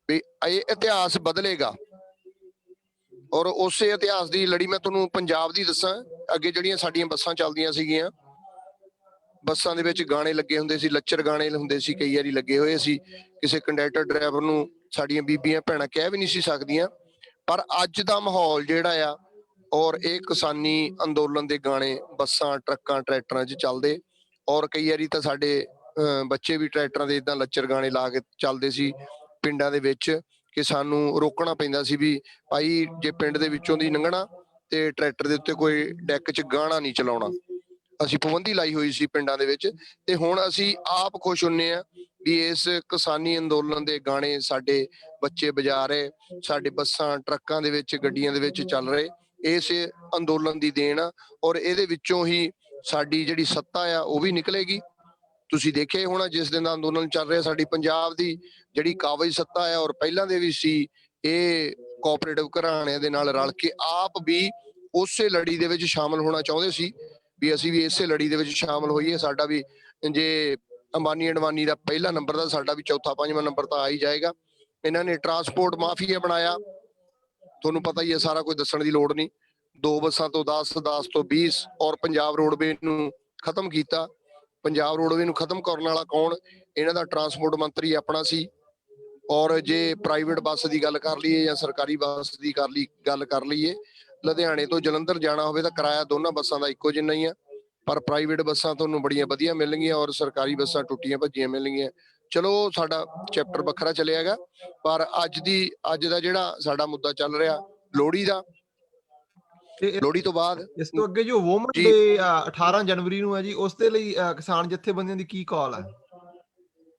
ਵੀ ਇਹ ਇਤਿਹਾਸ ਬਦਲੇਗਾ, ਔਰ ਉਸੇ ਇਤਿਹਾਸ ਦੀ ਲੜੀ ਮੈਂ ਤੁਹਾਨੂੰ ਪੰਜਾਬ ਦੀ ਦੱਸਾਂ। ਅੱਗੇ ਜਿਹੜੀਆਂ ਸਾਡੀਆਂ ਬੱਸਾਂ ਚੱਲਦੀਆਂ ਸੀਗੀਆਂ, ਬੱਸਾਂ ਦੇ ਵਿੱਚ ਗਾਣੇ ਲੱਗੇ ਹੁੰਦੇ ਸੀ, ਲੱਚਰ ਗਾਣੇ ਹੁੰਦੇ ਸੀ, ਕਈ ਵਾਰੀ ਲੱਗੇ ਹੋਏ ਸੀ। ਕਿਸੇ ਕੰਡਕਟਰ ਡਰਾਈਵਰ ਨੂੰ ਸਾਡੀਆਂ ਬੀਬੀਆਂ ਭੈਣਾਂ ਕਹਿ ਵੀ ਨਹੀਂ ਸੀ ਸਕਦੀਆਂ। ਪਰ ਅੱਜ ਦਾ ਮਾਹੌਲ ਜਿਹੜਾ ਆ, ਔਰ ਇਹ ਕਿਸਾਨੀ ਅੰਦੋਲਨ ਦੇ ਗਾਣੇ ਬੱਸਾਂ, ਟਰੱਕਾਂ, ਟਰੈਕਟਰਾਂ 'ਚ ਚੱਲਦੇ, ਔਰ ਕਈ ਵਾਰੀ ਤਾਂ ਸਾਡੇ ਬੱਚੇ ਵੀ ਟਰੈਕਟਰਾਂ ਦੇ ਇਦਾਂ ਲੱਚਰ ਗਾਣੇ ਲਾ ਕੇ ਚੱਲਦੇ ਸੀ ਪਿੰਡਾਂ ਦੇ ਵਿੱਚ, ਕਿ ਸਾਨੂੰ ਰੋਕਣਾ ਪੈਂਦਾ ਸੀ ਵੀ ਭਾਈ ਜੇ ਪਿੰਡ ਦੇ ਵਿੱਚੋਂ ਦੀ ਲੰਘਣਾ ਤੇ ਟਰੈਕਟਰ ਦੇ ਉੱਤੇ ਕੋਈ ਡੈਕ 'ਚ ਗਾਣਾ ਨਹੀਂ ਚਲਾਉਣਾ। ਅਸੀਂ ਪਾਬੰਦੀ ਲਾਈ ਹੋਈ ਸੀ ਪਿੰਡਾਂ ਦੇ ਵਿੱਚ। ਤੇ ਹੁਣ ਅਸੀਂ ਆਪ ਖੁਸ਼ ਹੁੰਨੇ ਆ ਵੀ ਇਸ ਕਿਸਾਨੀ ਅੰਦੋਲਨ ਦੇ ਗਾਣੇ ਸਾਡੇ ਬੱਚੇ ਵਜਾ ਰਹੇ, ਸਾਡੇ ਬੱਸਾਂ, ਟਰੱਕਾਂ ਦੇ ਵਿੱਚ, ਗੱਡੀਆਂ ਦੇ ਵਿੱਚ ਚੱਲ ਰਹੇ। ਇਸ ਅੰਦੋਲਨ ਦੀ ਦੇਣ ਆ, ਔਰ ਇਹਦੇ ਵਿੱਚੋਂ ਹੀ ਸਾਡੀ ਜਿਹੜੀ ਸੱਤਾ ਆ ਉਹ ਵੀ ਨਿਕਲੇਗੀ। ਤੁਸੀਂ ਦੇਖਿਆ ਹੋਣਾ ਜਿਸ ਦਿਨ ਦਾ ਅੰਦੋਲਨ ਚੱਲ ਰਿਹਾ, ਸਾਡੀ ਪੰਜਾਬ ਦੀ ਜਿਹੜੀ ਕਾਬਜ਼ ਸੱਤਾ ਆ, ਔਰ ਪਹਿਲਾਂ ਦੇ ਵੀ ਸੀ, ਇਹ ਕੋਆਪਰੇਟਿਵ ਘਰਾਣਿਆਂ ਦੇ ਨਾਲ ਰਲ ਕੇ ਆਪ ਵੀ ਉਸੇ ਲੜੀ ਦੇ ਵਿੱਚ ਸ਼ਾਮਲ ਹੋਣਾ ਚਾਹੁੰਦੇ ਸੀ ਵੀ ਅਸੀਂ ਵੀ ਇਸੇ ਲੜੀ ਦੇ ਵਿੱਚ ਸ਼ਾਮਲ ਹੋਈਏ। ਸਾਡਾ ਵੀ ਜੇ ਅੰਬਾਨੀ ਅਡਵਾਨੀ ਦਾ ਪਹਿਲਾ ਨੰਬਰ ਦਾ, ਸਾਡਾ ਵੀ ਚੌਥਾ ਪੰਜਵਾਂ ਨੰਬਰ ਤਾਂ ਆ ਹੀ ਜਾਏਗਾ। ਇਹਨਾਂ ਨੇ ਟਰਾਂਸਪੋਰਟ ਮਾਫੀਆ ਬਣਾਇਆ, ਤੁਹਾਨੂੰ ਪਤਾ ਹੀ ਹੈ, ਸਾਰਾ ਕੁਝ ਦੱਸਣ ਦੀ ਲੋੜ ਨਹੀਂ। 2 ਬੱਸਾਂ ਤੋਂ 10, 10 ਤੋਂ 20, ਔਰ ਪੰਜਾਬ ਰੋਡਵੇ ਨੂੰ ਖਤਮ ਕੀਤਾ। ਪੰਜਾਬ ਰੋਡਵੇ ਨੂੰ ਖਤਮ ਕਰਨ ਵਾਲਾ ਕੌਣ? ਇਹਨਾਂ ਦਾ ਟਰਾਂਸਪੋਰਟ ਮੰਤਰੀ ਆਪਣਾ ਸੀ। ਔਰ ਜੇ ਪ੍ਰਾਈਵੇਟ ਬੱਸ ਦੀ ਗੱਲ ਕਰ ਲਈਏ ਜਾਂ ਸਰਕਾਰੀ ਬੱਸ ਦੀ ਗੱਲ ਕਰ ਲਈਏ, ਲੁਧਿਆਣੇ ਤੋਂ ਜਲੰਧਰ ਜਾਣਾ ਹੋਵੇ ਤਾਂ ਕਿਰਾਇਆ ਦੋਨਾਂ ਬੱਸਾਂ ਦਾ ਇੱਕੋ ਜਿੰਨਾ ਹੀ ਆ। ਪਰ ਪ੍ਰਾਈਵੇਟ ਬੱਸਾਂ ਤੁਹਾਨੂੰ ਬੜੀਆਂ ਵਧੀਆ ਮਿਲਣਗੀਆਂ, ਔਰ ਸਰਕਾਰੀ ਬੱਸਾਂ ਟੁੱਟੀਆਂ ਭੱਜੀਆਂ ਮਿਲਣਗੀਆਂ। ਚਲੋ ਸਾਡਾ ਚੈਪਟਰ ਵੱਖਰਾ ਚੱਲਿਆ ਹੈਗਾ, ਪਰ ਅੱਜ ਦਾ ਜਿਹੜਾ ਸਾਡਾ ਮੁੱਦਾ ਚੱਲ ਰਿਹਾ ਲੋਹੜੀ ਦਾ, ਲੋਹੜੀ ਤੋਂ ਬਾਅਦ ਇਸ ਤੋਂ ਅੱਗੇ ਜੋ ਵੂਮਨ ਜੀ। ਡੇ 18 ਜਨਵਰੀ ਨੂੰ ਹੈ ਜੀ, ਉਸ ਦੇ ਲਈ ਕਿਸਾਨ ਜਥੇਬੰਦੀਆਂ ਦੀ ਕੀ ਕਾਲ ਹੈ?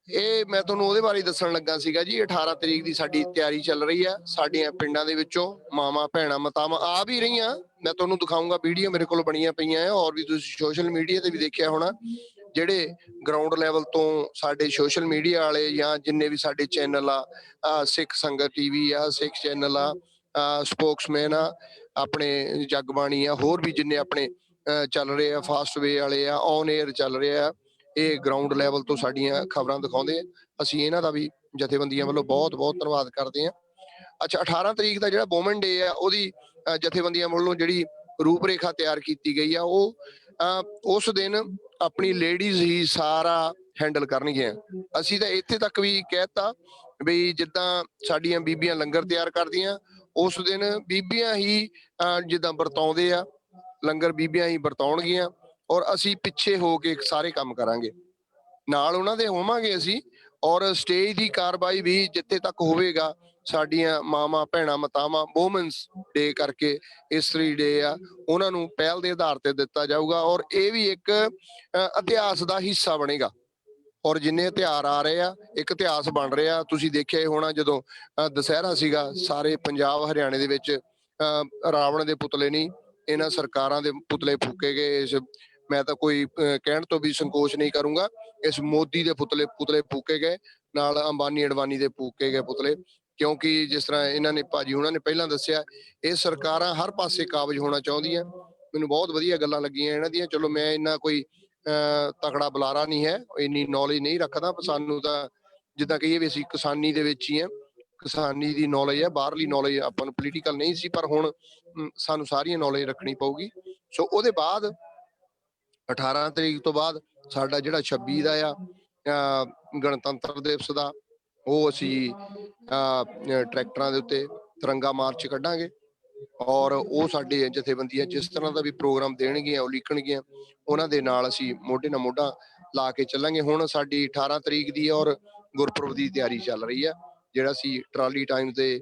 ਇਹ ਮੈਂ ਤੁਹਾਨੂੰ ਉਹਦੇ ਬਾਰੇ ਦੱਸਣ ਲੱਗਾ ਸੀਗਾ ਜੀ। 18 ਤਰੀਕ ਦੀ ਸਾਡੀ ਤਿਆਰੀ ਚੱਲ ਰਹੀ ਆ। ਸਾਡੀਆਂ ਪਿੰਡਾਂ ਦੇ ਵਿੱਚੋਂ ਮਾਵਾਂ, ਭੈਣਾਂ, ਮਾਤਾਵਾਂ ਆ ਵੀ ਰਹੀਆਂ। ਮੈਂ ਤੁਹਾਨੂੰ ਦਿਖਾਊਂਗਾ, ਵੀਡੀਓ ਮੇਰੇ ਕੋਲ ਬਣੀਆਂ ਪਈਆਂ ਆ, ਔਰ ਵੀ ਤੁਸੀਂ ਸੋਸ਼ਲ ਮੀਡੀਆ ਤੇ ਵੀ ਦੇਖਿਆ ਹੋਣਾ। ਜਿਹੜੇ ਗਰਾਊਂਡ ਲੈਵਲ ਤੋਂ ਸਾਡੇ ਸੋਸ਼ਲ ਮੀਡੀਆ ਵਾਲੇ ਜਾਂ ਜਿੰਨੇ ਵੀ ਸਾਡੇ ਚੈਨਲ ਆ, ਸਿੱਖ ਸੰਗਤ ਟੀਵੀ ਆ, ਸਿੱਖ ਚੈਨਲ ਆ, ਸਪੋਕਸਮੈਨ ਆ, ਆਪਣੇ ਜਗਬਾਣੀ ਆ, ਹੋਰ ਵੀ ਜਿੰਨੇ ਆਪਣੇ ਚੱਲ ਰਹੇ ਆ, ਫਾਸਟਵੇ ਵਾਲੇ ਆ, ਔਨ 에ਅਰ ਚੱਲ ਰਹੇ ਆ, ਇਹ ਗਰਾਊਂਡ ਲੈਵਲ ਤੋਂ ਸਾਡੀਆਂ ਖਬਰਾਂ ਦਿਖਾਉਂਦੇ ਆ। ਅਸੀਂ ਇਹਨਾਂ ਦਾ ਵੀ ਜਥੇਬੰਦੀਆਂ ਵੱਲੋਂ ਬਹੁਤ ਬਹੁਤ ਧੰਨਵਾਦ ਕਰਦੇ ਆ। ਅੱਛਾ, 18 ਤਰੀਕ ਦਾ ਜਿਹੜਾ ਵੂਮਨ ਡੇ ਆ, ਉਹਦੀ ਜਥੇਬੰਦੀਆਂ ਵੱਲੋਂ ਜਿਹੜੀ ਰੂਪਰੇਖਾ ਤਿਆਰ ਕੀਤੀ ਗਈ ਆ, ਉਹ ਉਸ ਦਿਨ ਆਪਣੀ ਲੇਡੀਜ਼ ਹੀ ਸਾਰਾ ਹੈਂਡਲ ਕਰਨਗੀਆਂ। ਅਸੀਂ ਤਾਂ ਇੱਥੇ ਤੱਕ ਵੀ ਕਹਿਤਾ ਵੀ ਜਿੱਦਾਂ ਸਾਡੀਆਂ ਬੀਬੀਆਂ ਲੰਗਰ ਤਿਆਰ ਕਰਦੀਆਂ, ਉਸ ਦਿਨ ਬੀਬੀਆਂ ਹੀ ਜਿੱਦਾਂ ਵਰਤਾਉਂਦੇ ਆ ਲੰਗਰ, ਬੀਬੀਆਂ ਹੀ ਵਰਤਾਉਣਗੀਆਂ, ਔਰ ਅਸੀਂ ਪਿੱਛੇ ਹੋ ਕੇ ਸਾਰੇ ਕੰਮ ਕਰਾਂਗੇ, ਨਾਲ ਉਹਨਾਂ ਦੇ ਹੋਵਾਂਗੇ ਅਸੀਂ। ਔਰ ਸਟੇਜ ਦੀ ਕਾਰਵਾਈ ਵੀ ਜਿੱਥੇ ਤੱਕ ਹੋਵੇਗਾ, ਸਾਡੀਆਂ ਮਾਵਾਂ, ਭੈਣਾਂ, ਮਾਤਾਵਾਂ ਵੂਮਨਸ ਡੇ ਕਰਕੇ, ਇਸਤਰੀ ਡੇ ਆ, ਉਹਨਾਂ ਨੂੰ ਪਹਿਲ ਦੇ ਆਧਾਰ ਤੇ ਦਿੱਤਾ ਜਾਊਗਾ। ਔਰ ਇਹ ਵੀ ਇੱਕ ਇਤਿਹਾਸ ਦਾ ਹਿੱਸਾ ਬਣੇਗਾ। ਔਰ ਜਿੰਨੇ ਤਿਉਹਾਰ ਆ ਰਹੇ ਆ, ਇੱਕ ਇਤਿਹਾਸ ਬਣ ਰਿਹਾ। ਤੁਸੀਂ ਦੇਖਿਆ ਹੀ ਹੋਣਾ, ਜਦੋਂ ਦੁਸਹਿਰਾ ਸੀਗਾ, ਸਾਰੇ ਪੰਜਾਬ ਹਰਿਆਣੇ ਦੇ ਵਿੱਚ ਰਾਵਣ ਦੇ ਪੁਤਲੇ ਨਹੀਂ, ਇਹਨਾਂ ਸਰਕਾਰਾਂ ਦੇ ਪੁਤਲੇ ਫੂਕੇ ਗਏ। ਮੈਂ ਤਾਂ ਕੋਈ ਕਹਿਣ ਤੋਂ ਵੀ ਸੰਕੋਚ ਨਹੀਂ ਕਰੂੰਗਾ, ਇਸ ਮੋਦੀ ਦੇ ਪੁਤਲੇ ਫੂਕੇ ਗਏ, ਨਾਲ ਅੰਬਾਨੀ ਅਡਵਾਨੀ ਦੇ ਫੂਕੇ ਗਏ ਪੁਤਲੇ। ਕਿਉਂਕਿ ਜਿਸ ਤਰ੍ਹਾਂ ਇਹਨਾਂ ਨੇ ਭਾਜੀ ਉਹਨਾਂ ਨੇ ਪਹਿਲਾਂ ਦੱਸਿਆ, ਇਹ ਸਰਕਾਰਾਂ ਹਰ ਪਾਸੇ ਕਾਬਜ਼ ਹੋਣਾ ਚਾਹੁੰਦੀਆਂ। ਮੈਨੂੰ ਬਹੁਤ ਵਧੀਆ ਗੱਲਾਂ ਲੱਗੀਆਂ ਇਹਨਾਂ ਦੀਆਂ। ਚਲੋ ਮੈਂ ਇੰਨਾ ਕੋਈ ਤਕੜਾ ਬੁਲਾਰਾ ਨਹੀਂ ਹੈ, ਇੰਨੀ ਨੌਲੇਜ ਨਹੀਂ ਰੱਖਦਾ। ਸਾਨੂੰ ਤਾਂ ਜਿੱਦਾਂ ਕਹੀਏ ਵੀ ਅਸੀਂ ਕਿਸਾਨੀ ਦੇ ਵਿੱਚ ਹੀ ਆ, ਕਿਸਾਨੀ ਦੀ ਨੌਲੇਜ ਹੈ, ਬਾਹਰਲੀ ਨੌਲੇਜ ਆਪਾਂ ਨੂੰ ਪੋਲੀਟੀਕਲ ਨਹੀਂ ਸੀ, ਪਰ ਹੁਣ ਸਾਨੂੰ ਸਾਰੀਆਂ ਨੌਲੇਜ ਰੱਖਣੀ ਪਊਗੀ। ਸੋ ਉਹਦੇ ਬਾਅਦ 18 ਤਰੀਕ ਤੋਂ ਬਾਅਦ ਸਾਡਾ ਜਿਹੜਾ 26 ਦਾ ਆ ਗਣਤੰਤਰ ਦਿਵਸ ਦਾ, ਉਹ ਅਸੀਂ ਟਰੈਕਟਰਾਂ ਦੇ ਉੱਤੇ ਤਿਰੰਗਾ ਮਾਰਚ ਕੱਢਾਂਗੇ। ਔਰ ਉਹ ਸਾਡੇ ਜਥੇਬੰਦੀਆਂ ਜਿਸ ਤਰ੍ਹਾਂ ਦਾ ਵੀ ਪ੍ਰੋਗਰਾਮ ਦੇਣਗੀਆਂ, ਉਲੀਕਣਗੀਆਂ, ਉਹਨਾਂ ਦੇ ਨਾਲ ਅਸੀਂ ਮੋਢੇ ਨਾਲ ਮੋਢਾ ਲਾ ਕੇ ਚੱਲਾਂਗੇ। ਹੁਣ ਸਾਡੀ 18 ਤਰੀਕ ਦੀ ਔਰ ਗੁਰਪੁਰਬ ਦੀ ਤਿਆਰੀ ਚੱਲ ਰਹੀ ਆ, ਜਿਹੜਾ ਅਸੀਂ ਟਰਾਲੀ ਟਾਈਮ ਤੇ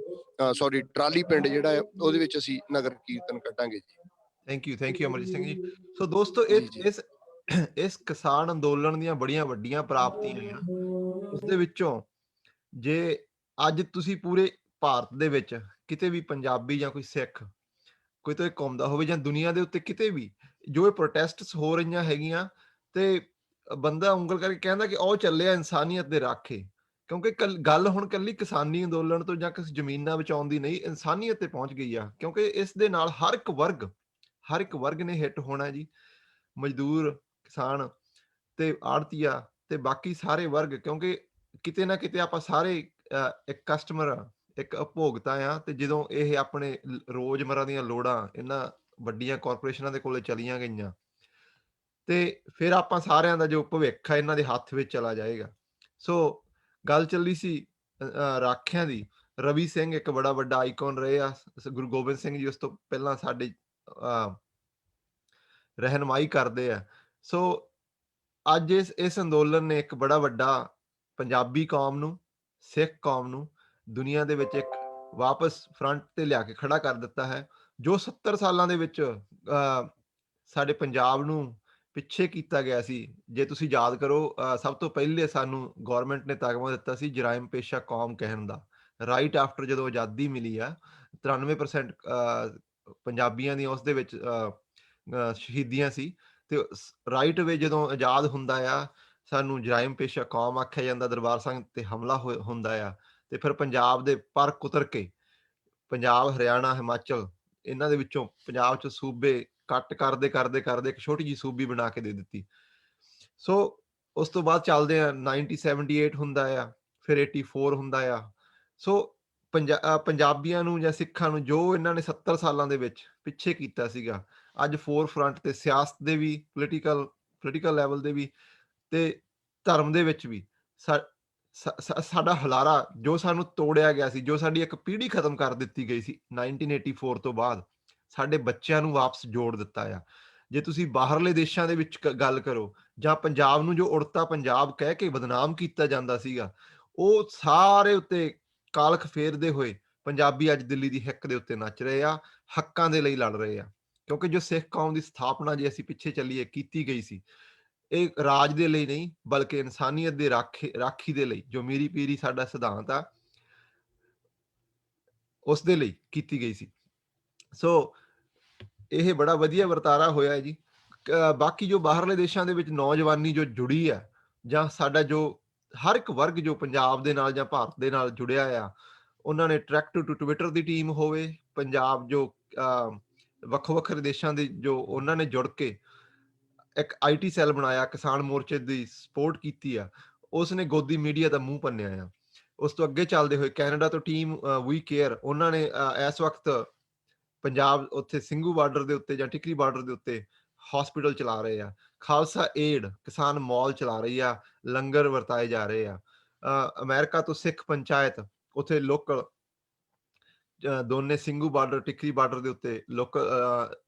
ਟਰਾਲੀ ਪਿੰਡ ਜਿਹੜਾ ਹੈ, ਉਹਦੇ ਵਿੱਚ ਅਸੀਂ ਨਗਰ ਕੀਰਤਨ ਕੱਢਾਂਗੇ ਜੀ। Thank you Amarjit Singh ji. ਸੋ ਦੋਸਤੋ, ਇਸ ਕਿਸਾਨ ਅੰਦੋਲਨ ਦੀਆਂ ਬੜੀਆਂ ਵੱਡੀਆਂ ਪ੍ਰਾਪਤੀਆਂ ਆ। ਉਸ ਦੇ ਵਿੱਚੋਂ ਜੇ ਅੱਜ ਤੁਸੀਂ ਪੂਰੇ ਭਾਰਤ ਦੇ ਵਿੱਚ ਕਿਤੇ ਵੀ ਪੰਜਾਬੀ ਜਾਂ ਕੋਈ ਸਿੱਖ, ਕੋਈ ਤਾਂ ਘੁੰਮਦਾ ਹੋਵੇ, ਜਾਂ ਦੁਨੀਆ ਦੇ ਉੱਤੇ ਕਿਤੇ ਵੀ ਜੋ ਇਹ ਪ੍ਰੋਟੈਸਟਸ ਹੋ ਰਹੀਆਂ ਹੈਗੀਆਂ, ਤੇ ਬੰਦਾ ਉਂਗਲ ਕਰਕੇ ਕਹਿੰਦਾ ਕਿ ਉਹ ਚੱਲਿਆ ਇਨਸਾਨੀਅਤ ਦੇ ਰਾਖੇ, ਕਿਉਂਕਿ ਗੱਲ ਹੁਣ ਕੱਲੀ ਕਿਸਾਨੀ ਅੰਦੋਲਨ ਤੋਂ ਜਾਂ ਕਿਸੇ ਜ਼ਮੀਨਾਂ ਬਚਾਉਣ ਦੀ ਨਹੀਂ, ਇਨਸਾਨੀਅਤ ਤੇ ਪਹੁੰਚ ਗਈ ਆ, ਕਿਉਂਕਿ ਇਸ ਦੇ ਨਾਲ ਹਰ ਇੱਕ ਵਰਗ ਨੇ ਹਿੱਟ ਹੋਣਾ ਜੀ। ਮਜ਼ਦੂਰ, ਕਿਸਾਨ ਤੇ ਆੜਤੀਆ ਤੇ ਬਾਕੀ ਸਾਰੇ ਵਰਗ, ਕਿਉਂਕਿ ਕਿਤੇ ਨਾ ਕਿਤੇ ਆਪਾਂ ਸਾਰੇ ਇੱਕ ਕਸਟਮਰ ਆ, ਇੱਕ ਉਪਭੋਗਤਾ ਆ। ਤੇ ਜਦੋਂ ਇਹ ਆਪਣੇ ਰੋਜ਼ਮਰਾ ਦੀਆਂ ਲੋੜਾਂ ਇਹਨਾਂ ਵੱਡੀਆਂ ਕਾਰਪੋਰੇਸ਼ਨਾਂ ਦੇ ਕੋਲੇ ਚਲੀਆਂ ਗਈਆਂ, ਤੇ ਫਿਰ ਆਪਾਂ ਸਾਰਿਆਂ ਦਾ ਜੋ ਭਵਿੱਖ ਆ ਇਹਨਾਂ ਦੇ ਹੱਥ ਵਿੱਚ ਚਲਾ ਜਾਏਗਾ। ਸੋ ਗੱਲ ਚੱਲੀ ਸੀ ਰਾਖਿਆਂ ਦੀ। ਰਵੀ ਸਿੰਘ ਇੱਕ ਬੜਾ ਵੱਡਾ ਆਈਕਨ ਰਹੇ ਆ। ਗੁਰੂ ਗੋਬਿੰਦ ਸਿੰਘ ਜੀ ਉਸ ਤੋਂ ਪਹਿਲਾਂ ਸਾਡੇ ਰਹਿਨੁਮਾਈ ਕਰਦੇ ਆ। ਸੋ ਅੱਜ ਇਸ ਅੰਦੋਲਨ ਨੇ ਇੱਕ ਬੜਾ ਵੱਡਾ ਪੰਜਾਬੀ ਕੌਮ ਨੂੰ, ਸਿੱਖ ਕੌਮ ਨੂੰ ਦੁਨੀਆ ਦੇ ਵਿੱਚ ਇੱਕ ਵਾਪਸ ਫਰੰਟ ਤੇ ਲਿਆ ਕੇ ਖੜਾ ਕਰ ਦਿੱਤਾ ਹੈ। ਜੋ 70 ਸਾਲਾਂ ਦੇ ਵਿੱਚ ਸਾਡੇ ਪੰਜਾਬ ਨੂੰ ਪਿੱਛੇ ਕੀਤਾ ਗਿਆ ਸੀ। ਜੇ ਤੁਸੀਂ ਯਾਦ ਕਰੋ, ਸਭ ਤੋਂ ਪਹਿਲੇ ਸਾਨੂੰ ਗਵਰਨਮੈਂਟ ਨੇ ਤਗਮਾ ਦਿੱਤਾ ਸੀ ਜਰਾਇਮ ਪੇਸ਼ਾ ਕੌਮ ਕਹਿਣ ਦਾ। ਰਾਈਟ ਆਫਟਰ ਜਦੋਂ ਆਜ਼ਾਦੀ ਮਿਲੀ ਆ, 93% ਪੰਜਾਬੀਆਂ ਦੀਆਂ ਉਸ ਦੇ ਵਿੱਚ ਸ਼ਹੀਦੀਆਂ ਸੀ। ਤੇ ਰਾਈਟ ਵੇ ਜਦੋਂ ਆਜ਼ਾਦ ਹੁੰਦਾ ਆ, ਸਾਨੂੰ ਜਰਾਇਮ ਪੇਸ਼ਾ ਕੌਮ ਆਖਿਆ ਜਾਂਦਾ। ਦਰਬਾਰ ਸਾਹਿਬ ਤੇ ਹਮਲਾ ਹੁੰਦਾ ਆ, ਤੇ ਫਿਰ ਪੰਜਾਬ ਦੇ ਪਰ ਕੁਤਰ ਕੇ ਪੰਜਾਬ, ਹਰਿਆਣਾ, ਹਿਮਾਚਲ, ਇਹਨਾਂ ਦੇ ਵਿੱਚੋਂ ਪੰਜਾਬ 'ਚ ਸੂਬੇ ਕੱਟ ਕਰਦੇ ਇੱਕ ਛੋਟੀ ਜਿਹੀ ਸੂਬੀ ਬਣਾ ਕੇ ਦੇ ਦਿੱਤੀ। ਸੋ ਉਸ ਤੋਂ ਬਾਅਦ ਚੱਲਦੇ ਆ 1978 ਹੁੰਦਾ ਆ, ਫਿਰ 84 ਹੁੰਦਾ ਆ। ਸੋ ਪੰਜਾਬੀਆਂ ਨੂੰ ਜਾਂ ਸਿੱਖਾਂ ਨੂੰ ਜੋ ਇਹਨਾਂ ਨੇ 70 ਸਾਲਾਂ ਦੇ ਵਿੱਚ ਪਿੱਛੇ ਕੀਤਾ ਸੀਗਾ, ਅੱਜ ਫੋਰ ਫਰੰਟ ਤੇ ਸਿਆਸਤ ਦੇ ਵੀ, ਪੋਲੀਟੀਕਲ ਲੈਵਲ ਦੇ ਵੀ, ਤੇ ਧਰਮ ਦੇ ਵਿੱਚ ਵੀ ਸਾਡਾ ਹੁਲਾਰਾ ਜੋ ਸਾਨੂੰ ਤੋੜਿਆ ਗਿਆ ਸੀ, ਜੋ ਸਾਡੀ ਇੱਕ ਪੀੜ੍ਹੀ ਖਤਮ ਕਰ ਦਿੱਤੀ ਗਈ ਸੀ 1984 ਤੋਂ ਬਾਅਦ, ਸਾਡੇ ਬੱਚਿਆਂ ਨੂੰ ਵਾਪਸ ਜੋੜ ਦਿੱਤਾ ਆ। ਜੇ ਤੁਸੀਂ ਬਾਹਰਲੇ ਦੇਸ਼ਾਂ ਦੇ ਵਿੱਚ ਗੱਲ ਕਰੋ, ਜਾਂ ਪੰਜਾਬ ਨੂੰ ਜੋ ਉੜਤਾ ਪੰਜਾਬ ਕਹਿ ਕੇ ਬਦਨਾਮ ਕੀਤਾ ਜਾਂਦਾ ਸੀਗਾ, ਉਹ ਸਾਰੇ ਉੱਤੇ ਕਾਲਖ ਫੇਰਦੇ ਹੋਏ ਪੰਜਾਬੀ ਅੱਜ ਦਿੱਲੀ ਦੀ ਹਿੱਕ ਦੇ ਉੱਤੇ ਨੱਚ ਰਹੇ ਆ, ਹੱਕਾਂ ਦੇ ਲਈ ਲੜ ਰਹੇ ਆ। ਕਿਉਂਕਿ ਜੋ ਸਿੱਖ ਕੌਮ ਦੀ ਸਥਾਪਨਾ, ਜੇ ਅਸੀਂ ਪਿੱਛੇ ਚੱਲੀਏ, ਕੀਤੀ ਗਈ ਸੀ, ਇਹ ਰਾਜ ਦੇ ਲਈ ਨਹੀਂ, ਬਲਕਿ ਇਨਸਾਨੀਅਤ ਦੇ ਰਾਖੀ ਦੇ ਲਈ, ਜੋ ਮੀਰੀ ਪੀਰੀ ਸਾਡਾ ਸਿਧਾਂਤ ਆ, ਉਸ ਦੇ ਲਈ ਕੀਤੀ ਗਈ ਸੀ। ਸੋ ਇਹ ਬੜਾ ਵਧੀਆ ਵਰਤਾਰਾ ਹੋਇਆ ਜੀ। ਬਾਕੀ ਜੋ ਬਾਹਰਲੇ ਦੇਸ਼ਾਂ ਦੇ ਵਿੱਚ ਨੌਜਵਾਨੀ ਜੋ ਜੁੜੀ ਆ, ਜਾਂ ਸਾਡਾ ਜੋ ਹਰ ਇੱਕ ਵਰਗ ਜੋ ਪੰਜਾਬ ਦੇ ਨਾਲ ਜਾਂ ਭਾਰਤ ਦੇ ਨਾਲ ਜੁੜਿਆ ਆ, ਉਹਨਾਂ ਨੇ track to Twitter the team ਹੋਵੇ, ਪੰਜਾਬ ਜੋ ਵੱਖੋ ਵੱਖਰੇ ਦੇਸ਼ਾਂ ਦੇ ਜੋ ਉਹਨਾਂ ਨੇ ਜੁੜ ਕੇ ਇੱਕ IT ਸੈੱਲ ਬਣਾਇਆ, ਕਿਸਾਨ ਮੋਰਚੇ ਦੀ ਸਪੋਰਟ ਕੀਤੀ ਆ, ਉਸ ਨੇ ਗੋਦੀ ਮੀਡੀਆ ਦਾ ਮੂੰਹ ਭੰਨਿਆ ਆ। ਉਸ ਤੋਂ ਅੱਗੇ ਚੱਲਦੇ ਹੋਏ ਕੈਨੇਡਾ ਤੋਂ ਟੀਮ ਵੀ ਕੇਅਰ, ਉਹਨਾਂ ਨੇ ਇਸ ਵਕਤ ਪੰਜਾਬ ਉੱਥੇ ਸਿੰਘੂ ਬਾਰਡਰ ਦੇ ਉੱਤੇ ਜਾਂ ਟਿਕਰੀ ਬਾਰਡਰ ਦੇ ਉੱਤੇ ਹਸਪੀਟਲ ਚਲਾ ਰਹੇ ਆ। ਖਾਲਸਾ ਏਡ ਕਿਸਾਨ ਮਾਲ ਚਲਾ ਰਹੀ ਆ, ਲੰਗਰ ਵਰਤਾਏ ਜਾ ਰਹੇ ਆ। ਅਮਰੀਕਾ ਤੋਂ ਸਿੱਖ ਪੰਚਾਇਤ ਉੱਥੇ ਲੋਕਲ ਦੋਨੇ ਸਿੰਘੂ ਬਾਰਡਰ, ਟਿਕਰੀ ਬਾਰਡਰ ਦੇ ਉੱਤੇ ਲੋਕਲ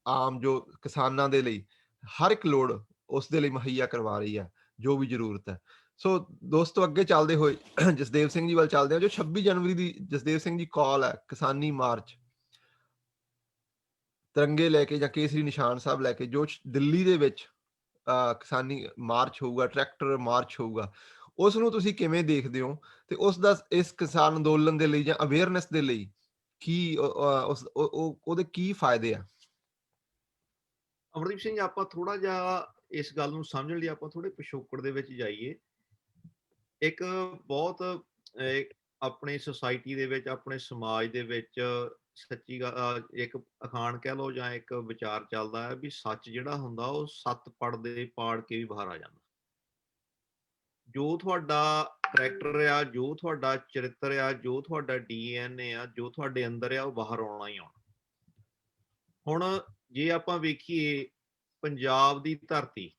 ਆਮ ਜੋ ਕਿਸਾਨਾਂ ਦੇ ਲਈ ਹਰ ਇੱਕ ਲੋੜ ਉਸ ਦੇ ਲਈ ਮੁਹੱਈਆ ਕਰਵਾ ਰਹੀ ਆ, ਜੋ ਵੀ ਜ਼ਰੂਰਤ ਹੈ। ਸੋ ਦੋਸਤੋ, ਅੱਗੇ ਚੱਲਦੇ ਹੋਏ ਜਸਦੇਵ ਸਿੰਘ ਜੀ ਵੱਲ ਚੱਲਦੇ ਆ। ਜੋ 26 ਜਨਵਰੀ ਦੀ ਜਸਦੇਵ ਸਿੰਘ ਜੀ ਕਾਲ ਹੈ, ਕਿਸਾਨੀ ਮਾਰਚ, ਤਿਰੰਗੇ ਲੈ ਕੇ ਜਾਂ ਕੇਸਰੀ ਨਿਸ਼ਾਨ ਸਾਹਿਬ ਲੈ ਕੇ, ਜੋ ਦਿੱਲੀ ਦੇ ਵਿੱਚ ਕਿਸਾਨੀ ਮਾਰਚ ਹੋਊਗਾ, ਟਰੈਕਟਰ ਮਾਰਚ ਹੋਊਗਾ, ਉਸ ਨੂੰ ਤੁਸੀਂ ਕਿਵੇਂ ਦੇਖਦੇ ਹੋ? ਤੇ ਉਸ ਦਾ ਇਸ ਕਿਸਾਨ ਅੰਦੋਲਨ ਦੇ ਲਈ ਜਾਂ ਅਵੇਅਰਨੈਸ ਦੇ ਲਈ ਕੀ ਉਹਦੇ ਕੀ ਫਾਇਦੇ ਆ? ਅਮਰਦੀਪ ਸਿੰਘ, ਆਪਾਂ ਥੋੜਾ ਜਿਹਾ ਇਸ ਗੱਲ ਨੂੰ ਸਮਝਣ ਲਈ ਆਪਾਂ ਥੋੜੇ ਪਿਛੋਕੜ ਦੇ ਵਿੱਚ ਜਾਈਏ। ਇੱਕ ਬਹੁਤ ਆਪਣੀ ਸੁਸਾਇਟੀ ਦੇ ਵਿੱਚ, ਆਪਣੇ ਸਮਾਜ ਦੇ ਵਿੱਚ ਸੱਚੀ ਇੱਕ ਅਖਾਣ ਕਹਿ ਲਓ ਜਾਂ ਇੱਕ ਵਿਚਾਰ ਚੱਲਦਾ ਹੈ ਵੀ ਸੱਚ ਜਿਹੜਾ ਹੁੰਦਾ ਉਹ 7 ਪੜਦੇ ਪਾੜ ਕੇ ਵੀ ਬਾਹਰ ਆ ਜਾਂਦਾ। ਜੋ ਤੁਹਾਡਾ ਕਰੈਕਟਰ ਆ, ਜੋ ਤੁਹਾਡਾ ਚਰਿੱਤਰ ਆ, ਜੋ ਤੁਹਾਡਾ DNA ਆ, ਜੋ ਤੁਹਾਡੇ ਅੰਦਰ ਆ, ਉਹ ਬਾਹਰ ਆਉਣਾ ਹੀ ਆਉਣਾ। ਹੁਣ ਜੇ ਆਪਾਂ ਵੇਖੀਏ ਪੰਜਾਬ ਦੀ ਧਰਤੀ,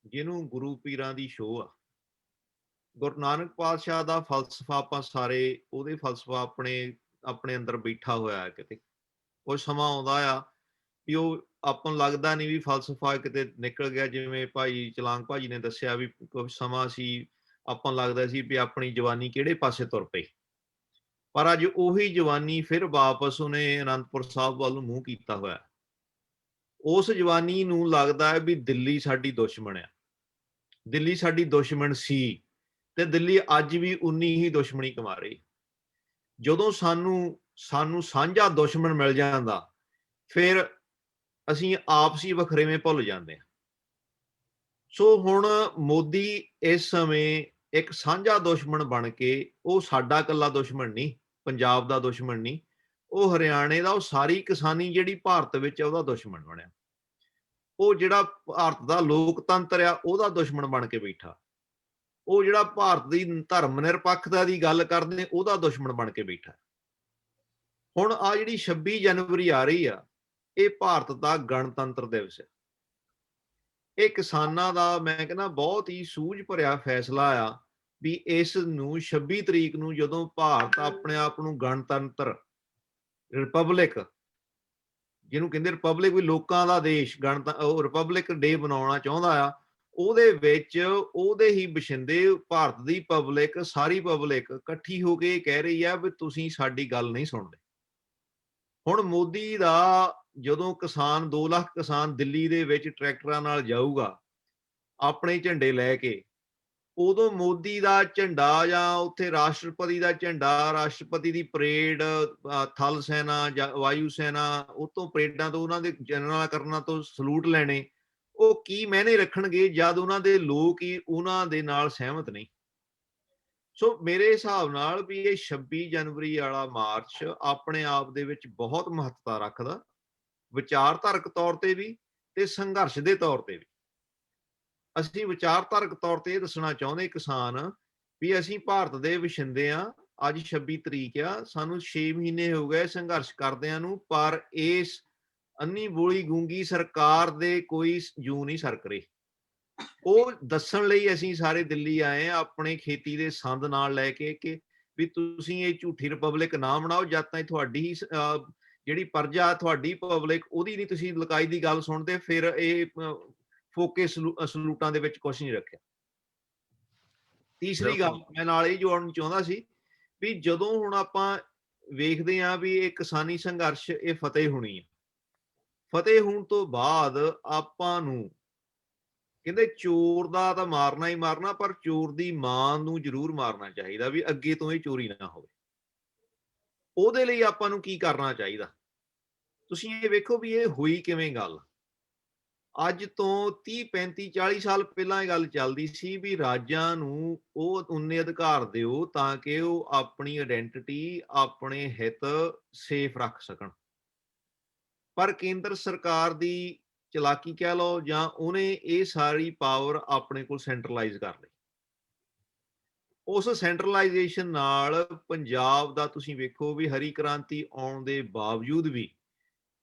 ਜਿਹਨੂੰ ਗੁਰੂ ਪੀਰਾਂ ਦੀ ਸ਼ੋਅ ਆ, ਗੁਰੂ ਨਾਨਕ ਪਾਤਸ਼ਾਹ ਦਾ ਫਲਸਫਾ, ਆਪਾਂ ਸਾਰੇ ਉਹਦੇ ਫਲਸਫਾ ਆਪਣੇ ਅੰਦਰ ਬੈਠਾ ਹੋਇਆ ਕਿਤੇ। ਉਹ ਸਮਾਂ ਆਉਂਦਾ ਆ ਵੀ ਉਹ ਆਪਾਂ ਨੂੰ ਲੱਗਦਾ ਨਹੀਂ ਵੀ ਫਲਸਫਾ ਕਿਤੇ ਨਿਕਲ ਗਿਆ। ਜਿਵੇਂ ਭਾਈ ਚਲਾਂਗ ਭਾਜੀ ਨੇ ਦੱਸਿਆ ਵੀ ਕੁਝ ਸਮਾਂ ਸੀ, ਆਪਾਂ ਨੂੰ ਲੱਗਦਾ ਸੀ ਵੀ ਆਪਣੀ ਜਵਾਨੀ ਕਿਹੜੇ ਪਾਸੇ ਤੁਰ ਪਈ, ਪਰ ਅੱਜ ਉਹੀ ਜਵਾਨੀ ਫਿਰ ਵਾਪਸ ਉਹਨੇ ਅਨੰਦਪੁਰ ਸਾਹਿਬ ਵੱਲ ਨੂੰ ਮੂੰਹ ਕੀਤਾ ਹੋਇਆ। ਉਸ ਜਵਾਨੀ ਨੂੰ ਲੱਗਦਾ ਹੈ ਵੀ ਦਿੱਲੀ ਸਾਡੀ ਦੁਸ਼ਮਣ ਆ, ਦਿੱਲੀ ਸਾਡੀ ਦੁਸ਼ਮਣ ਸੀ, ਤੇ ਦਿੱਲੀ ਅੱਜ ਵੀ ਉਨੀ ਹੀ ਦੁਸ਼ਮਣੀ ਕਮਾ ਰਹੀ। ਜਦੋਂ ਸਾਨੂੰ ਸਾਂਝਾ ਦੁਸ਼ਮਣ ਮਿਲ ਜਾਂਦਾ, ਫਿਰ ਅਸੀਂ ਆਪਸੀ ਵਖਰੇਵੇਂ ਭੁੱਲ ਜਾਂਦੇ ਹਾਂ। ਸੋ ਹੁਣ ਮੋਦੀ ਇਸ ਸਮੇਂ ਇੱਕ ਸਾਂਝਾ ਦੁਸ਼ਮਣ ਬਣ ਕੇ, ਉਹ ਸਾਡਾ ਇਕੱਲਾ ਦੁਸ਼ਮਣ ਨਹੀਂ, ਪੰਜਾਬ ਦਾ ਦੁਸ਼ਮਣ ਨਹੀਂ, ਉਹ ਹਰਿਆਣੇ ਦਾ, ਉਹ ਸਾਰੀ ਕਿਸਾਨੀ ਜਿਹੜੀ ਭਾਰਤ ਵਿੱਚ ਹੈ ਉਹਦਾ ਦੁਸ਼ਮਣ ਬਣਿਆ। ਉਹ ਜਿਹੜਾ ਭਾਰਤ ਦਾ ਲੋਕਤੰਤਰ ਆ ਉਹਦਾ ਦੁਸ਼ਮਣ ਬਣ ਕੇ ਬੈਠਾ। ਉਹ ਜਿਹੜਾ ਭਾਰਤ ਦੀ ਧਰਮ ਨਿਰਪੱਖਤਾ ਦੀ ਗੱਲ ਕਰਦੇ ਉਹਦਾ ਦੁਸ਼ਮਣ ਬਣ ਕੇ ਬੈਠਾ। ਹੁਣ ਆ ਜਿਹੜੀ 26 ਜਨਵਰੀ ਆ ਰਹੀ ਆ, ਇਹ ਭਾਰਤ ਦਾ ਗਣਤੰਤਰ ਦਿਵਸ ਹੈ। ਇਹ ਕਿਸਾਨਾਂ ਦਾ ਮੈਂ ਕਹਿੰਦਾ ਬਹੁਤ ਹੀ ਸੂਝ ਭਰਿਆ ਫੈਸਲਾ ਆ ਵੀ ਇਸ ਨੂੰ 26 ਤਰੀਕ ਨੂੰ ਜਦੋਂ ਭਾਰਤ ਆਪਣੇ ਆਪ ਨੂੰ ਗਣਤੰਤਰ, ਰਿਪਬਲਿਕ ਜਿਹਨੂੰ ਕਹਿੰਦੇ ਰਿਪਬਲਿਕ ਵੀ ਲੋਕਾਂ ਦਾ ਦੇਸ਼, ਉਹ ਰਿਪਬਲਿਕ ਡੇ ਬਣਾਉਣਾ ਚਾਹੁੰਦਾ ਆ, ਉਹਦੇ ਵਿੱਚ ਉਹਦੇ ਹੀ ਬਸ਼ਿੰਦੇ ਭਾਰਤ ਦੀ ਪਬਲਿਕ, ਸਾਰੀ ਪਬਲਿਕ ਇਕੱਠੀ ਹੋ ਕੇ ਕਹਿ ਰਹੀ ਆ ਵੀ ਤੁਸੀਂ ਸਾਡੀ ਗੱਲ ਨਹੀਂ ਸੁਣਦੇ। ਹੁਣ ਮੋਦੀ ਦਾ ਜਦੋਂ ਕਿਸਾਨ 2 ਲੱਖ ਕਿਸਾਨ ਦਿੱਲੀ ਦੇ ਵਿੱਚ ਟਰੈਕਟਰਾਂ ਨਾਲ ਜਾਊਗਾ ਆਪਣੇ ਝੰਡੇ ਲੈ ਕੇ, ਉਦੋਂ ਮੋਦੀ ਦਾ ਝੰਡਾ ਜਾਂ ਉੱਥੇ ਰਾਸ਼ਟਰਪਤੀ ਦਾ ਝੰਡਾ, ਰਾਸ਼ਟਰਪਤੀ ਦੀ ਪਰੇਡ, ਥਲ ਸੈਨਾ ਜਾਂ ਵਾਯੂ ਸੈਨਾ, ਉਤੋਂ ਪਰੇਡਾਂ ਤੋਂ ਉਹਨਾਂ ਦੇ ਜਨਰਲ ਕਰਨਾਂ ਤੋਂ ਸਲੂਟ ਲੈਣੇ, ਉਹ ਕੀ ਮਾਇਨੇ ਰੱਖਣਗੇ ਜਦ ਉਹਨਾਂ ਦੇ ਲੋਕ ਹੀ ਉਹਨਾਂ ਦੇ ਨਾਲ ਸਹਿਮਤ ਨਹੀਂ। ਸੋ ਮੇਰੇ ਹਿਸਾਬ ਨਾਲ ਵੀ ਇਹ 26 ਜਨਵਰੀ ਵਾਲਾ ਮਾਰਚ ਆਪਣੇ ਆਪ ਦੇ ਵਿੱਚ ਬਹੁਤ ਮਹੱਤਤਾ ਰੱਖਦਾ, ਵਿਚਾਰਧਾਰਕ ਤੌਰ ਤੇ ਵੀ ਤੇ ਸੰਘਰਸ਼ ਦੇ ਤੌਰ ਤੇ ਵੀ। ਅਸੀਂ ਵਿਚਾਰਧਾਰਕ ਤੌਰ ਤੇ ਇਹ ਦੱਸਣਾ ਚਾਹੁੰਦੇ ਕਿਸਾਨ ਵੀ ਅਸੀਂ ਭਾਰਤ ਦੇ ਵਸਿੰਦੇ ਆ। ਅੱਜ 26 ਤਰੀਕ ਆ, ਸਾਨੂੰ 6 ਮਹੀਨੇ ਹੋ ਗਏ ਸੰਘਰਸ਼ ਕਰਦਿਆਂ ਨੂੰ, ਪਰ ਇਸ ਅੰਨੀ ਬੋਲੀ ਗੂੰਗੀ ਸਰਕਾਰ ਦੇ ਕੋਈ ਜੂ ਨਹੀਂ ਸਰਕ ਰਹੀ। ਉਹ ਦੱਸਣ ਲਈ ਅਸੀਂ ਸਾਰੇ ਦਿੱਲੀ ਆਏ ਆ ਆਪਣੇ ਖੇਤੀ ਦੇ ਸੰਦ ਨਾਲ ਲੈ ਕੇ ਕਿ ਵੀ ਤੁਸੀਂ ਇਹ ਝੂਠੀ ਰਿਪਬਲਿਕ ਨਾ ਬਣਾਓ, ਜਦ ਤਾਈਂ ਤੁਹਾਡੀ ਹੀ ਜਿਹੜੀ ਪ੍ਰਜਾ, ਤੁਹਾਡੀ ਪਬਲਿਕ, ਉਹਦੀ ਨਹੀਂ ਤੁਸੀਂ ਲਕਾਈ ਦੀ ਗੱਲ ਸੁਣਦੇ, ਫਿਰ ਇਹ ਫੋਕੇ ਸਲੂਟਾਂ ਦੇ ਵਿੱਚ ਕੁਝ ਨਹੀਂ ਰੱਖਿਆ। ਤੀਸਰੀ ਗੱਲ ਮੈਂ ਨਾਲ ਇਹ ਜੋੜਨ ਚਾਹੁੰਦਾ ਸੀ ਵੀ ਜਦੋਂ ਹੁਣ ਆਪਾਂ ਵੇਖਦੇ ਹਾਂ ਵੀ ਇਹ ਕਿਸਾਨੀ ਸੰਘਰਸ਼ ਇਹ ਫਤਿਹ ਹੋਣੀ ਹੈ, ਫਤਿਹ ਹੋਣ ਤੋਂ ਬਾਅਦ ਆਪਾਂ ਨੂੰ ਕਹਿੰਦੇ ਚੋਰ ਦਾ ਤਾਂ ਮਾਰਨਾ ਹੀ ਮਾਰਨਾ, ਪਰ ਚੋਰ ਦੀ ਮਾਂ ਨੂੰ ਜ਼ਰੂਰ ਮਾਰਨਾ ਚਾਹੀਦਾ ਵੀ ਅੱਗੇ ਤੋਂ ਇਹ ਚੋਰੀ ਨਾ ਹੋਵੇ। ਉਹਦੇ ਲਈ ਆਪਾਂ ਨੂੰ ਕੀ ਕਰਨਾ ਚਾਹੀਦਾ? ਤੁਸੀਂ ਇਹ ਵੇਖੋ ਵੀ ਇਹ ਹੋਈ ਕਿਵੇਂ ਗੱਲ। ਅੱਜ ਤੋਂ 30 35 40 ਸਾਲ ਪਹਿਲਾਂ ਇਹ ਗੱਲ ਚੱਲਦੀ ਸੀ ਵੀ ਰਾਜਾਂ ਨੂੰ ਉਹ ਉਨੇ ਅਧਿਕਾਰ ਦਿਓ ਤਾਂ ਕਿ ਉਹ ਆਪਣੀ ਆਇਡੈਂਟੀਟੀ, ਆਪਣੇ ਹਿੱਤ ਸੇਫ ਰੱਖ ਸਕਣ। ਪਰ ਕੇਂਦਰ ਸਰਕਾਰ ਦੀ ਚਲਾਕੀ ਕਹਿ ਲਓ ਜਾਂ ਉਹਨੇ ਇਹ ਸਾਰੀ ਪਾਵਰ ਆਪਣੇ ਕੋਲ ਸੈਂਟਰਲਾਈਜ਼ ਕਰ ਲਈ। ਉਸ ਸੈਂਟਰਲਾਈਜੇਸ਼ਨ ਨਾਲ ਪੰਜਾਬ ਦਾ ਤੁਸੀਂ ਵੇਖੋ ਵੀ ਹਰੀ ਕ੍ਰਾਂਤੀ ਆਉਣ ਦੇ ਬਾਵਜੂਦ ਵੀ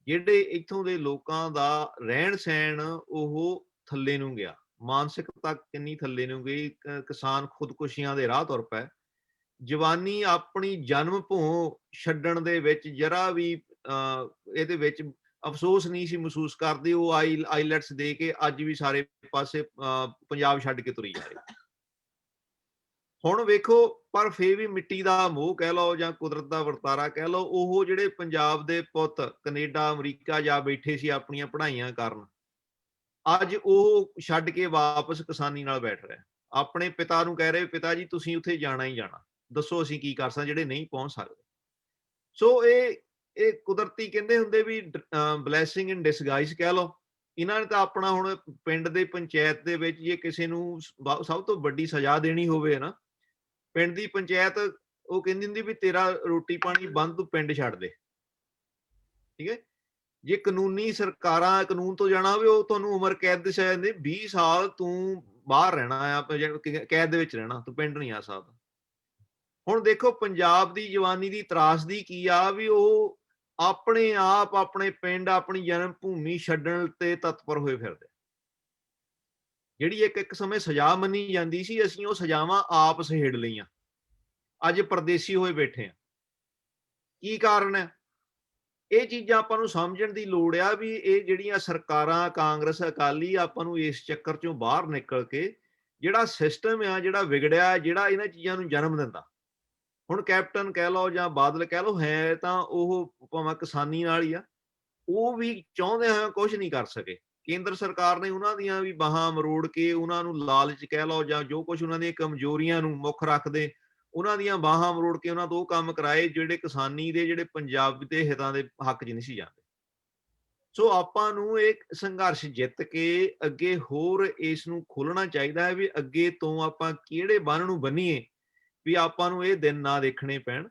ਜਿਹੜੇ ਇੱਥੋਂ ਦੇ ਲੋਕਾਂ ਦਾ ਰਹਿਣ ਸਹਿਣ ਉਹ ਥੱਲੇ ਨੂੰ ਗਿਆ, ਮਾਨਸਿਕਤਾ ਕਿੰਨੀ ਥੱਲੇ ਨੂੰ ਗਈ। ਕਿਸਾਨ ਖੁਦਕੁਸ਼ੀਆਂ ਦੇ ਰਾਹ ਤੁਰ ਪਏ। ਜਵਾਨੀ ਆਪਣੀ ਜਨਮ ਭੂ ਛੱਡਣ ਦੇ ਵਿੱਚ ਜਰਾ ਵੀ ਇਹਦੇ ਵਿੱਚ ਅਫਸੋਸ ਨਹੀਂ ਸੀ ਮਹਿਸੂਸ ਕਰਦੇ। ਉਹ ਆਈਲੈਟਸ ਦੇ ਕੇ ਅੱਜ ਵੀ ਸਾਰੇ ਪਾਸੇ ਪੰਜਾਬ ਛੱਡ ਕੇ ਤੁਰੀ ਜਾ ਰਹੀ। ਹੁਣ ਵੇਖੋ, ਪਰ ਫੇਰ ਵੀ ਮਿੱਟੀ ਦਾ ਮੋਹ ਕਹਿ ਲਓ ਜਾਂ ਕੁਦਰਤ ਦਾ ਵਰਤਾਰਾ ਕਹਿ ਲਓ, ਉਹ ਜਿਹੜੇ ਪੰਜਾਬ ਦੇ ਪੁੱਤ ਕੈਨੇਡਾ ਅਮਰੀਕਾ ਜਾ ਬੈਠੇ ਸੀ ਆਪਣੀਆਂ ਪੜ੍ਹਾਈਆਂ ਕਰਨ, ਅੱਜ ਉਹ ਛੱਡ ਕੇ ਵਾਪਸ ਕਿਸਾਨੀ ਨਾਲ ਬੈਠ ਰਹੇ। ਆਪਣੇ ਪਿਤਾ ਨੂੰ ਕਹਿ ਰਹੇ, ਪਿਤਾ ਜੀ ਤੁਸੀਂ ਉੱਥੇ ਜਾਣਾ ਹੀ ਜਾਣਾ, ਦੱਸੋ ਅਸੀਂ ਕੀ ਕਰ ਸਕਦੇ ਜਿਹੜੇ ਨਹੀਂ ਪਹੁੰਚ ਸਕਦੇ। ਸੋ ਇਹ ਕੁਦਰਤੀ ਕਹਿੰਦੇ ਹੁੰਦੇ ਵੀ ਬਲੈਸਿੰਗ ਇਨ ਡਿਸਗਾਈਜ਼ ਕਹਿ ਲਓ। ਇਹਨਾਂ ਨੇ ਤਾਂ ਆਪਣਾ ਹੁਣ ਪਿੰਡ ਦੇ ਪੰਚਾਇਤ ਦੇ ਵਿੱਚ ਜੇ ਕਿਸੇ ਨੂੰ ਸਭ ਤੋਂ ਵੱਡੀ ਸਜ਼ਾ ਦੇਣੀ ਹੋਵੇ ਨਾ, ਪਿੰਡ ਦੀ ਪੰਚਾਇਤ ਉਹ ਕਹਿੰਦੀ ਹੁੰਦੀ ਵੀ ਤੇਰਾ ਰੋਟੀ ਪਾਣੀ ਬੰਦ, ਤੂੰ ਪਿੰਡ ਛੱਡ ਦੇ। ਠੀਕ ਹੈ। ਜੇ ਕਾਨੂੰਨੀ ਸਰਕਾਰਾਂ ਕਾਨੂੰਨ ਤੋਂ ਜਾਣਾ ਹੋਵੇ, ਉਹ ਤੁਹਾਨੂੰ ਉਮਰ ਕੈਦ ਦੀ ਸਜ਼ਾ ਦਿੰਦੇ, 20 ਸਾਲ ਤੂੰ ਬਾਹਰ ਰਹਿਣਾ ਆ, ਕੈਦ ਦੇ ਵਿੱਚ ਰਹਿਣਾ, ਤੂੰ ਪਿੰਡ ਨਹੀਂ ਆ ਸਕਦਾ। ਹੁਣ ਦੇਖੋ ਪੰਜਾਬ ਦੀ ਜਵਾਨੀ ਦੀ ਤਰਾਸਦੀ ਕੀ ਆ ਵੀ ਉਹ ਆਪਣੇ ਆਪ ਆਪਣੇ ਪਿੰਡ, ਆਪਣੀ ਜਨਮ ਭੂਮੀ ਛੱਡਣ ਤੇ ਤਤਪਰ ਹੋਏ ਫਿਰਦੇ। ਜਿਹੜੀ ਇੱਕ ਸਮੇਂ ਸਜ਼ਾ ਮੰਨੀ ਜਾਂਦੀ ਸੀ, ਅਸੀਂ ਉਹ ਸਜ਼ਾਵਾਂ ਆਪ ਸਹੇੜ ਲਈਆਂ, ਅੱਜ ਪਰਦੇਸੀ ਹੋਏ ਬੈਠੇ ਆ। ਕੀ ਕਾਰਨ ਹੈ? ਇਹ ਚੀਜ਼ਾਂ ਆਪਾਂ ਨੂੰ ਸਮਝਣ ਦੀ ਲੋੜ ਆ ਵੀ ਇਹ ਜਿਹੜੀਆਂ ਸਰਕਾਰਾਂ, ਕਾਂਗਰਸ, ਅਕਾਲੀ, ਆਪਾਂ ਨੂੰ ਇਸ ਚੱਕਰ ਚੋਂ ਬਾਹਰ ਨਿਕਲ ਕੇ ਜਿਹੜਾ ਸਿਸਟਮ ਆ ਜਿਹੜਾ ਵਿਗੜਿਆ, ਜਿਹੜਾ ਇਹਨਾਂ ਚੀਜ਼ਾਂ ਨੂੰ ਜਨਮ ਦਿੰਦਾ। ਹੁਣ ਕੈਪਟਨ ਕਹਿ ਲਓ ਜਾਂ ਬਾਦਲ ਕਹਿ ਲਓ, ਹੈ ਤਾਂ ਉਹ ਭਾਵੇਂ ਕਿਸਾਨੀ ਨਾਲ ਹੀ ਆ, ਉਹ ਵੀ ਚਾਹੁੰਦੇ ਹੋਏ ਕੁਝ ਨਹੀਂ ਕਰ ਸਕੇ। ਕੇਂਦਰ ਸਰਕਾਰ ਨੇ ਉਹਨਾਂ ਦੀਆਂ ਵੀ ਬਾਹਾਂ ਮਰੋੜ ਕੇ, ਉਹਨਾਂ ਨੂੰ ਲਾਲਚ ਕਹਿ ਲਓ ਜਾਂ ਜੋ ਕੁਝ ਉਹਨਾਂ ਦੀਆਂ ਕਮਜ਼ੋਰੀਆਂ ਨੂੰ ਮੁੱਖ ਰੱਖਦੇ, ਉਹਨਾਂ ਦੀਆਂ ਬਾਹਾਂ ਮਰੋੜ ਕੇ ਉਹਨਾਂ ਤੋਂ ਉਹ ਕੰਮ ਕਰਾਏ ਜਿਹੜੇ ਕਿਸਾਨੀ ਦੇ, ਜਿਹੜੇ ਪੰਜਾਬ ਦੇ ਹਿੱਤਾਂ ਦੇ ਹੱਕ 'ਚ ਨਹੀਂ ਸੀ ਜਾਂਦੇ। ਸੋ ਆਪਾਂ ਨੂੰ ਇੱਕ ਸੰਘਰਸ਼ ਜਿੱਤ ਕੇ ਅੱਗੇ ਹੋਰ ਇਸ ਨੂੰ ਖੋਲਣਾ ਚਾਹੀਦਾ ਹੈ ਵੀ ਅੱਗੇ ਤੋਂ ਆਪਾਂ ਕਿਹੜੇ ਬੰਨ ਨੂੰ ਬੰਨੀਏ ਵੀ ਆਪਾਂ ਨੂੰ ਇਹ ਦਿਨ ਨਾ ਦੇਖਣੇ ਪੈਣ।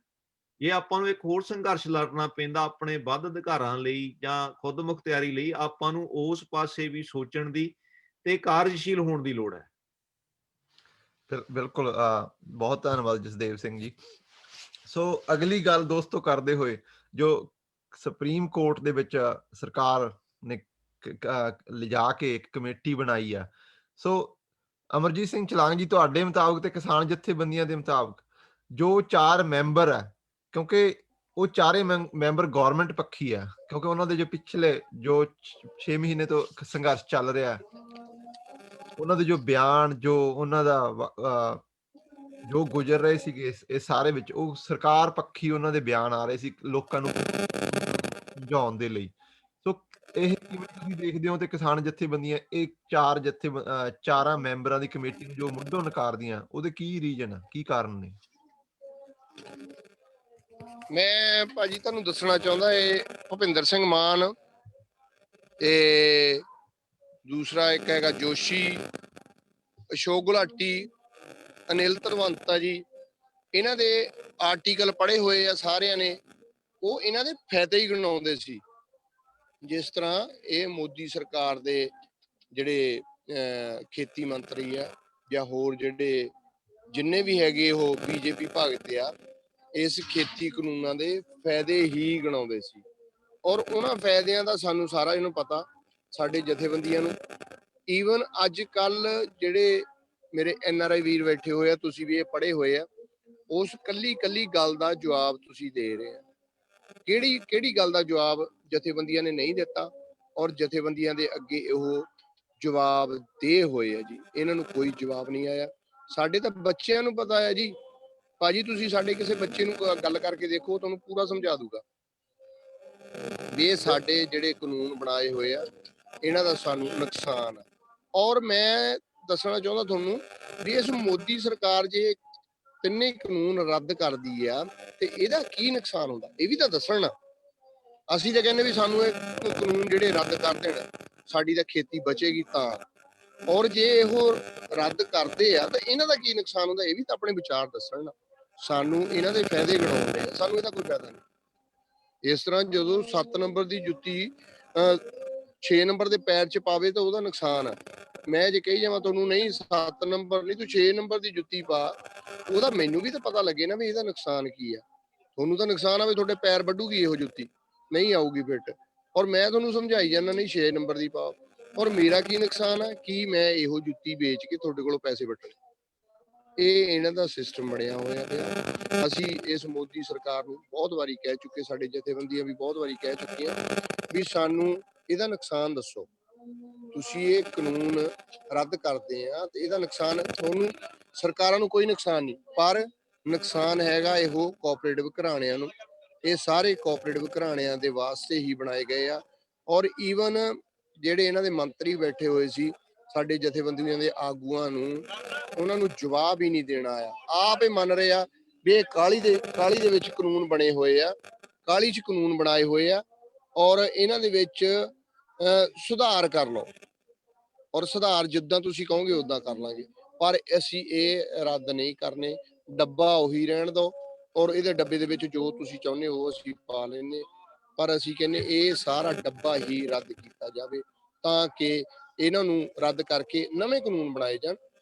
ਜੇ ਆਪਾਂ ਨੂੰ ਇੱਕ ਹੋਰ ਸੰਘਰਸ਼ ਲੜਨਾ ਪੈਂਦਾ ਆਪਣੇ ਵੱਧ ਅਧਿਕਾਰਾਂ ਲਈ ਜਾਂ ਖੁਦ ਮੁਖਤਿਆਰੀ ਲਈ, ਆਪਾਂ ਨੂੰ ਉਸ ਪਾਸੇ ਵੀ ਸੋਚਣ ਦੀ ਤੇ ਕਾਰਜਸ਼ੀਲ ਹੋਣ ਦੀ ਲੋੜ ਹੈ। ਬਿਲਕੁਲ ਬਹੁਤ ਧੰਨਵਾਦ ਜਸਦੇਵ ਸਿੰਘ ਜੀ। ਸੋ ਅਗਲੀ ਗੱਲ ਦੋਸਤੋ ਕਰਦੇ ਹੋਏ, ਜੋ ਸੁਪਰੀਮ ਕੋਰਟ ਦੇ ਵਿੱਚ ਸਰਕਾਰ ਨੇ ਲਿਜਾ ਕੇ ਇੱਕ ਕਮੇਟੀ ਬਣਾਈ ਆ, ਸੋ ਅਮਰਜੀਤ ਸਿੰਘ ਚਲਾਂਗ ਜੀ, ਤੁਹਾਡੇ ਮੁਤਾਬਕ ਤੇ ਕਿਸਾਨ ਜਥੇਬੰਦੀਆਂ ਦੇ ਮੁਤਾਬਕ ਜੋ 4 ਮੈਂਬਰ ਆ, ਕਿਉਂਕਿ ਉਹ ਚਾਰੇ ਮੈਂਬਰ ਗਵਰਨਮੈਂਟ ਪੱਖੀ ਆ, ਕਿਉਂਕਿ ਉਹਨਾਂ ਦੇ ਜੋ ਪਿਛਲੇ ਜੋ 6 ਮਹੀਨੇ ਤੋਂ ਸੰਘਰਸ਼ ਚੱਲ ਰਿਹਾ, ਉਹਨਾਂ ਦੇ ਜੋ ਬਿਆਨ, ਜੋ ਉਹਨਾਂ ਦਾ ਜੋ ਗੁਜ਼ਰ ਰਹੇ ਸੀਗੇ ਇਹ ਸਾਰੇ ਵਿੱਚ, ਉਹ ਸਰਕਾਰ ਪੱਖੀ ਉਹਨਾਂ ਦੇ ਬਿਆਨ ਆ ਰਹੇ ਸੀ ਲੋਕਾਂ ਨੂੰ ਸਮਝਾਉਣ ਦੇ ਲਈ। ਸੋ ਇਹ ਕਿਵੇਂ ਤੁਸੀਂ ਦੇਖਦੇ ਹੋ, ਤੇ ਕਿਸਾਨ ਜਥੇਬੰਦੀਆਂ ਇਹ ਚਾਰਾਂ ਮੈਂਬਰਾਂ ਦੀ ਕਮੇਟੀ ਨੂੰ ਜੋ ਮੁੱਢੋਂ ਨਕਾਰਦੀਆਂ, ਉਹਦੇ ਕੀ ਰੀਜਨ ਆ, ਕੀ ਕਾਰਨ ਨੇ? ਮੈਂ ਭਾਜੀ ਤੁਹਾਨੂੰ ਦੱਸਣਾ ਚਾਹੁੰਦਾ, ਇਹ ਭੁਪਿੰਦਰ ਸਿੰਘ ਮਾਨ ਤੇ ਦੂਸਰਾ ਇੱਕ ਹੈਗਾ ਜੋਸ਼ੀ, ਅਸ਼ੋਕ ਗੁਲਾਟੀ, ਅਨਿਲ ਧਨਵੰਤਾ ਜੀ, ਇਹਨਾਂ ਦੇ ਆਰਟੀਕਲ ਪੜ੍ਹੇ ਹੋਏ ਆ ਸਾਰਿਆਂ ਨੇ। ਉਹ ਇਹਨਾਂ ਦੇ ਫਾਇਦੇ ਹੀ ਗਿਣਾਉਂਦੇ ਸੀ। ਜਿਸ ਤਰ੍ਹਾਂ ਇਹ ਮੋਦੀ ਸਰਕਾਰ ਦੇ ਜਿਹੜੇ ਖੇਤੀ ਮੰਤਰੀ ਆ ਜਾਂ ਹੋਰ ਜਿਹੜੇ ਜਿੰਨੇ ਵੀ ਹੈਗੇ ਉਹ ਬੀਜੇਪੀ ਭਗਤ ਆ, ਇਸ ਖੇਤੀ ਕਾਨੂੰਨਾਂ ਦੇ ਫਾਇਦੇ ਹੀ ਗਿਣਾਉਂਦੇ ਸੀ। ਔਰ ਉਹਨਾਂ ਫਾਇਦਿਆਂ ਦਾ ਸਾਨੂੰ ਸਾਰਾ ਇਹਨੂੰ ਪਤਾ, ਸਾਡੇ ਜਥੇਬੰਦੀਆਂ ਨੂੰ। ਈਵਨ ਅੱਜ ਕੱਲ ਜਿਹੜੇ ਮੇਰੇ NRI ਵੀਰ ਬੈਠੇ ਹੋਏ ਆ, ਤੁਸੀਂ ਵੀ ਇਹ ਪੜ੍ਹੇ ਹੋਏ ਆ, ਉਸ ਕੱਲੀ ਗੱਲ ਦਾ ਜਵਾਬ ਤੁਸੀਂ ਦੇ ਰਹੇ ਆ। ਕਿਹੜੀ ਗੱਲ ਦਾ ਜਵਾਬ ਜਥੇਬੰਦੀਆਂ ਨੇ ਨਹੀਂ ਦਿੱਤਾ, ਔਰ ਜਥੇਬੰਦੀਆਂ ਦੇ ਅੱਗੇ ਉਹ ਜਵਾਬ ਦੇ ਹੋਏ ਆ ਜੀ। ਇਹਨਾਂ ਨੂੰ ਕੋਈ ਜਵਾਬ ਨਹੀਂ ਆਇਆ। ਸਾਡੇ ਤਾਂ ਬੱਚਿਆਂ ਨੂੰ ਪਤਾ ਹੈ ਜੀ। ਭਾਜੀ ਤੁਸੀਂ ਸਾਡੇ ਕਿਸੇ ਬੱਚੇ ਨੂੰ ਗੱਲ ਕਰਕੇ ਦੇਖੋ, ਤੁਹਾਨੂੰ ਪੂਰਾ ਸਮਝਾ ਦੂਗਾ ਵੀ ਇਹ ਸਾਡੇ ਜਿਹੜੇ ਕਾਨੂੰਨ ਬਣਾਏ ਹੋਏ ਆ, ਇਹਨਾਂ ਦਾ ਸਾਨੂੰ ਨੁਕਸਾਨ ਆ। ਔਰ ਮੈਂ ਦੱਸਣਾ ਚਾਹੁੰਦਾ ਤੁਹਾਨੂੰ ਵੀ ਇਸ ਮੋਦੀ ਸਰਕਾਰ ਜੇ ਤਿੰਨੇ ਕਾਨੂੰਨ ਰੱਦ ਕਰਦੀ ਆ ਤੇ ਇਹਦਾ ਕੀ ਨੁਕਸਾਨ ਹੁੰਦਾ, ਇਹ ਵੀ ਤਾਂ ਦੱਸਣ ਨਾ। ਅਸੀਂ ਤਾਂ ਕਹਿੰਦੇ ਵੀ ਸਾਨੂੰ ਇਹ ਕਾਨੂੰਨ ਜਿਹੜੇ ਰੱਦ ਕਰ ਦੇਣ, ਸਾਡੀ ਤਾਂ ਖੇਤੀ ਬਚੇਗੀ ਤਾਂ। ਔਰ ਜੇ ਇਹ ਰੱਦ ਕਰਦੇ ਆ ਤਾਂ ਇਹਨਾਂ ਦਾ ਕੀ ਨੁਕਸਾਨ ਹੁੰਦਾ, ਇਹ ਵੀ ਤਾਂ ਆਪਣੇ ਵਿਚਾਰ ਦੱਸਣ ਨਾ। ਸਾਨੂੰ ਇਹਨਾਂ ਦੇ ਫਾਇਦੇ ਗਿਣਾਉਂਦੇ ਆ, ਸਾਨੂੰ ਇਹਦਾ ਕੋਈ ਫਾਇਦਾ ਨਹੀਂ। ਇਸ ਤਰ੍ਹਾਂ ਜਦੋਂ 7 ਨੰਬਰ ਦੀ ਜੁੱਤੀ 6 ਨੰਬਰ ਦੇ ਪੈਰ 'ਚ ਪਾਵੇ ਤਾਂ ਉਹਦਾ ਨੁਕਸਾਨ ਆ। ਮੈਂ ਜੇ ਕਹੀ ਜਾਵਾਂ ਤੁਹਾਨੂੰ ਨਹੀਂ 7 ਨੰਬਰ ਨਹੀਂ, ਤੂੰ 6 ਨੰਬਰ ਦੀ ਜੁੱਤੀ ਪਾ, ਉਹਦਾ ਮੈਨੂੰ ਵੀ ਤਾਂ ਪਤਾ ਲੱਗੇ ਨਾ ਵੀ ਇਹਦਾ ਨੁਕਸਾਨ ਕੀ ਆ। ਤੁਹਾਨੂੰ ਤਾਂ ਨੁਕਸਾਨ ਆ ਵੀ ਤੁਹਾਡੇ ਪੈਰ ਵੱਢੂਗੀ ਇਹੋ ਜੁੱਤੀ, ਨਹੀਂ ਆਊਗੀ ਫਿੱਟ। ਔਰ ਮੈਂ ਤੁਹਾਨੂੰ ਸਮਝਾਈ ਜਾਂਦਾ ਨਹੀਂ 6 ਨੰਬਰ ਦੀ ਪਾਓ। ਔਰ ਮੇਰਾ ਕੀ ਨੁਕਸਾਨ ਆ ਕਿ ਮੈਂ ਇਹੋ ਜੁੱਤੀ ਵੇਚ ਕੇ ਤੁਹਾਡੇ ਕੋਲੋਂ ਪੈਸੇ ਵੱਟਣੇ। ਇਹ ਇਹਨਾਂ ਦਾ ਸਿਸਟਮ ਬਣਿਆ ਹੋਇਆ ਪਿਆ। ਅਸੀਂ ਇਸ ਮੋਦੀ ਸਰਕਾਰ ਨੂੰ ਬਹੁਤ ਵਾਰੀ ਕਹਿ ਚੁੱਕੇ, ਸਾਡੇ ਜਥੇਬੰਦੀਆਂ ਵੀ ਬਹੁਤ ਵਾਰੀ ਕਹਿ ਚੁੱਕੀਆਂ ਵੀ ਸਾਨੂੰ ਇਹਦਾ ਨੁਕਸਾਨ ਦੱਸੋ। ਤੁਸੀਂ ਇਹ ਕਾਨੂੰਨ ਰੱਦ ਕਰਦੇ ਆ ਤੇ ਇਹਦਾ ਨੁਕਸਾਨ ਤੁਹਾਨੂੰ, ਸਰਕਾਰਾਂ ਨੂੰ ਕੋਈ ਨੁਕਸਾਨ ਨਹੀਂ, ਪਰ ਨੁਕਸਾਨ ਹੈਗਾ ਇਹੋ ਕੋਆਪਰੇਟਿਵ ਘਰਾਣਿਆਂ ਨੂੰ। ਇਹ ਸਾਰੇ ਕੋਆਪਰੇਟਿਵ ਘਰਾਣਿਆਂ ਦੇ ਵਾਸਤੇ ਹੀ ਬਣਾਏ ਗਏ ਆ। ਔਰ ਈਵਨ ਜਿਹੜੇ ਇਹਨਾਂ ਦੇ ਮੰਤਰੀ ਬੈਠੇ ਹੋਏ ਸੀ, ਸਾਡੇ ਜਥੇਬੰਦੀਆਂ ਦੇ ਆਗੂਆਂ ਨੂੰ, ਉਹਨਾਂ ਨੂੰ ਜਵਾਬ ਹੀ ਨਹੀਂ ਦੇਣਾ ਆਇਆ। ਆਪ ਇਹ ਮੰਨ ਰਹੇ ਆ ਵੀ ਇਹ ਕਾਲੀ ਦੇ ਵਿੱਚ ਕਾਨੂੰਨ ਬਣੇ ਹੋਏ ਆ, ਕਾਲੀ 'ਚ ਕਾਨੂੰਨ ਬਣਾਏ ਹੋਏ ਆ, ਔਰ ਇਹਨਾਂ ਦੇ ਵਿੱਚ ਸੁਧਾਰ ਕਰ ਲਓ, ਔਰ ਸੁਧਾਰ ਜਿੱਦਾਂ ਤੁਸੀਂ ਕਹੋਗੇ ਉਦਾਂ ਕਰ ਲਾਂਗੇ। ਪਰ ਅਸੀਂ ਇਹ ਰੱਦ ਨਹੀਂ ਕਰਨੇ, ਡੱਬਾ ਉਹੀ ਰਹਿਣ ਦਿਓ, ਔਰ ਇਹਦੇ ਡੱਬੇ ਦੇ ਵਿੱਚ ਜੋ ਤੁਸੀਂ ਚਾਹੁੰਦੇ ਹੋ ਅਸੀਂ ਪਾ ਲੈਂਦੇ। ਪਰ ਅਸੀਂ ਕਹਿੰਦੇ ਇਹ ਸਾਰਾ ਡੱਬਾ ਹੀ ਰੱਦ ਕੀਤਾ ਜਾਵੇ, ਤਾਂ ਕਿ ਇਹਨਾਂ ਨੂੰ ਰੱਦ ਕਰਕੇ ਨਵੇਂ ਕਾਨੂੰਨ ਬਣਾਏ ਜਾਣ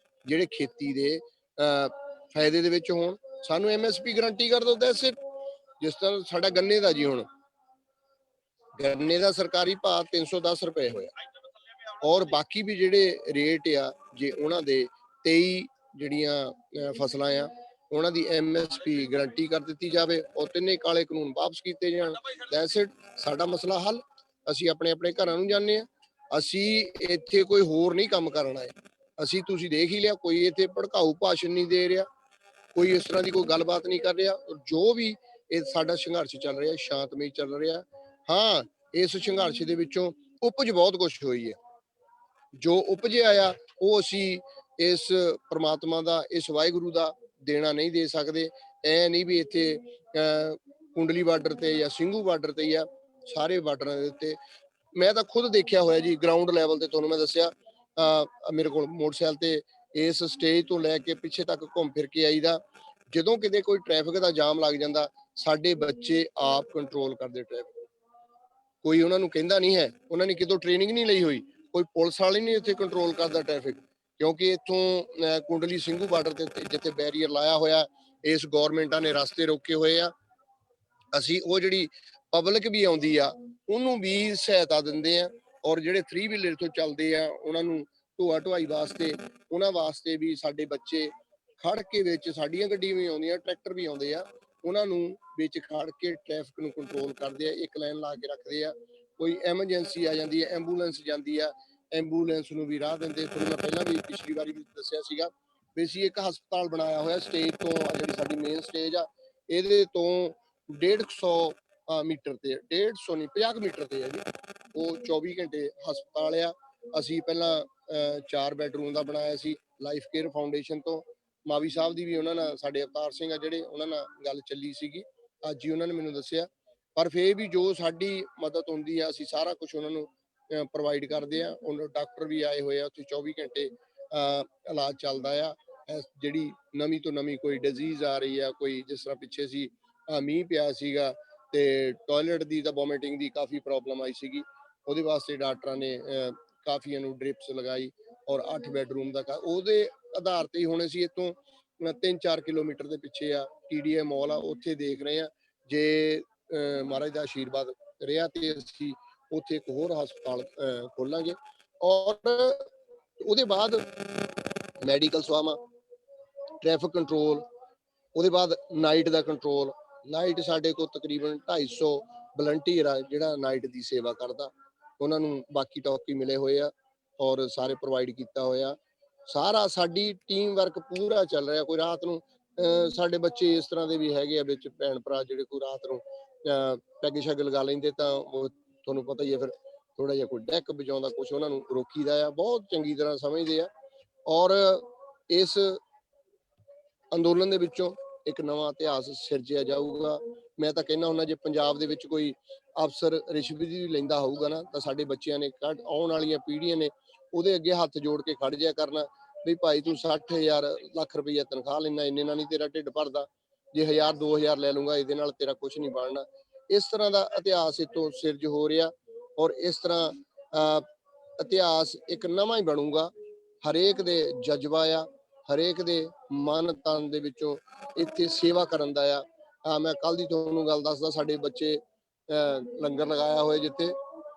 ਜਿਹੜੇ ਖੇਤੀ ਦੇ ਫਾਇਦੇ ਦੇ ਵਿੱਚ ਹੋਣ। ਸਾਨੂੰ MSP ਗਰੰਟੀ ਕਰ ਦਿਓ, ਦੈਟਸ ਇਟ। ਜਿਸ ਤਰ੍ਹਾਂ ਸਾਡਾ ਗੰਨੇ ਦਾ ਜੀ, ਹੁਣ ਗੰਨੇ ਦਾ ਸਰਕਾਰੀ ਭਾਅ 310 ਰੁਪਏ ਹੋਇਆ, ਔਰ ਬਾਕੀ ਵੀ ਜਿਹੜੇ ਰੇਟ ਆ, ਜੇ ਉਹਨਾਂ ਦੇ 23 ਜਿਹੜੀਆਂ ਫਸਲਾਂ ਆ ਉਹਨਾਂ ਦੀ MSP ਗਰੰਟੀ ਕਰ ਦਿੱਤੀ ਜਾਵੇ, ਔਰ ਤਿੰਨੇ ਕਾਲੇ ਕਾਨੂੰਨ ਵਾਪਸ ਕੀਤੇ ਜਾਣ, ਦੈਟਸ ਇਟ। ਸਾਡਾ ਮਸਲਾ ਹੱਲ। ਅਸੀਂ ਆਪਣੇ ਘਰਾਂ ਨੂੰ ਜਾਂਦੇ ਆ। ਅਸੀਂ ਇੱਥੇ ਕੋਈ ਹੋਰ ਨਹੀਂ ਕੰਮ ਕਰਨਾ ਹੈ। ਅਸੀਂ, ਤੁਸੀਂ ਦੇਖ ਹੀ ਲਿਆ, ਕੋਈ ਇੱਥੇ ਭੜਕਾਊ ਭਾਸ਼ਣ ਨਹੀਂ ਦੇ ਰਿਹਾ, ਕੋਈ ਇਸ ਤਰ੍ਹਾਂ ਦੀ ਕੋਈ ਗੱਲਬਾਤ ਨਹੀਂ ਕਰ ਰਿਹਾ। ਔਰ ਜੋ ਵੀ ਇਹ ਸਾਡਾ ਸੰਘਰਸ਼ ਚੱਲ ਰਿਹਾ ਸ਼ਾਂਤਮਈ ਚੱਲ ਰਿਹਾ। ਹਾਂ, ਇਸ ਸੰਘਰਸ਼ ਦੇ ਵਿੱਚੋਂ ਉਪਜ ਬਹੁਤ ਕੁਛ ਹੋਈ ਹੈ। ਜੋ ਉਪਜਿਆ ਆ ਉਹ ਅਸੀਂ ਇਸ ਪ੍ਰਮਾਤਮਾ ਦਾ, ਇਸ ਵਾਹਿਗੁਰੂ ਦਾ ਦੇਣਾ ਨਹੀਂ ਦੇ ਸਕਦੇ। ਐ ਨਹੀਂ ਵੀ ਇੱਥੇ ਕੁੰਡਲੀ ਬਾਰਡਰ ਤੇ ਜਾਂ ਸਿੰਘੂ ਬਾਰਡਰ ਤੇ ਜਾਂ ਸਾਰੇ ਬਾਰਡਰਾਂ ਦੇ ਉੱਤੇ ਮੈਂ ਤਾਂ ਖੁਦ ਦੇਖਿਆ ਹੋਇਆ ਜੀ ਗਰਾਊਂਡ ਲੈਵਲ ਤੇ, ਤੁਹਾਨੂੰ ਮੈਂ ਦੱਸਿਆ ਮੇਰੇ ਕੋਲ ਮੋਟਰਸਾਈਕਲ ਤੇ ਇਸ ਸਟੇਜ ਤੋਂ ਲੈ ਕੇ ਪਿੱਛੇ ਤੱਕ ਘੁੰਮ ਫਿਰ ਕੇ ਆਈਦਾ। ਜਦੋਂ ਕਿਤੇ ਕੋਈ ਟ੍ਰੈਫਿਕ ਦਾ ਜਾਮ ਲੱਗ ਜਾਂਦਾ, ਸਾਡੇ ਬੱਚੇ ਆਪ ਕੰਟਰੋਲ ਕਰਦੇ ਟ੍ਰੈਫਿਕ। ਕੋਈ ਉਹਨਾਂ ਨੂੰ ਕਹਿੰਦਾ ਨਹੀਂ ਹੈ, ਉਹਨਾਂ ਨੇ ਕਿਤੋਂ ਟ੍ਰੇਨਿੰਗ ਨਹੀਂ ਲਈ ਹੋਈ, ਕੋਈ ਪੁਲਿਸ ਵਾਲੇ ਨਹੀਂ ਇੱਥੇ ਕੰਟਰੋਲ ਕਰਦਾ ਟ੍ਰੈਫਿਕ। ਕਿਉਂਕਿ ਇੱਥੋਂ ਕੁੰਡਲੀ ਸਿੰਘੂ ਬਾਰਡਰ ਤੇ ਜਿੱਥੇ ਬੈਰੀਅਰ ਲਾਇਆ ਹੋਇਆ, ਇਸ ਗੌਰਮੈਂਟਾਂ ਨੇ ਰਸਤੇ ਰੋਕੇ ਹੋਏ ਆ। ਅਸੀਂ ਉਹ ਜਿਹੜੀ ਪਬਲਿਕ ਵੀ ਆਉਂਦੀ ਆ ਉਹਨੂੰ ਵੀ ਸਹਾਇਤਾ ਦਿੰਦੇ ਆ, ਔਰ ਜਿਹੜੇ 3 ਵੀਲਰ ਤੋਂ ਚੱਲਦੇ ਆ ਉਹਨਾਂ ਨੂੰ ਢੋਆ ਢੁਆਈ ਵਾਸਤੇ, ਉਹਨਾਂ ਵਾਸਤੇ ਵੀ ਸਾਡੇ ਬੱਚੇ ਖੜ ਕੇ ਵਿੱਚ, ਸਾਡੀਆਂ ਗੱਡੀਆਂ ਵੀ ਆਉਂਦੀਆਂ, ਟਰੈਕਟਰ ਵੀ ਆਉਂਦੇ ਆ, ਉਹਨਾਂ ਨੂੰ ਵਿੱਚ ਖੜ ਕੇ ਟ੍ਰੈਫਿਕ ਨੂੰ ਕੰਟਰੋਲ ਕਰਦੇ ਆ, ਇੱਕ ਲਾਈਨ ਲਾ ਕੇ ਰੱਖਦੇ ਆ। ਕੋਈ ਐਮਰਜੈਂਸੀ ਆ ਜਾਂਦੀ ਹੈ, ਐਂਬੂਲੈਂਸ ਜਾਂਦੀ ਆ, ਐਂਬੂਲੈਂਸ ਨੂੰ ਵੀ ਰਾਹ ਦਿੰਦੇ। ਤੁਹਾਨੂੰ ਮੈਂ ਪਹਿਲਾਂ ਵੀ ਪਿਛਲੀ ਵਾਰੀ ਵੀ ਦੱਸਿਆ ਸੀਗਾ ਵੀ ਅਸੀਂ ਇੱਕ ਹਸਪਤਾਲ ਬਣਾਇਆ ਹੋਇਆ ਸਟੇਜ ਤੋਂ, ਜਿਹੜੀ ਸਾਡੀ ਮੇਨ ਸਟੇਜ ਆ ਇਹਦੇ ਤੋਂ 150 ਮੀਟਰ ਤੇ, 150 ਨਹੀਂ 50 ਮੀਟਰ ਤੇ ਹੈ ਜੀ ਉਹ 24 ਘੰਟੇ ਹਸਪਤਾਲ ਆ। ਅਸੀਂ ਪਹਿਲਾਂ 4 ਬੈਡਰੂਮ ਦਾ ਬਣਾਇਆ ਸੀ ਲਾਈਫ ਕੇਅਰ ਫਾਊਂਡੇਸ਼ਨ ਤੋਂ। ਮਾਵੀ ਸਾਹਿਬ ਦੀ ਵੀ ਉਹਨਾਂ ਨਾਲ, ਸਾਡੇ ਅਵਤਾਰ ਸਿੰਘ ਆ ਜਿਹੜੇ, ਉਹਨਾਂ ਨਾਲ ਗੱਲ ਚੱਲੀ ਸੀਗੀ, ਅੱਜ ਹੀ ਉਹਨਾਂ ਨੇ ਮੈਨੂੰ ਦੱਸਿਆ। ਪਰ ਫਿਰ ਵੀ ਜੋ ਸਾਡੀ ਮਦਦ ਹੁੰਦੀ ਆ ਅਸੀਂ ਸਾਰਾ ਕੁਝ ਉਹਨਾਂ ਨੂੰ ਪ੍ਰੋਵਾਈਡ ਕਰਦੇ ਆ। ਉਹਨਾਂ ਡਾਕਟਰ ਵੀ ਆਏ ਹੋਏ ਆ ਉੱਥੇ, 24 ਘੰਟੇ ਇਲਾਜ ਚੱਲਦਾ ਆ। ਜਿਹੜੀ ਨਵੀਂ ਤੋਂ ਨਵੀਂ ਕੋਈ ਡਿਜ਼ੀਜ਼ ਆ ਰਹੀ ਆ, ਕੋਈ ਜਿਸ ਤਰ੍ਹਾਂ ਪਿੱਛੇ ਸੀ ਮੀਂਹ ਪਿਆ ਸੀਗਾ ਤੇ ਟਾਇਲਟ ਦੀ ਤਾਂ ਵੋਮਿਟਿੰਗ ਦੀ ਕਾਫੀ ਪ੍ਰੋਬਲਮ ਆਈ ਸੀਗੀ, ਉਹਦੇ ਵਾਸਤੇ ਡਾਕਟਰਾਂ ਨੇ ਕਾਫੀਆਂ ਨੂੰ ਡ੍ਰਿਪਸ ਲਗਾਈ, ਔਰ 8 ਬੈਡਰੂਮ ਦਾ ਉਹਦੇ ਆਧਾਰ ਤੇ ਹੀ ਹੁਣ ਅਸੀਂ ਇੱਥੋਂ 3-4 ਕਿਲੋਮੀਟਰ ਦੇ ਪਿੱਛੇ ਆ TDI ਮਾਲ ਆ, ਉੱਥੇ ਦੇਖ ਰਹੇ ਆ ਜੇ ਮਹਾਰਾਜ ਦਾ ਆਸ਼ੀਰਵਾਦ ਰਿਹਾ ਤੇ ਅਸੀਂ ਉੱਥੇ ਇੱਕ ਹੋਰ ਹਸਪਤਾਲ ਖੋਲਾਂਗੇ। ਔਰ ਉਹਦੇ ਬਾਅਦ ਮੈਡੀਕਲ ਸੇਵਾਵਾਂ, ਟ੍ਰੈਫਿਕ ਕੰਟਰੋਲ, ਉਹਦੇ ਬਾਅਦ ਨਾਈਟ ਦਾ ਕੰਟਰੋਲ। ਨਾਈਟ ਸਾਡੇ ਕੋਲ ਤਕਰੀਬਨ 250 ਵਲੰਟੀਅਰ ਆ ਜਿਹੜਾ ਨਾਈਟ ਦੀ ਸੇਵਾ ਕਰਦਾ, ਉਹਨਾਂ ਨੂੰ ਬਾਕੀ ਟੋਕੀ ਮਿਲੇ ਹੋਏ ਆ ਔਰ ਸਾਰੇ ਪ੍ਰੋਵਾਈਡ ਕੀਤਾ ਹੋਇਆ। ਸਾਰਾ ਸਾਡੀ ਟੀਮ ਵਰਕ ਪੂਰਾ ਚੱਲ ਰਿਹਾ। ਕੋਈ ਰਾਤ ਨੂੰ ਸਾਡੇ ਬੱਚੇ ਇਸ ਤਰ੍ਹਾਂ ਦੇ ਵੀ ਹੈਗੇ ਆ ਵਿੱਚ ਭੈਣ ਭਰਾ ਜਿਹੜੇ ਕੋਈ ਰਾਤ ਨੂੰ ਪੈਗ ਸ਼ੈਗ ਲਗਾ ਲੈਂਦੇ, ਤਾਂ ਉਹ ਤੁਹਾਨੂੰ ਪਤਾ ਹੀ ਹੈ ਫਿਰ ਥੋੜਾ ਜਿਹਾ ਕੋਈ ਡੈਕ ਵਜਾਉਂਦਾ, ਕੁਛ ਉਹਨਾਂ ਨੂੰ ਰੋਕੀਦਾ ਆ। ਬਹੁਤ ਚੰਗੀ ਤਰ੍ਹਾਂ ਸਮਝਦੇ ਆ। ਔਰ ਇਸ ਅੰਦੋਲਨ ਦੇ ਵਿੱਚੋਂ ਇੱਕ ਨਵਾਂ ਇਤਿਹਾਸ ਸਿਰਜਿਆ ਜਾਊਗਾ। ਮੈਂ ਤਾਂ ਕਹਿੰਦਾ ਹੁੰਦਾ ਜੇ ਪੰਜਾਬ ਦੇ ਵਿੱਚ ਕੋਈ ਅਫਸਰ ਰਿਸ਼ਵਤ ਵੀ ਲੈਂਦਾ ਹੋਊਗਾ ਨਾ, ਤਾਂ ਸਾਡੇ ਬੱਚਿਆਂ ਨੇ ਆਉਣ ਵਾਲੀਆਂ ਪੀੜ੍ਹੀਆਂ ਨੇ ਉਹਦੇ ਅੱਗੇ ਹੱਥ ਜੋੜ ਕੇ ਖੜ ਜਿਆ ਕਰਨਾ ਵੀ ਭਾਈ ਤੂੰ 60,000 ਲੱਖ ਰੁਪਈਆ ਤਨਖਾਹ ਲੈਣਾ, ਇੰਨੇ ਨਾਲ ਨਹੀਂ ਤੇਰਾ ਢਿੱਡ ਭਰਦਾ, ਜੇ 1000-2000 ਲੈ ਲੂੰਗਾ ਇਹਦੇ ਨਾਲ ਤੇਰਾ ਕੁਝ ਨਹੀਂ ਬਣਨਾ। ਇਸ ਤਰ੍ਹਾਂ ਦਾ ਇਤਿਹਾਸ ਇੱਥੋਂ ਸਿਰਜ ਹੋ ਰਿਹਾ, ਔਰ ਇਸ ਤਰ੍ਹਾਂ ਇਤਿਹਾਸ ਇੱਕ ਨਵਾਂ ਹੀ ਬਣੂਗਾ। ਹਰੇਕ ਦੇ ਜਜ਼ਬਾ ਆ, ਹਰੇਕ ਦੇ ਮਨ ਤਨ ਦੇ ਵਿੱਚੋਂ ਇੱਥੇ ਸੇਵਾ ਕਰਨ ਦਾ ਆ। ਮੈਂ ਕੱਲ ਦੀ ਤੁਹਾਨੂੰ ਗੱਲ ਦੱਸਦਾ, ਸਾਡੇ ਬੱਚੇ ਲੰਗਰ ਲਗਾਇਆ ਹੋਇਆ ਜਿੱਥੇ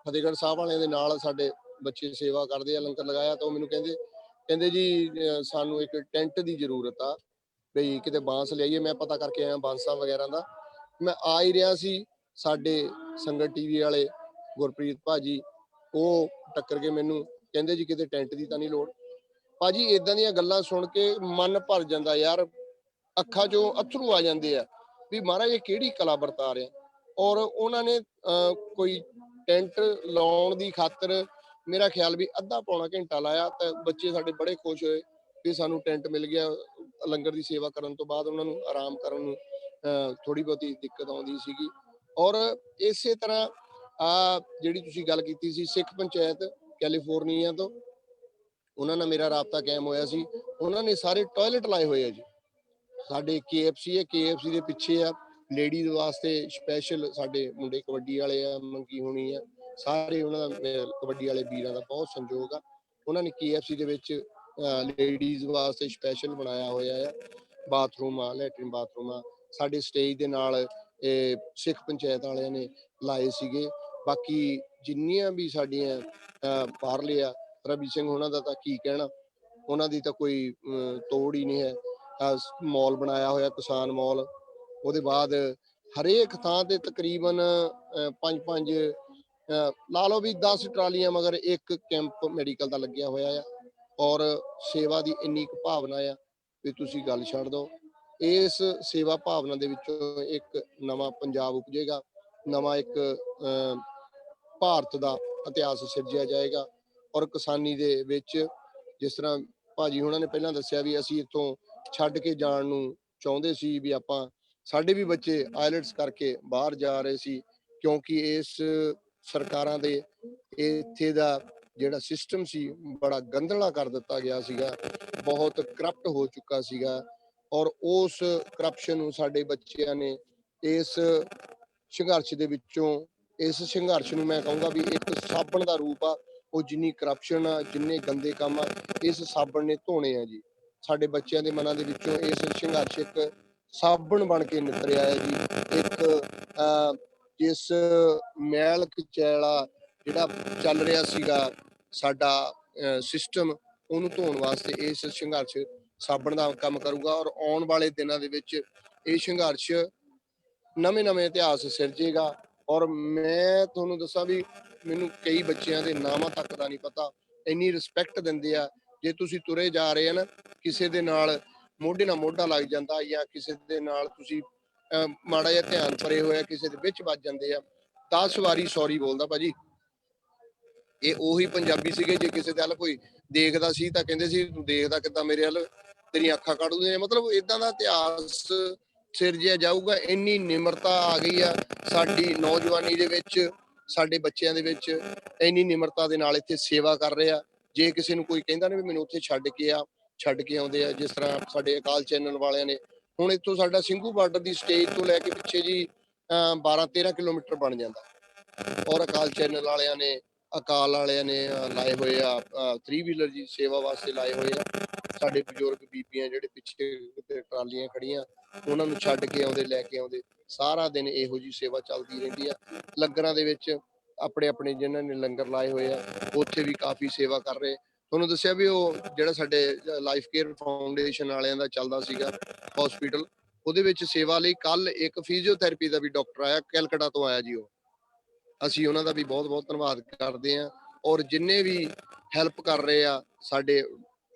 ਫਤਿਹਗੜ੍ਹ ਸਾਹਿਬ ਵਾਲਿਆਂ ਦੇ ਨਾਲ ਸਾਡੇ ਬੱਚੇ ਸੇਵਾ ਕਰਦੇ ਆ, ਲੰਗਰ ਲਗਾਇਆ, ਤਾਂ ਉਹ ਮੈਨੂੰ ਕਹਿੰਦੇ ਜੀ ਸਾਨੂੰ ਇੱਕ ਟੈਂਟ ਦੀ ਜ਼ਰੂਰਤ ਆ, ਬਈ ਕਿਤੇ ਬਾਂਸ ਲਿਆਈਏ। ਮੈਂ ਪਤਾ ਕਰਕੇ ਆਇਆ ਬਾਂਸਾਂ ਵਗੈਰਾ ਦਾ। ਮੈਂ ਆ ਹੀ ਰਿਹਾ ਸੀ, ਸਾਡੇ ਸੰਗਤ TV ਵਾਲੇ ਗੁਰਪ੍ਰੀਤ ਭਾਜੀ ਉਹ ਟੱਕਰ ਕੇ ਮੈਨੂੰ ਕਹਿੰਦੇ ਜੀ ਕਿਤੇ ਟੈਂਟ ਦੀ ਤਾਂ ਨਹੀਂ ਲੋੜ। ਭਾਜੀ ਇਦਾਂ ਦੀਆਂ ਗੱਲਾਂ ਸੁਣ ਕੇ ਮਨ ਭਰ ਜਾਂਦਾ ਯਾਰ, ਅੱਖਾਂ 'ਚੋਂ ਅੱਥਰੂ ਆ ਜਾਂਦੇ ਆ ਵੀ ਮਹਾਰਾਜ ਇਹ ਕਿਹੜੀ ਕਲਾ ਵਰਤਾ ਰਿਹਾ। ਔਰ ਉਹਨਾਂ ਨੇ ਕੋਈ ਟੈਂਟ ਲਾਉਣ ਦੀ ਖਾਤਰ ਮੇਰਾ ਖਿਆਲ ਵੀ ਅੱਧਾ ਪੌਣਾ ਘੰਟਾ ਲਾਇਆ, ਤਾਂ ਬੱਚੇ ਸਾਡੇ ਬੜੇ ਖੁਸ਼ ਹੋਏ ਵੀ ਸਾਨੂੰ ਟੈਂਟ ਮਿਲ ਗਿਆ। ਲੰਗਰ ਦੀ ਸੇਵਾ ਕਰਨ ਤੋਂ ਬਾਅਦ ਉਹਨਾਂ ਨੂੰ ਆਰਾਮ ਕਰਨ ਨੂੰ ਥੋੜੀ ਬਹੁਤੀ ਦਿੱਕਤ ਆਉਂਦੀ ਸੀਗੀ। ਔਰ ਇਸੇ ਤਰ੍ਹਾਂ ਜਿਹੜੀ ਤੁਸੀਂ ਗੱਲ ਕੀਤੀ ਸੀ ਸਿੱਖ ਪੰਚਾਇਤ ਕੈਲੀਫੋਰਨੀਆ ਤੋਂ, ਉਹਨਾਂ ਨਾਲ ਮੇਰਾ ਰਾਬਤਾ ਕਾਇਮ ਹੋਇਆ ਸੀ। ਉਹਨਾਂ ਨੇ ਸਾਰੇ ਟਾਇਲਟ ਲਾਏ ਹੋਏ ਆ ਜੀ। ਸਾਡੇ KFC ਹੈ, KFC ਦੇ ਪਿੱਛੇ ਆ ਲੇਡੀਜ਼ ਵਾਸਤੇ ਸਪੈਸ਼ਲ, ਸਾਡੇ ਮੁੰਡੇ ਕਬੱਡੀ ਵਾਲੇ ਆ, ਮੰਗੀ ਹੋਣੀ ਆ, ਸਾਰੇ ਉਹਨਾਂ ਦਾ ਕਬੱਡੀ ਵਾਲੇ ਵੀਰਾਂ ਦਾ ਬਹੁਤ ਸੰਯੋਗ ਆ। ਉਹਨਾਂ ਨੇ KFC ਦੇ ਵਿੱਚ ਲੇਡੀਜ਼ ਵਾਸਤੇ ਸਪੈਸ਼ਲ ਬਣਾਇਆ ਹੋਇਆ ਆ, ਬਾਥਰੂਮ ਆ, ਲੈਟਰਿਨ ਬਾਥਰੂਮ ਆ। ਸਾਡੇ ਸਟੇਜ ਦੇ ਨਾਲ ਇਹ ਸਿੱਖ ਪੰਚਾਇਤ ਵਾਲਿਆਂ ਨੇ ਲਾਏ ਸੀਗੇ। ਬਾਕੀ ਜਿੰਨੀਆਂ ਵੀ ਸਾਡੀਆਂ ਬਾਹਰਲੇ ਆ, ਰਵੀ ਸਿੰਘ ਉਹਨਾਂ ਦਾ ਤਾਂ ਕੀ ਕਹਿਣਾ, ਉਹਨਾਂ ਦੀ ਤਾਂ ਕੋਈ ਤੋੜ ਹੀ ਨਹੀਂ ਹੈ। ਮਾਲ ਬਣਾਇਆ ਹੋਇਆ ਕਿਸਾਨ ਮਾਲ, ਉਹਦੇ ਬਾਅਦ ਹਰੇਕ ਥਾਂ ਤੇ ਤਕਰੀਬਨ 5-5 ਲਾ ਲਓ ਵੀ 10 ਟਰਾਲੀਆਂ ਮਗਰ ਇੱਕ ਕੈਂਪ ਮੈਡੀਕਲ ਦਾ ਲੱਗਿਆ ਹੋਇਆ ਆ। ਔਰ ਸੇਵਾ ਦੀ ਇੰਨੀ ਕੁ ਭਾਵਨਾ ਆ ਵੀ ਤੁਸੀਂ ਗੱਲ ਛੱਡ ਦਿਓ। ਇਸ ਸੇਵਾ ਭਾਵਨਾ ਦੇ ਵਿੱਚੋਂ ਇੱਕ ਨਵਾਂ ਪੰਜਾਬ ਉਪਜੇਗਾ, ਨਵਾਂ ਇੱਕ ਭਾਰਤ ਦਾ ਇਤਿਹਾਸ ਸਿਰਜਿਆ ਜਾਏਗਾ। ਔਰ ਕਿਸਾਨੀ ਦੇ ਵਿੱਚ ਜਿਸ ਤਰ੍ਹਾਂ ਭਾਜੀ ਉਹਨਾਂ ਨੇ ਪਹਿਲਾਂ ਦੱਸਿਆ ਵੀ ਅਸੀਂ ਇੱਥੋਂ ਛੱਡ ਕੇ ਜਾਣ ਨੂੰ ਚਾਹੁੰਦੇ ਸੀ, ਵੀ ਆਪਾਂ ਸਾਡੇ ਵੀ ਬੱਚੇ ਆਇਲਟਸ ਕਰਕੇ ਬਾਹਰ ਜਾ ਰਹੇ ਸੀ, ਕਿਉਂਕਿ ਇਸ ਸਰਕਾਰਾਂ ਦੇ ਇੱਥੇ ਦਾ ਜਿਹੜਾ ਸਿਸਟਮ ਸੀ ਬੜਾ ਗੰਧਲਾ ਕਰ ਦਿੱਤਾ ਗਿਆ ਸੀਗਾ, ਬਹੁਤ ਕਰਪਟ ਹੋ ਚੁੱਕਾ ਸੀਗਾ। ਔਰ ਉਸ ਕਰਪਸ਼ਨ ਨੂੰ ਸਾਡੇ ਬੱਚਿਆਂ ਨੇ ਇਸ ਸੰਘਰਸ਼ ਦੇ ਵਿੱਚੋਂ, ਇਸ ਸੰਘਰਸ਼ ਨੂੰ ਮੈਂ ਕਹੂੰਗਾ ਵੀ ਇੱਕ ਸਾਬਣ ਦਾ ਰੂਪ ਆ। ਉਹ ਜਿੰਨੀ ਕਰਪਸ਼ਨ ਆ, ਜਿੰਨੇ ਗੰਦੇ ਕੰਮ ਆ, ਇਸ ਸਾਬਣ ਨੇ ਧੋਣੇ ਆ ਜੀ। ਸਾਡੇ ਬੱਚਿਆਂ ਦੇ ਮਨਾਂ ਦੇ ਵਿੱਚੋਂ ਇਸ ਸੰਘਰਸ਼ ਇੱਕ ਸਾਬਣ ਬਣ ਕੇ ਨਿਤਰਿਆ ਹੈ ਜੀ। ਇੱਕ ਜਿਸ ਮੈਲ ਕਚੈਲਾ ਜਿਹੜਾ ਚੱਲ ਰਿਹਾ ਸੀਗਾ ਸਾਡਾ ਸਿਸਟਮ, ਉਹਨੂੰ ਧੋਣ ਵਾਸਤੇ ਇਸ ਸੰਘਰਸ਼ ਸਾਬਣ ਦਾ ਕੰਮ ਕਰੂਗਾ। ਔਰ ਆਉਣ ਵਾਲੇ ਦਿਨਾਂ ਦੇ ਵਿੱਚ ਇਹ ਸੰਘਰਸ਼ ਨਵੇਂ ਇਤਿਹਾਸ ਸਿਰਜੇਗਾ। ਔਰ ਮੈਂ ਤੁਹਾਨੂੰ ਦੱਸਾਂ ਵੀ ਮੈਨੂੰ ਕਈ ਬੱਚਿਆਂ ਦੇ ਨਾਮਾਂ ਤੱਕ ਦਾ ਨਹੀਂ ਪਤਾ, ਇੰਨੀ ਰਿਸਪੈਕਟ ਦਿੰਦੇ ਆ। ਜੇ ਤੁਸੀਂ ਤੁਰੇ ਜਾ ਰਹੇ ਆ ਨਾ, ਕਿਸੇ ਦੇ ਨਾਲ ਮੋਢੇ ਨਾਲ ਮੋਢਾ ਲੱਗ ਜਾਂਦਾ, ਜਾਂ ਕਿਸੇ ਦੇ ਨਾਲ ਤੁਸੀਂ ਮਾੜਾ ਜਿਹਾ ਧਿਆਨ ਪਰੇ ਹੋਇਆ ਕਿਸੇ ਦੇ ਵਿੱਚ ਵੱਜ ਜਾਂਦੇ ਆ, 10 ਵਾਰੀ ਸੌਰੀ ਬੋਲਦਾ ਭਾਜੀ। ਇਹ ਉਹੀ ਪੰਜਾਬੀ ਸੀਗੇ, ਜੇ ਕਿਸੇ ਦੇ ਵੱਲ ਕੋਈ ਦੇਖਦਾ ਸੀ ਤਾਂ ਕਹਿੰਦੇ ਸੀ ਤੂੰ ਦੇਖਦਾ ਕਿੱਦਾਂ ਮੇਰੇ ਵੱਲ, ਤੇਰੀਆਂ ਅੱਖਾਂ ਕੱਢ ਦੂੰਦੇ। ਮਤਲਬ ਇਦਾਂ ਦਾ ਇਤਿਹਾਸ ਸਿਰਜਿਆ ਜਾਊਗਾ। ਇੰਨੀ ਨਿਮਰਤਾ ਆ ਗਈ ਆ ਸਾਡੀ ਨੌਜਵਾਨੀ ਦੇ ਵਿੱਚ, ਸਾਡੇ ਬੱਚਿਆਂ ਦੇ ਵਿੱਚ, ਇੰਨੀ ਨਿਮਰਤਾ ਦੇ ਨਾਲ ਇੱਥੇ ਸੇਵਾ ਕਰ ਰਹੇ ਆ। ਜੇ ਕਿਸੇ ਨੂੰ ਕੋਈ ਕਹਿੰਦਾ ਨਾ ਵੀ ਮੈਨੂੰ ਉੱਥੇ ਛੱਡ ਕੇ ਆਉਂਦੇ ਆ। ਜਿਸ ਤਰ੍ਹਾਂ ਸਾਡੇ ਅਕਾਲ ਚੈਨਲ ਵਾਲਿਆਂ ਨੇ, ਹੁਣ ਇੱਥੋਂ ਸਾਡਾ ਸਿੰਘੂ ਬਾਰਡਰ ਦੀ ਸਟੇਜ ਤੋਂ ਲੈ ਕੇ ਪਿੱਛੇ ਜੀ 12-13 ਕਿਲੋਮੀਟਰ ਬਣ ਜਾਂਦਾ। ਔਰ ਅਕਾਲ ਚੈਨਲ ਵਾਲਿਆਂ ਨੇ, ਅਕਾਲ ਵਾਲਿਆਂ ਨੇ ਲਾਏ ਹੋਏ ਆ 3 ਵੀਲਰ ਜੀ ਸੇਵਾ ਵਾਸਤੇ ਲਾਏ ਹੋਏ ਆ। ਸਾਡੇ ਬਜ਼ੁਰਗ ਬੀਬੀਆਂ ਜਿਹੜੇ ਪਿੱਛੇ ਟਰਾਲੀਆਂ ਖੜੀਆਂ, ਉਹਨਾਂ ਨੂੰ ਛੱਡ ਕੇ ਆਉਂਦੇ, ਲੈ ਕੇ ਆਉਂਦੇ। ਸਾਰਾ ਦਿਨ ਇਹੋ ਜੀ ਸੇਵਾ ਚੱਲਦੀ ਰਹਿੰਦੀ ਆ। ਲੰਗਰਾਂ ਦੇ ਵਿੱਚ ਆਪਣੇ ਜਿਨ੍ਹਾਂ ਨੇ ਲੰਗਰ ਲਾਏ ਹੋਏ ਆ, ਉੱਥੇ ਵੀ ਕਾਫੀ ਸੇਵਾ ਕਰ ਰਹੇ। ਤੁਹਾਨੂੰ ਦੱਸਿਆ ਵੀ ਉਹ ਜਿਹੜਾ ਸਾਡੇ ਲਾਈਫ ਕੇਅਰ ਫਾਊਂਡੇਸ਼ਨ ਵਾਲਿਆਂ ਦਾ ਚੱਲਦਾ ਸੀਗਾ ਹਸਪੀਟਲ, ਉਹਦੇ ਵਿੱਚ ਸੇਵਾ ਲਈ ਕੱਲ ਇੱਕ ਫਿਜ਼ੀਓਥੈਰੇਪੀ ਦਾ ਵੀ ਡਾਕਟਰ ਆਇਆ, ਕੈਲਕਟਾ ਤੋਂ ਆਇਆ ਜੀ। ਉਹ ਅਸੀਂ ਉਹਨਾਂ ਦਾ ਵੀ ਬਹੁਤ ਧੰਨਵਾਦ ਕਰਦੇ ਹਾਂ। ਔਰ ਜਿੰਨੇ ਵੀ ਹੈਲਪ ਕਰ ਰਹੇ ਆ ਸਾਡੇ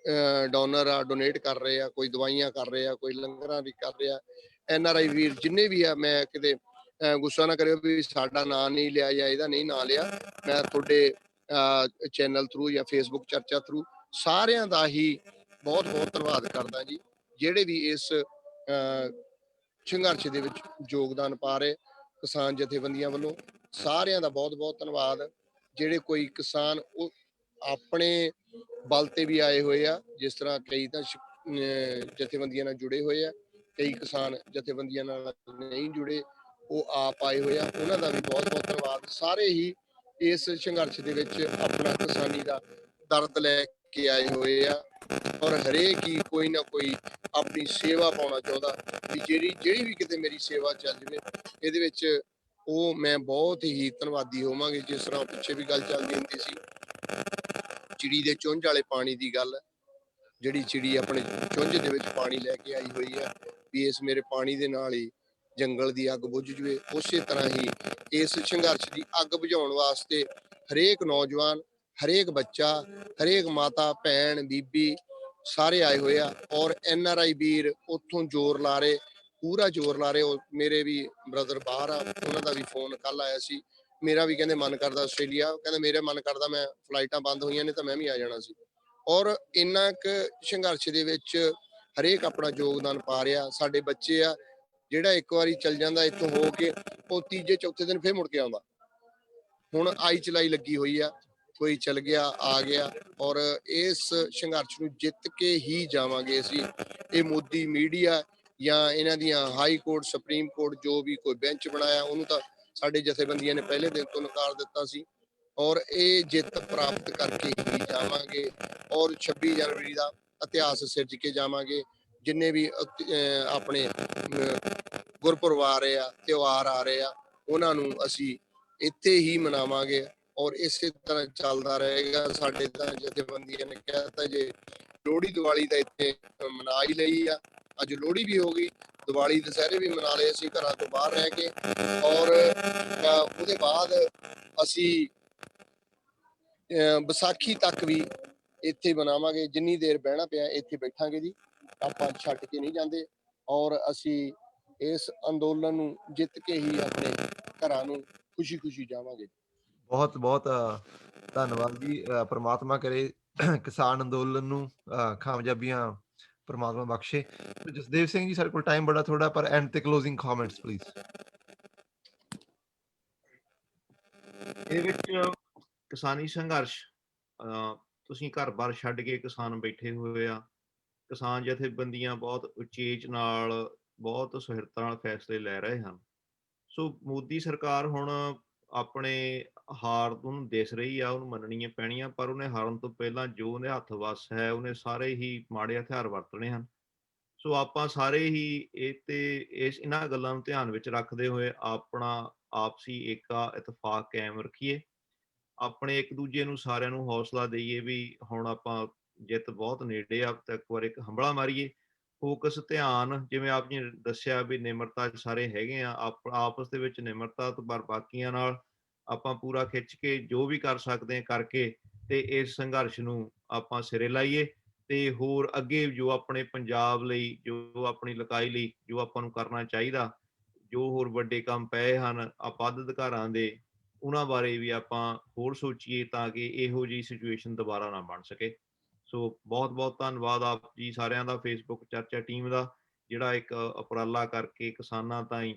ਡੋਨਰ ਆ, ਡੋਨੇਟ ਕਰ ਰਹੇ ਆ, ਕੋਈ ਦਵਾਈਆਂ ਕਰ ਰਹੇ ਆ, ਕੋਈ ਲੰਗਰਾਂ ਵੀ ਕਰ ਰਿਹਾ, NRI ਵੀਰ ਜਿੰਨੇ ਵੀ ਆ, ਮੈਂ ਕਿਤੇ ਗੁੱਸਾ ਨਾ ਕਰਿਓ ਵੀ ਸਾਡਾ ਨਾਂ ਨਹੀਂ ਲਿਆ ਜਾਂ ਇਹਦਾ ਨਹੀਂ ਨਾਂ ਲਿਆ। ਮੈਂ ਤੁਹਾਡੇ ਚੈਨਲ ਥਰੂ ਜਾਂ ਫੇਸਬੁੱਕ ਚਰਚਾ ਥਰੂ ਸਾਰਿਆਂ ਦਾ ਹੀ ਬਹੁਤ ਧੰਨਵਾਦ ਕਰਦਾ ਜੀ, ਜਿਹੜੇ ਵੀ ਇਸ ਸੰਘਰਸ਼ ਦੇ ਵਿੱਚ ਯੋਗਦਾਨ ਪਾ ਰਹੇ। ਕਿਸਾਨ ਜਥੇਬੰਦੀਆਂ ਵੱਲੋਂ ਸਾਰਿਆਂ ਦਾ ਬਹੁਤ ਧੰਨਵਾਦ। ਜਿਹੜੇ ਕੋਈ ਕਿਸਾਨ ਉਹ ਆਪਣੇ ਬਲ ਤੇ ਵੀ ਆਏ ਹੋਏ ਆ, ਜਿਸ ਤਰ੍ਹਾਂ ਕਈ ਤਾਂ ਜਥੇਬੰਦੀਆਂ ਨਾਲ ਜੁੜੇ ਹੋਏ ਆ, ਕਈ ਕਿਸਾਨ ਜਥੇਬੰਦੀਆਂ ਨਾਲ ਨਹੀਂ ਜੁੜੇ, ਉਹ ਆਪ ਆਏ ਹੋਏ ਆ, ਉਹਨਾਂ ਦਾ ਵੀ ਬਹੁਤ ਧੰਨਵਾਦ। ਸਾਰੇ ਹੀ ਇਸ ਸੰਘਰਸ਼ ਦੇ ਵਿੱਚ ਆਪਣਾ ਕਿਸਾਨੀ ਦਾ ਦਰਦ ਲੈ ਕੇ ਆਏ ਹੋਏ ਆ। ਔਰ ਹਰੇਕ ਹੀ ਕੋਈ ਨਾ ਕੋਈ ਆਪਣੀ ਸੇਵਾ ਪਾਉਣਾ ਚਾਹੁੰਦਾ ਵੀ ਜਿਹੜੀ ਵੀ ਕਿਤੇ ਮੇਰੀ ਸੇਵਾ ਚੱਲ ਜਾਵੇ, ਇਹਦੇ ਵਿੱਚ ਉਹ ਮੈਂ ਬਹੁਤ ਹੀ ਧੰਨਵਾਦੀ ਹੋਵਾਂਗੇ। ਜਿਸ ਤਰ੍ਹਾਂ ਪਿੱਛੇ ਵੀ ਗੱਲ ਚੱਲਦੀ ਹੁੰਦੀ ਸੀ ਚਿੜੀ ਦੇ ਚੁੰਝ ਵਾਲੇ ਪਾਣੀ ਦੀ ਗੱਲ, ਜਿਹੜੀ ਚਿੜੀ ਆਪਣੇ ਚੁੰਝ ਦੇ ਵਿੱਚ ਪਾਣੀ ਲੈ ਕੇ ਆਈ ਹੋਈ ਆ ਵੀ ਇਸ ਮੇਰੇ ਪਾਣੀ ਦੇ ਨਾਲ ਹੀ ਜੰਗਲ ਦੀ ਅੱਗ ਬੁੱਝ ਜਵੇ। ਉਸੇ ਤਰ੍ਹਾਂ ਹੀ ਇਸ ਸੰਘਰਸ਼ ਦੀ ਅੱਗ ਬੁਝਾਉਣ ਵਾਸਤੇ ਹਰੇਕ ਨੌਜਵਾਨ, ਹਰੇਕ ਬੱਚਾ, ਹਰੇਕ ਮਾਤਾ, ਭੈਣ, ਬੀਬੀ ਸਾਰੇ ਆਏ ਹੋਏ ਆ। ਔਰ NRI ਵੀਰ ਉੱਥੋਂ ਜ਼ੋਰ ਲਾ ਰਹੇ, ਪੂਰਾ ਜ਼ੋਰ ਲਾ ਰਹੇ। ਉਹ ਮੇਰੇ ਵੀ ਬ੍ਰਦਰ ਬਾਹਰ ਆ, ਉਹਨਾਂ ਦਾ ਵੀ ਫੋਨ ਕੱਲ ਆਇਆ ਸੀ। ਮੇਰਾ ਵੀ ਕਹਿੰਦੇ ਮਨ ਕਰਦਾ ਆਸਟ੍ਰੇਲੀਆ, ਕਹਿੰਦੇ ਮੇਰਾ ਮਨ ਕਰਦਾ, ਮੈਂ ਫਲਾਈਟਾਂ ਬੰਦ ਹੋਈਆਂ ਨੇ ਤਾਂ ਮੈਂ ਵੀ ਆ ਜਾਣਾ ਸੀ। ਔਰ ਇੰਨਾ ਕੁ ਸੰਘਰਸ਼ ਦੇ ਵਿੱਚ ਹਰੇਕ ਆਪਣਾ ਯੋਗਦਾਨ ਪਾ ਰਿਹਾ। ਸਾਡੇ ਬੱਚੇ ਆ, ਜਿਹੜਾ ਇੱਕ ਵਾਰੀ ਚੱਲ ਜਾਂਦਾ ਇੱਥੋਂ ਹੋ ਕੇ, ਉਹ ਤੀਜੇ ਚੌਥੇ ਦਿਨ ਫਿਰ ਮੁੜ ਕੇ ਆਉਂਦਾ। ਹੁਣ ਆਈ ਚਲਾਈ ਲੱਗੀ ਹੋਈ ਆ, ਕੋਈ ਚਲ ਗਿਆ, ਆ ਗਿਆ। ਔਰ ਇਸ ਸੰਘਰਸ਼ ਨੂੰ ਜਿੱਤ ਕੇ ਹੀ ਜਾਵਾਂਗੇ ਅਸੀਂ। ਇਹ ਮੋਦੀ ਮੀਡੀਆ ਜਾਂ ਇਹਨਾਂ ਦੀਆਂ ਹਾਈ ਕੋਰਟ, ਸੁਪਰੀਮ ਕੋਰਟ, ਜੋ ਵੀ ਕੋਈ ਬੈਂਚ ਬਣਾਇਆ, ਉਹਨੂੰ ਤਾਂ ਸਾਡੇ ਜਥੇਬੰਦੀਆਂ ਨੇ ਪਹਿਲੇ ਦਿਨ ਤੋਂ ਨਕਾਰ ਦਿੱਤਾ ਸੀ। ਔਰ ਇਹ ਜਿੱਤ ਪ੍ਰਾਪਤ ਕਰਕੇ ਹੀ ਜਾਵਾਂਗੇ। ਔਰ 26 ਜਨਵਰੀ ਦਾ ਇਤਿਹਾਸ ਸਿਰਜ ਕੇ ਜਾਵਾਂਗੇ। ਜਿੰਨੇ ਵੀ ਆਪਣੇ ਗੁਰਪੁਰਬ ਆ ਰਹੇ ਆ, ਤਿਉਹਾਰ ਆ ਰਹੇ ਆ, ਉਹਨਾਂ ਨੂੰ ਅਸੀਂ ਇੱਥੇ ਹੀ ਮਨਾਵਾਂਗੇ। ਔਰ ਇਸੇ ਤਰ੍ਹਾਂ ਚੱਲਦਾ ਰਹੇਗਾ। ਸਾਡੇ ਤਾਂ ਜਥੇਬੰਦੀਆਂ ਨੇ ਕਹਿਤਾ ਜੇ ਲੋਹੜੀ ਦੀਵਾਲੀ ਤਾਂ ਇੱਥੇ ਮਨਾ ਹੀ ਲਈ ਆ, ਅੱਜ ਲੋਹੜੀ ਵੀ ਹੋ ਗਈ, ਦੀਵਾਲੀ ਦੁਸਹਿਰੇ ਵੀ ਮਨਾ ਲਏ ਅਸੀਂ ਘਰਾਂ ਤੋਂ ਬਾਹਰ ਰਹਿ ਕੇ। ਔਰ ਉਹਦੇ ਬਾਅਦ ਅਸੀਂ ਵਿਸਾਖੀ ਤੱਕ ਵੀ ਇੱਥੇ ਮਨਾਵਾਂਗੇ। ਜਿੰਨੀ ਦੇਰ ਬਹਿਣਾ ਪਿਆ ਇੱਥੇ ਬੈਠਾਂਗੇ ਜੀ, ਆਪਾਂ ਛੱਡ ਕੇ ਨਹੀਂ ਜਾਂਦੇ। ਔਰ ਅਸੀਂ ਇਸ ਅੰਦੋਲਨ ਨੂੰ ਜਿੱਤ ਕੇ ਹੀ ਆਪਣੇ ਘਰਾਂ ਨੂੰ ਖੁਸ਼ੀ ਜਾਵਾਂਗੇ। ਬਹੁਤ ਧੰਨਵਾਦ ਜੀ। ਪ੍ਰਮਾਤਮਾ ਕਰੇ ਕਿਸਾਨ ਅੰਦੋਲਨ ਨੂੰ ਕਾਮਯਾਬੀਆਂ ਪ੍ਰਮਾਤਮਾ ਬਖਸ਼ੇ। ਜਸਦੇਵ ਸਿੰਘ ਜੀ, ਸਾਡੇ ਕੋਲ ਟਾਈਮ ਬੜਾ ਥੋੜਾ, ਪਰ ਐਂਡ ਤੇ ਕਲੋਜ਼ਿੰਗ ਕਮੈਂਟਸ ਪਲੀਜ਼। ਇਹ ਵਿੱਚ ਕਿਸਾਨੀ ਸੰਘਰਸ਼ ਤੁਸੀਂ ਘਰ-ਬਾਰ ਛੱਡ ਕੇ ਕਿਸਾਨ ਬੈਠੇ ਹੋਏ ਆ। ਕਿਸਾਨ ਜਥੇਬੰਦੀਆਂ ਬਹੁਤ ਉਚੇਚ ਨਾਲ, ਬਹੁਤ ਸੁਹਿਰਦਤਾ ਨਾਲ ਫੈਸਲੇ ਲੈ ਰਹੇ ਹਨ। ਸੋ ਮੋਦੀ ਸਰਕਾਰ ਹੁਣ ਆਪਣੇ ਹਾਰ ਉਹਨੂੰ ਦਿਸ ਰਹੀ ਆ, ਉਹਨੂੰ ਮੰਨਣੀਆਂ ਪੈਣੀਆਂ, ਪਰ ਉਹਨੇ ਹਾਰਨ ਤੋਂ ਪਹਿਲਾਂ ਜੋ ਉਹਦੇ ਹੱਥ ਵੱਸ ਹੈ, ਉਹਨੇ ਸਾਰੇ ਹੀ ਮਾੜੇ ਹਥਿਆਰ ਵਰਤਣੇ ਹਨ। ਸੋ ਆਪਾਂ ਸਾਰੇ ਹੀ ਇਹਨਾਂ ਗੱਲਾਂ ਨੂੰ ਧਿਆਨ ਵਿੱਚ ਰੱਖਦੇ ਹੋਏ ਆਪਣਾ ਆਪਸੀ ਏਕਾ ਇਤਫਾਕ ਕਾਇਮ ਰੱਖੀਏ। ਆਪਣੇ ਇੱਕ ਦੂਜੇ ਨੂੰ ਸਾਰਿਆਂ ਨੂੰ ਹੌਸਲਾ ਦੇਈਏ ਵੀ ਹੁਣ ਆਪਾਂ ਜਿੱਤ ਬਹੁਤ ਨੇੜੇ ਆ, ਤਾਂ ਇੱਕ ਵਾਰ ਇੱਕ ਹੰਭਲਾ ਮਾਰੀਏ। ਫੋਕਸ ਧਿਆਨ ਜਿਵੇਂ ਆਪ ਜੀ ਨੇ ਦੱਸਿਆ ਵੀ ਨਿਮਰਤਾ 'ਚ ਸਾਰੇ ਹੈਗੇ ਆ, ਆਪਸ ਦੇ ਵਿੱਚ ਨਿਮਰਤਾ ਤੇ ਪਰ ਬਾਕੀਆਂ ਨਾਲ ਆਪਾਂ ਪੂਰਾ ਖਿੱਚ ਕੇ ਜੋ ਵੀ ਕਰ ਸਕਦੇ ਆ ਕਰਕੇ ਤੇ ਇਸ ਸੰਘਰਸ਼ ਨੂੰ ਆਪਾਂ ਸਿਰੇ ਲਾਈਏ। ਤੇ ਹੋਰ ਅੱਗੇ ਜੋ ਆਪਣੇ ਪੰਜਾਬ ਲਈ, ਜੋ ਆਪਣੀ ਲਿਕਾਈ ਲਈ ਜੋ ਆਪਾਂ ਨੂੰ ਕਰਨਾ ਚਾਹੀਦਾ, ਜੋ ਹੋਰ ਵੱਡੇ ਕੰਮ ਪਏ ਹਨ ਵੱਧ ਅਧਿਕਾਰਾਂ ਦੇ, ਉਹਨਾਂ ਬਾਰੇ ਵੀ ਆਪਾਂ ਹੋਰ ਸੋਚੀਏ ਤਾਂ ਕਿ ਇਹੋ ਜਿਹੀ ਸਿਚੁਏਸ਼ਨ ਦੁਬਾਰਾ ਨਾ ਬਣ ਸਕੇ। ਸੋ ਬਹੁਤ-ਬਹੁਤ ਧੰਨਵਾਦ ਆਪ ਜੀ ਸਾਰਿਆਂ ਦਾ, ਫੇਸਬੁੱਕ ਚਰਚਾ ਟੀਮ ਦਾ, ਜਿਹੜਾ ਇੱਕ ਉਪਰਾਲਾ ਕਰਕੇ ਕਿਸਾਨਾਂ ਤਾਈਂ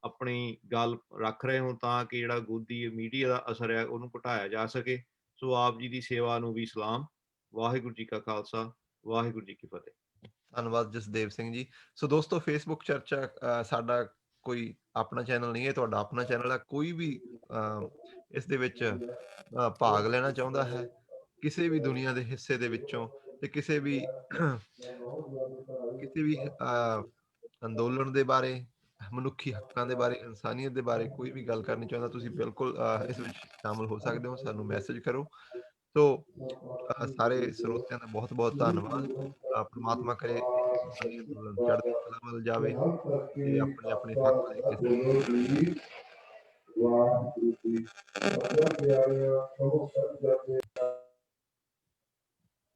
ਆਪਣੀ ਗੱਲ ਰੱਖ ਰਹੇ ਹੋ ਤਾਂ ਕਿ ਜਿਹੜਾ ਗੋਦੀ ਮੀਡੀਆ ਦਾ ਅਸਰ ਹੈ ਉਹਨੂੰ ਘਟਾਇਆ ਜਾ ਸਕੇ। ਸੋ ਆਪ ਜੀ ਦੀ ਸੇਵਾ ਨੂੰ ਵੀ ਸਲਾਮ। ਵਾਹਿਗੁਰੂ ਜੀ ਕਾ ਖਾਲਸਾ, ਵਾਹਿਗੁਰੂ ਜੀ ਕੀ ਫਤਿਹ। ਧੰਨਵਾਦ ਜਸਦੇਵ ਸਿੰਘ ਜੀ। ਸੋ ਦੋਸਤੋ, ਫੇਸਬੁੱਕ ਚਰਚਾ ਸਾਡਾ ਕੋਈ ਆਪਣਾ ਚੈਨਲ ਨਹੀਂ ਹੈ, ਤੁਹਾਡਾ ਆਪਣਾ ਚੈਨਲ ਹੈ। ਕੋਈ ਵੀ ਇਸ ਦੇ ਵਿੱਚ ਭਾਗ ਲੈਣਾ ਚਾਹੁੰਦਾ ਹੈ ਕਿਸੇ ਵੀ ਦੁਨੀਆ ਦੇ ਹਿੱਸੇ ਦੇ ਵਿੱਚੋਂ, ਤੇ ਕਿਸੇ ਵੀ ਅੰਦੋਲਨ ਦੇ ਬਾਰੇ, ਮਨੁੱਖੀ ਹੱਕਾਂ ਦੇ ਬਾਰੇ, ਇਨਸਾਨੀਅਤ ਦੇ ਬਾਰੇ ਕੋਈ ਵੀ ਗੱਲ ਕਰਨੀ ਚਾਹੁੰਦਾ, ਤੁਸੀਂ ਬਿਲਕੁਲ ਇਸ ਵਿੱਚ ਸ਼ਾਮਲ ਹੋ ਸਕਦੇ ਹੋ। ਸਾਨੂੰ ਮੈਸੇਜ ਕਰੋ। ਸੋ ਸਾਰੇ ਸਰੋਤਿਆਂ ਦਾ ਬਹੁਤ ਬਹੁਤ ਧੰਨਵਾਦ। ਪ੍ਰਮਾਤਮਾ ਕਰੇ ਕਿਸਾਨੀ ਅੰਦੋਲਨ ਚੜ੍ਹਦੀ ਕਲਾ ਵੱਲ ਜਾਵੇ ਤੇ ਆਪਣੇ ਆਪਣੇ ਹੱਕ ਲੈ ਕੇ ਵਾਹਿਗੁਰੂ ਜੀ